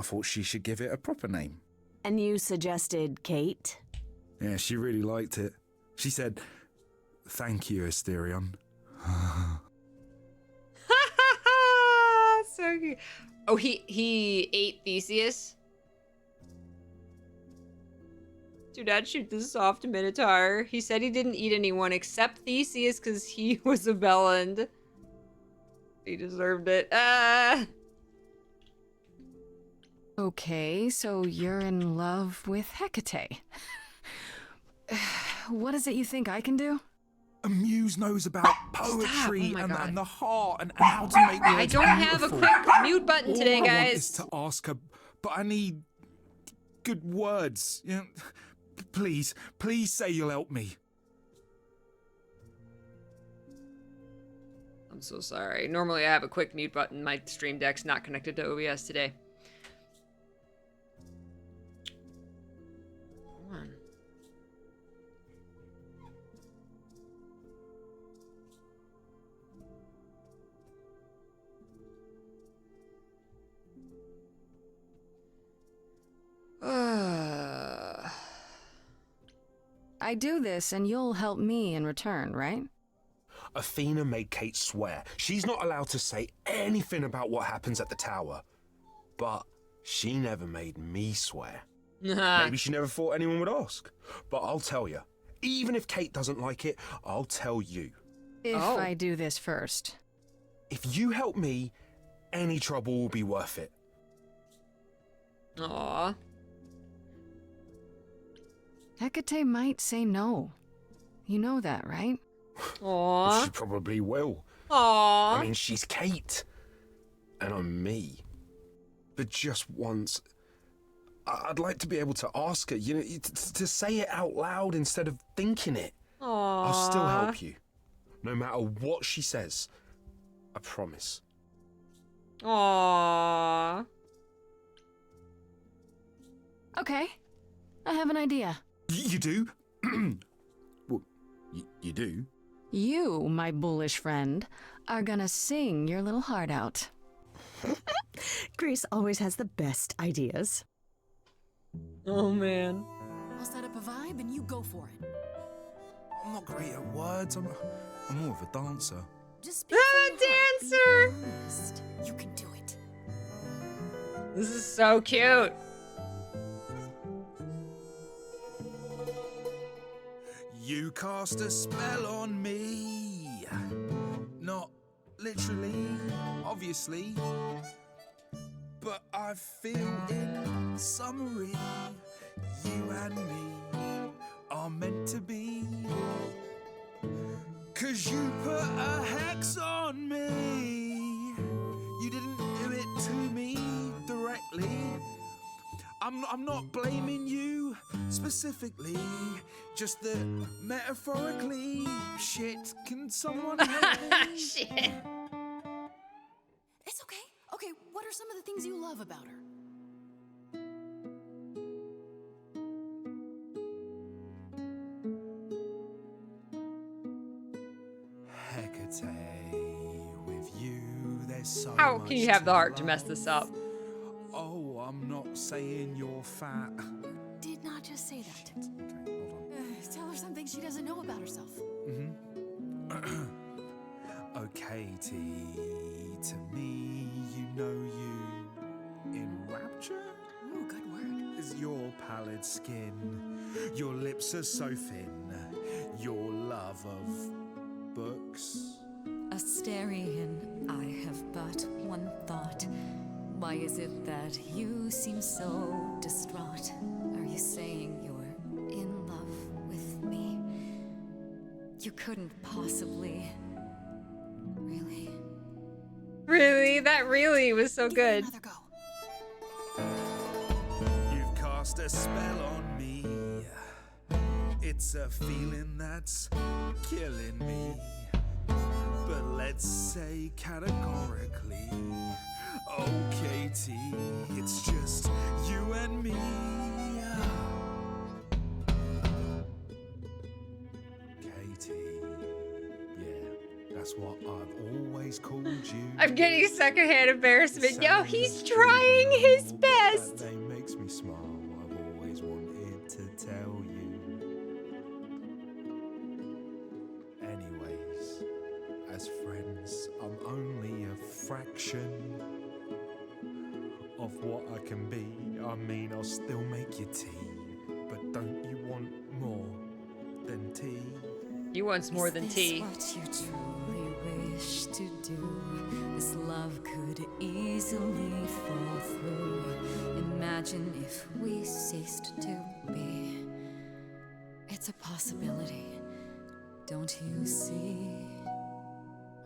thought she should give it a proper name. And you suggested Kate? Yeah, she really liked it. She said, "Thank you, Asterion." So cute. Oh, he ate Theseus? Do not shoot the soft Minotaur. He said he didn't eat anyone except Theseus because he was a bellend. He deserved it. Okay, so you're in love with Hecate. What is it you think I can do? A muse knows about poetry and the heart and how to make words I don't have a quick mute button today, All I want guys. is to ask her, but I need good words. Please say you'll help me. I'm so sorry. Normally I have a quick mute button. My stream deck's not connected to OBS today. Come on. I do this and you'll help me in return, right? Athena made Kate swear she's not allowed to say anything about what happens at the tower. But she never made me swear. Maybe she never thought anyone would ask. But I'll tell you, even if Kate doesn't like it, I'll tell you. If I do this first. If you help me, any trouble will be worth it. Aww. Hecate might say no. You know that, right? Aww. She probably will. Aww. I mean, she's Kate. And I'm me. But just once, I'd like to be able to ask her, to say it out loud instead of thinking it. Aww. I'll still help you. No matter what she says. I promise. Aww. Okay. I have an idea. You do? Well, you do? You, my bullish friend, are gonna sing your little heart out. Grace always has the best ideas. Oh, man. I'll set up a vibe and you go for it. I'm not great at words. I'm more of a dancer. Just dancer! You can do it. This is so cute. You cast a spell on me. Not literally, obviously. But I feel in summary, you and me are meant to be. 'Cause you put a hex on me. You didn't do it to me directly. I'm not blaming you specifically, just that metaphorically. Shit, can someone help me? Shit. It's okay. Okay, what are some of the things you love about her? there's so How much can you have the to heart to mess love. this up? Oh, I'm not saying you're fat. Did not just say that. Okay, hold on. Tell her something she doesn't know about herself. Oh, Katie, to me, you know you enrapture? Ooh, good word. Is your pallid skin, your lips are so thin, your love of books. Asterian, I have but one thought. Why is it that you seem so distraught? Are you saying you're in love with me? You couldn't possibly. Really? Really? That really was so good. You've cast a spell on me. It's a feeling that's killing me. But let's say categorically, oh Katie, it's just you and me. Katie, yeah, that's what I've always called you. I'm getting secondhand embarrassment. No, he's trying his best. That name makes me smile. I've always wanted to tell you. Anyways, as friends, I'm only a fraction of what I can be. I mean, I'll still make you tea, but don't you want more than tea? He wants more than tea. What you truly wish to do, this love could easily fall through. Imagine if we ceased to be. It's a possibility, don't you see?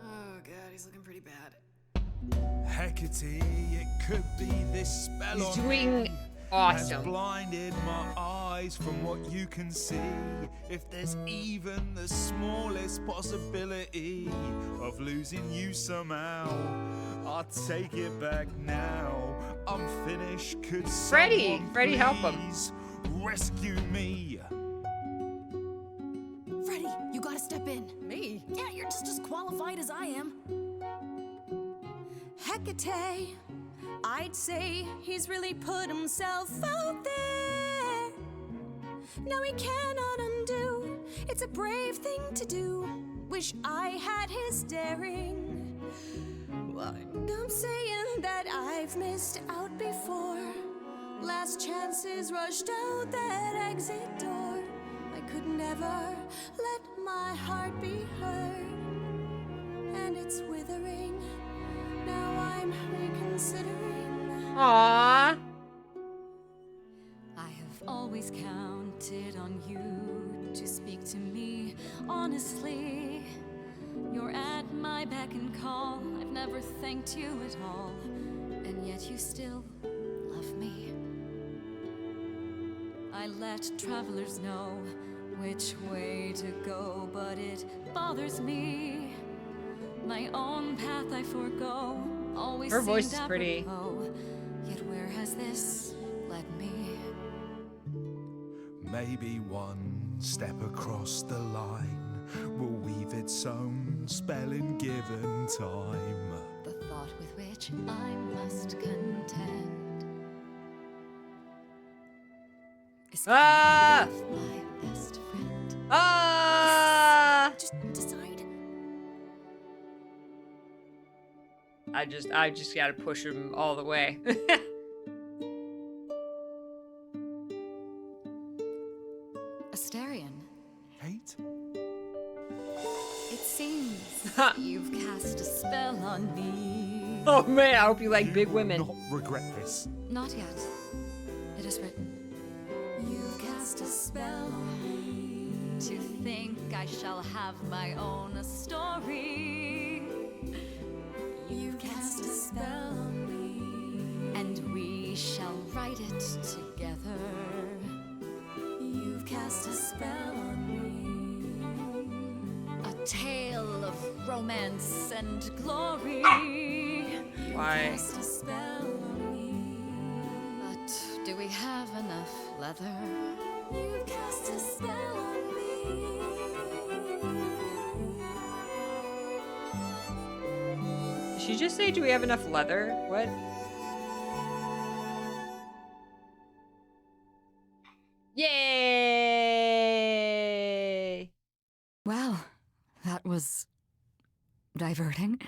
Oh god, he's looking pretty bad. Hecate, it could be this spell He's on doing me awesome. has blinded my eyes from what you can see. If there's even the smallest possibility of losing you somehow, I'll take it back now. I'm finished. Could Freddy, someone help him. please rescue me? Freddy, you gotta step in. Me? Yeah, you're just as qualified as I am. Hecate, I'd say he's really put himself out there. No, he cannot undo. It's a brave thing to do. Wish I had his daring. Well, I'm saying that I've missed out before. Last chances rushed out that exit door. I could never let my heart be heard. And it's withering. Now I'm reconsidering. Aww. I have always counted on you to speak to me honestly. You're at my beck and call. I've never thanked you at all, and yet you still love me. I let travelers know which way to go, but it bothers me. My own path I forego. Always Her voice seemed is pretty. apropos. Yet where has this led me? Maybe one step across the line will weave its own spell in given time. The thought with which I must contend is Ah! with my best friend. Ah! Just decide. I just gotta push him all the way. Asterian. Kate? It seems you've cast a spell on me. Oh man, I hope you like big women. Not regret this. Not yet. It is written. You've cast a spell on me. To think I shall have my own story. You've cast a spell on me. And we shall write it together. You've cast a spell on me. A tale of romance and glory. Why? You've cast a spell on me. But do we have enough leather? You've cast a spell on me. Is she just say, do we have enough leather? What? Yay! Well, that was diverting.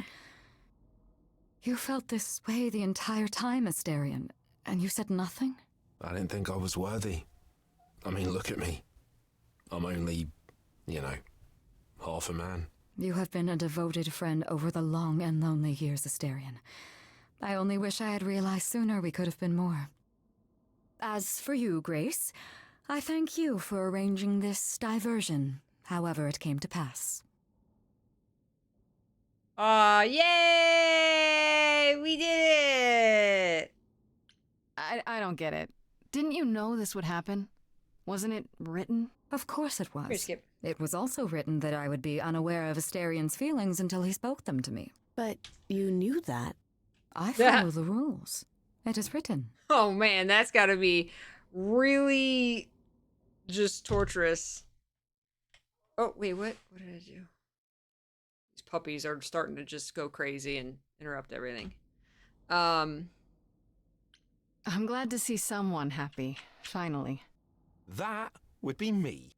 You felt this way the entire time, Asterion, and you said nothing? I didn't think I was worthy. I mean, look at me. I'm only, you know, half a man. You have been a devoted friend over the long and lonely years, Asterion. I only wish I had realized sooner we could have been more. As for you, Grace, I thank you for arranging this diversion, however it came to pass. Aw, yay! We did it! I don't get it. Didn't you know this would happen? Wasn't it written? Of course it was. Skip. It was also written that I would be unaware of Asterion's feelings until he spoke them to me. But you knew that. I follow the rules. It is written. Oh man, that's gotta be really just torturous. Oh, wait, what? What did I do? These puppies are starting to just go crazy and interrupt everything. I'm glad to see someone happy, finally. That would be me.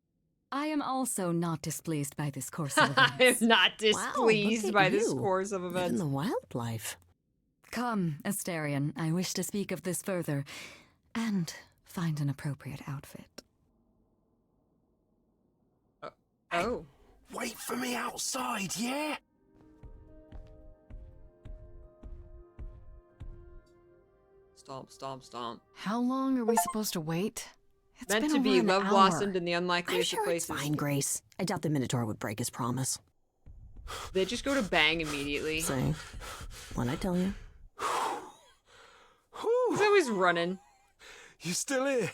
I am also not displeased by this course of events. I am not displeased by this course of events. In the wildlife. Come, Asterion, I wish to speak of this further, and find an appropriate outfit. Oh. Wait for me outside, yeah? Stomp, stomp, stomp. How long are we supposed to wait? It's Meant been to over be an love hour. blossomed in the I'm unlikeliest sure of it's places. fine, Grace. I doubt the Minotaur would break his promise. They just go to bang immediately. Say, what I tell you? He's always running. You still here?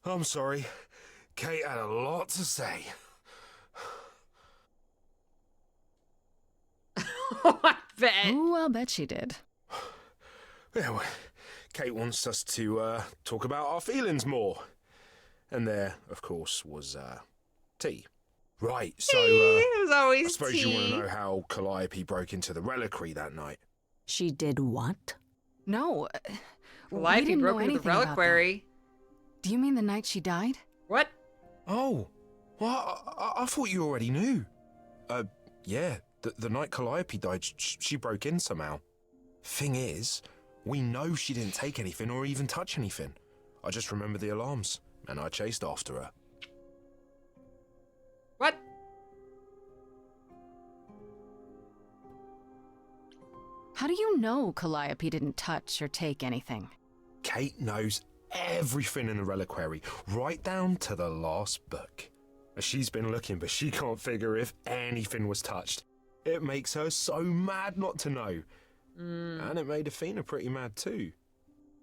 I'm sorry. Kate had a lot to say. I bet. Ooh, I'll bet she did. Yeah, well, Kate wants us to talk about our feelings more. And there, of course, was tea. Right, so There's always I suppose you want to know how Calliope broke into the reliquary that night. She did what? No. Calliope broke into the reliquary. Do you mean the night she died? What? Oh, well, I thought you already knew. Yeah, the night Calliope died, she broke in somehow. Thing is, we know she didn't take anything or even touch anything. I just remember the alarms, and I chased after her. What? How do you know Calliope didn't touch or take anything? Kate knows everything in the reliquary, right down to the last book. She's been looking, but she can't figure if anything was touched. It makes her so mad not to know. And it made Athena pretty mad too.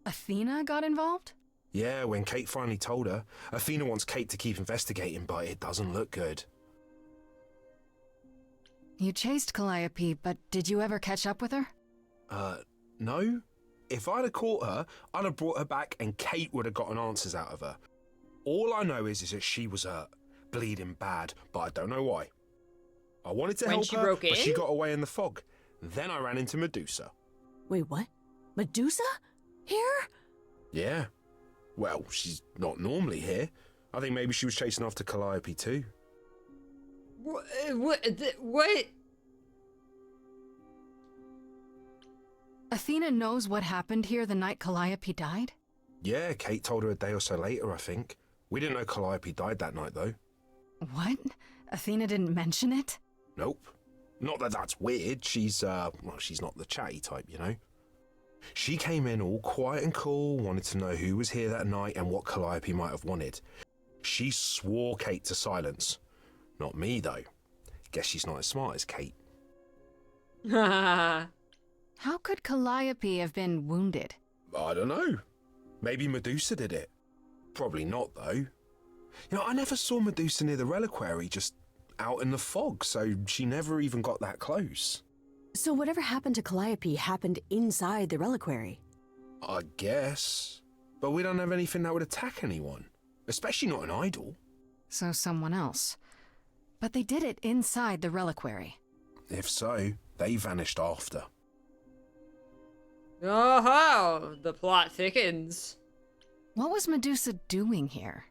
Athena got involved? Yeah, when Kate finally told her, Athena wants Kate to keep investigating, but it doesn't look good. You chased Calliope, but did you ever catch up with her? No. If I'd have caught her, I'd have brought her back and Kate would have gotten answers out of her. All I know is that she was hurt, bleeding bad, but I don't know why. I wanted to help her, but she got away in the fog. Then I ran into Medusa. Wait, what? Medusa? Here? Yeah. Well, she's not normally here. I think maybe she was chasing after Calliope too. What? Athena knows what happened here the night Calliope died? Yeah, Kate told her a day or so later, I think. We didn't know Calliope died that night, though. What? Athena didn't mention it? Nope. Not that that's weird. She's not the chatty type, you know. She came in all quiet and cool, wanted to know who was here that night and what Calliope might have wanted. She swore Kate to silence. Not me, though. Guess she's not as smart as Kate. How could Calliope have been wounded? I don't know. Maybe Medusa did it. Probably not, though. You know, I never saw Medusa near the reliquary, just out in the fog, so she never even got that close. So whatever happened to Calliope happened inside the reliquary? I guess. But we don't have anything that would attack anyone. Especially not an idol. So someone else. But they did it inside the reliquary. If so, they vanished after. Oh, the plot thickens. What was Medusa doing here?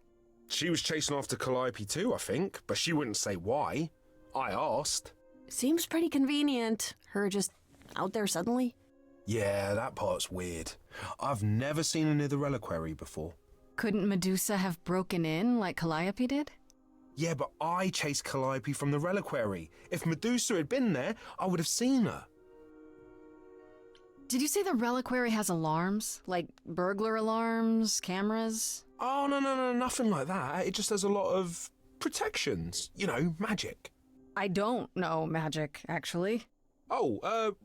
She was chasing after Calliope too, I think, but she wouldn't say why. I asked. Seems pretty convenient. Her just out there suddenly. Yeah, that part's weird. I've never seen her near the reliquary before. Couldn't Medusa have broken in like Calliope did? Yeah, but I chased Calliope from the reliquary. If Medusa had been there, I would have seen her. Did you say the reliquary has alarms? Like burglar alarms, cameras? Oh, no, nothing like that. It just has a lot of protections. You know, magic. I don't know magic, actually. Oh,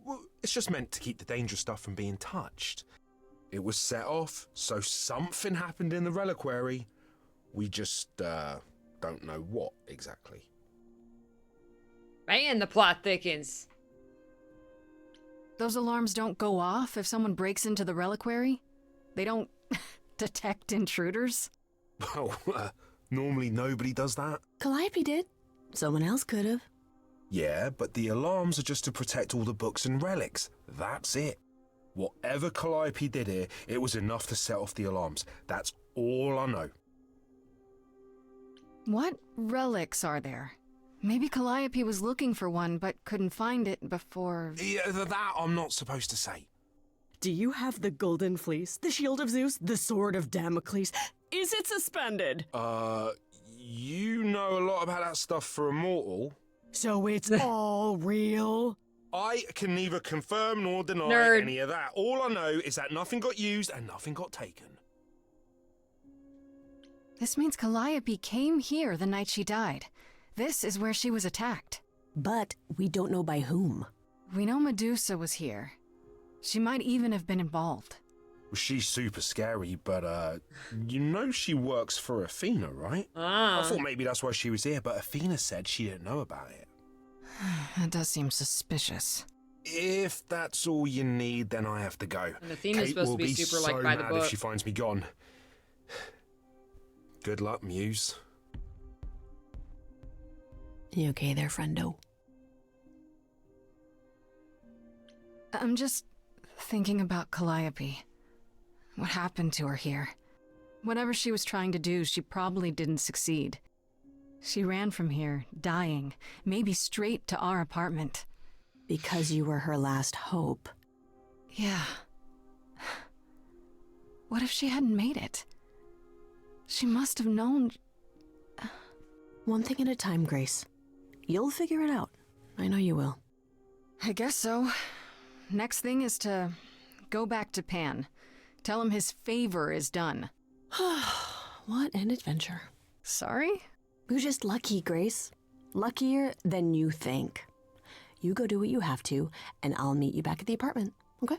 well, it's just meant to keep the dangerous stuff from being touched. It was set off, so something happened in the reliquary. We just, don't know what exactly. Man, the plot thickens. Those alarms don't go off if someone breaks into the reliquary? They don't detect intruders? Well, normally nobody does that. Calliope did. Someone else could have. Yeah, but the alarms are just to protect all the books and relics. That's it. Whatever Calliope did here, it was enough to set off the alarms. That's all I know. What relics are there? Maybe Calliope was looking for one, but couldn't find it before... Yeah, that I'm not supposed to say. Do you have the golden fleece, the shield of Zeus, the sword of Damocles? Is it suspended? You know a lot about that stuff for a mortal. So it's all real? I can neither confirm nor deny Nerd. any of that. All I know is that nothing got used and nothing got taken. This means Calliope came here the night she died. This is where she was attacked. But we don't know by whom. We know Medusa was here. She might even have been involved. Well, she's super scary, but, you know she works for Athena, right? Ah. I thought maybe that's why she was here, but Athena said she didn't know about it. That does seem suspicious. If that's all you need, then I have to go. And Athena's Kate supposed will to be be super, so like, by the mad book. if she finds me gone. Good luck, Muse. You okay there, friendo? I'm just thinking about Calliope. What happened to her here? Whatever she was trying to do, she probably didn't succeed. She ran from here, dying, maybe straight to our apartment. Because you were her last hope. Yeah. What if she hadn't made it? She must have known... One thing at a time, Grace. You'll figure it out. I know you will. I guess so. Next thing is to go back to Pan. Tell him his favor is done. What an adventure. Sorry? You're just lucky, Grace. Luckier than you think. You go do what you have to, and I'll meet you back at the apartment, okay?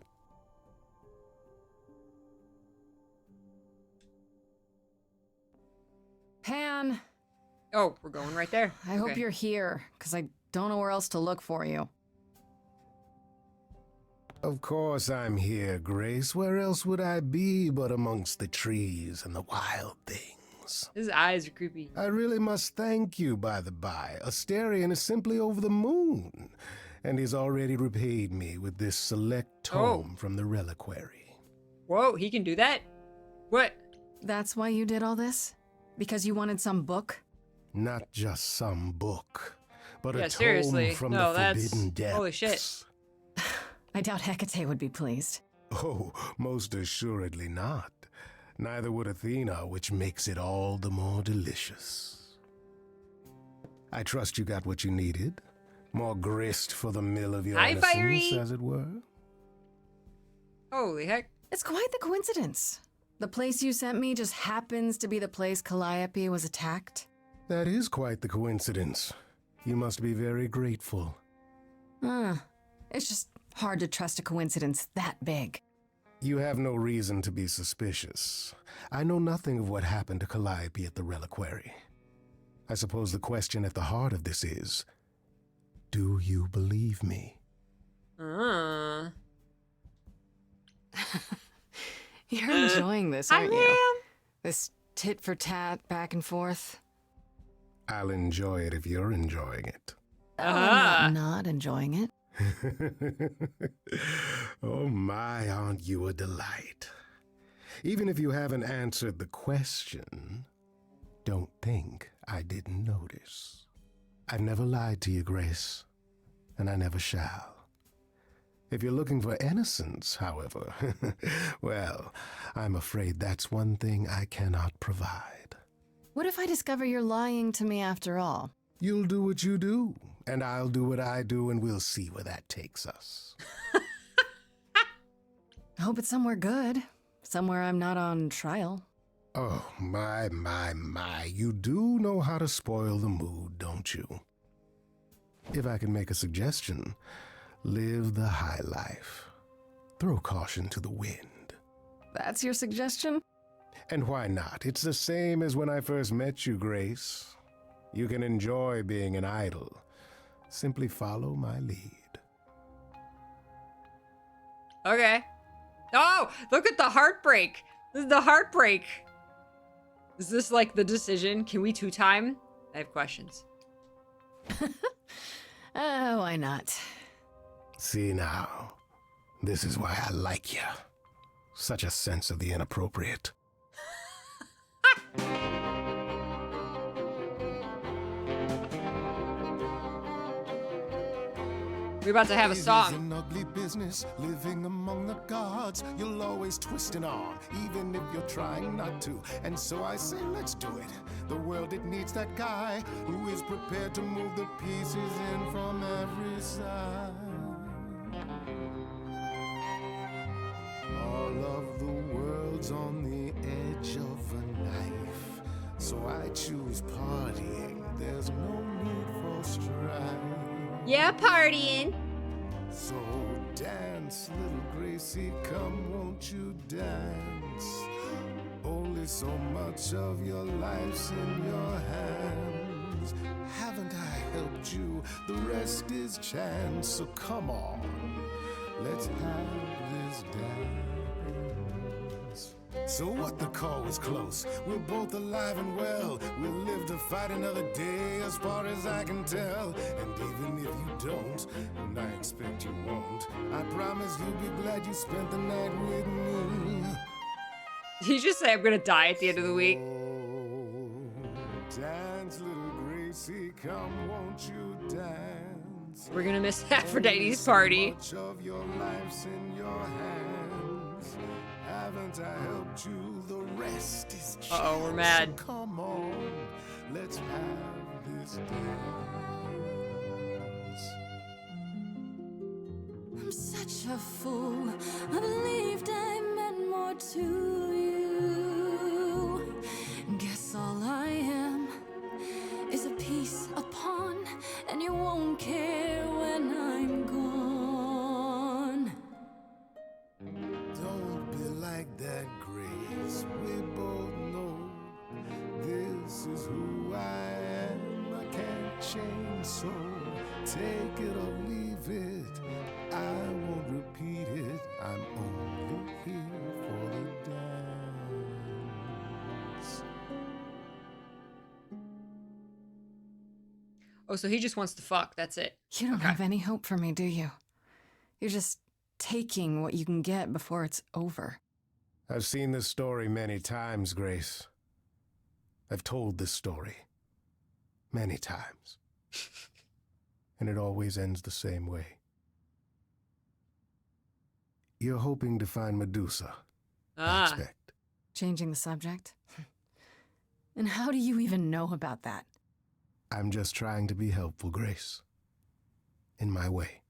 Pan! Oh, we're going right there. I hope Okay. you're here, because I don't know where else to look for you. Of course I'm here, Grace. Where else would I be but amongst the trees and the wild things? His eyes are creepy. I really must thank you, by the by. Asterion is simply over the moon, and he's already repaid me with this select tome from the reliquary. Whoa, he can do that? What? That's why you did all this? Because you wanted some book? Not just some book, but Yeah, a tome seriously. from No, the that's... forbidden depths. Holy shit. I doubt Hecate would be pleased. Oh, most assuredly not. Neither would Athena, which makes it all the more delicious. I trust you got what you needed. More grist for the mill of your Hi, innocence, Fiery. as it were. Holy heck. It's quite the coincidence. The place you sent me just happens to be the place Calliope was attacked. That is quite the coincidence. You must be very grateful. It's just hard to trust a coincidence that big. You have no reason to be suspicious. I know nothing of what happened to Calliope at the reliquary. I suppose the question at the heart of this is, do you believe me? You're enjoying this, aren't you? This tit for tat, back and forth. I'll enjoy it if you're enjoying it. I'm not enjoying it. Oh my, aren't you a delight? Even if you haven't answered the question, don't think I didn't notice. I've never lied to you, Grace, and I never shall. If you're looking for innocence, however, well, I'm afraid that's one thing I cannot provide. What if I discover you're lying to me after all? You'll do what you do, and I'll do what I do, and we'll see where that takes us. I hope it's somewhere good. Somewhere I'm not on trial. Oh, my. You do know how to spoil the mood, don't you? If I can make a suggestion, live the high life. Throw caution to the wind. That's your suggestion? And why not? It's the same as when I first met you, Grace. You can enjoy being an idol. Simply follow my lead. Okay. Oh, look at the heartbreak. This is the heartbreak. Is this like the decision? Can we two-time? I have questions. Why not? See now, this is why I like you. Such a sense of the inappropriate. We're about to have a song. It is an ugly business, living among the gods. You'll always twist an arm, even if you're trying not to. And so I say, let's do it. The world, it needs that guy who is prepared to move the pieces in from every side. All of the world's on the edge of a knife. So I choose partying. There's no need for strife. Yeah, partying. So dance, little Gracie, come, won't you dance? Only so much of your life's in your hands. Haven't I helped you? The rest is chance. So come on, let's have this dance. So what, the call was close. We're both alive and well. We'll live to fight another day, as far as I can tell. And even if you don't, and I expect you won't, I promise you'll be glad you spent the night with me. Did you just say I'm gonna die at the end of the week? Dance, little Gracie, come, won't you dance? We're gonna miss Aphrodite's party. Much of your life's in your hands. Haven't I helped you? The rest is chance. Uh-oh, we're mad. So come on, let's have this dance. I'm such a fool. I believed I meant more to you. Guess all I am is a piece, a pawn, and you won't care when I'm gone. Don't be like that, Grace. We both know this is who I am. I can't change, so take it or leave it. I won't repeat it. I'm only here for the dance. Oh, so he just wants to fuck. That's it. You don't have any hope for me, do you? You're just taking what you can get before it's over. I've seen this story many times, Grace. I've told this story many times. And it always ends the same way. You're hoping to find Medusa, I expect. Changing the subject? And how do you even know about that? I'm just trying to be helpful, Grace. In my way.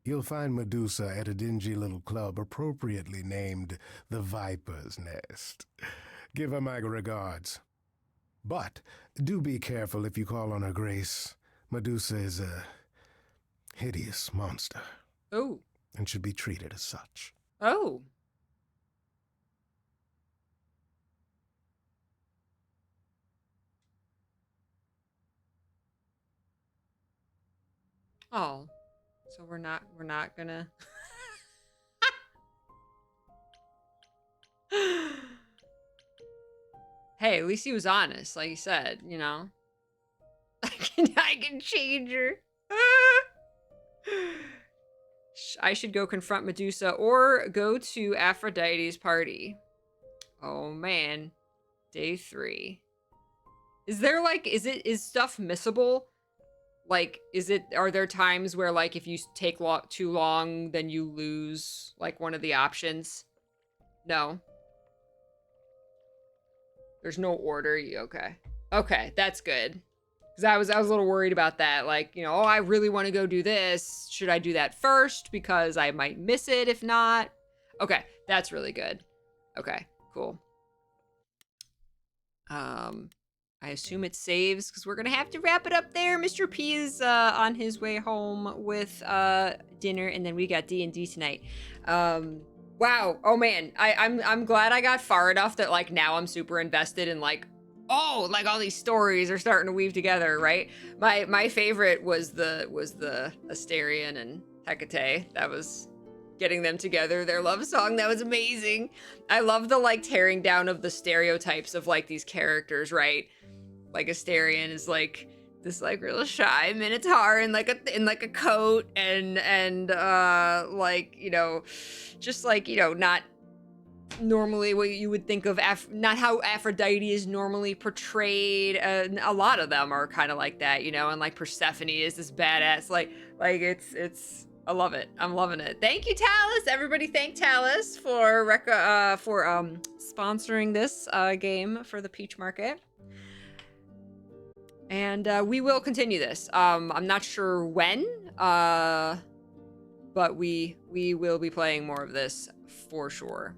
You'll find Medusa at a dingy little club appropriately named the Viper's Nest. Give her my regards. But do be careful if you call on her, Grace. Medusa is a hideous monster. Oh. And should be treated as such. Oh. Oh. So we're not gonna Hey, at least he was honest, like he said, you know. I can change her. I should go confront Medusa or go to Aphrodite's party. Oh man. Day 3. Is there like, is stuff missable? Like, are there times where like if you take too long, then you lose like one of the options? No. There's no order. Okay. Okay, that's good. Because I was a little worried about that. Like, you know, oh, I really want to go do this. Should I do that first? Because I might miss it if not. Okay, that's really good. Okay, cool. I assume it saves because we're gonna have to wrap it up there. Mr. P is on his way home with dinner, and then we got D&D tonight. Wow. Oh man, I'm glad I got far enough that like now I'm super invested in like, oh, like all these stories are starting to weave together, right? My favorite was the Asterion and Hecate. That was getting them together, their love song. That was amazing. I love the like tearing down of the stereotypes of like these characters, right? Like Asterion is like this like real shy minotaur in like a coat and like, you know, just like, you know, not normally what you would think of, not how Aphrodite is normally portrayed. A lot of them are kind of like that, you know, and like Persephone is this badass, like it's I love it. I'm loving it. Thank you, Talus. Everybody thank Talus for sponsoring this game for the Peach Market. And we will continue this. I'm not sure when, but we will be playing more of this for sure.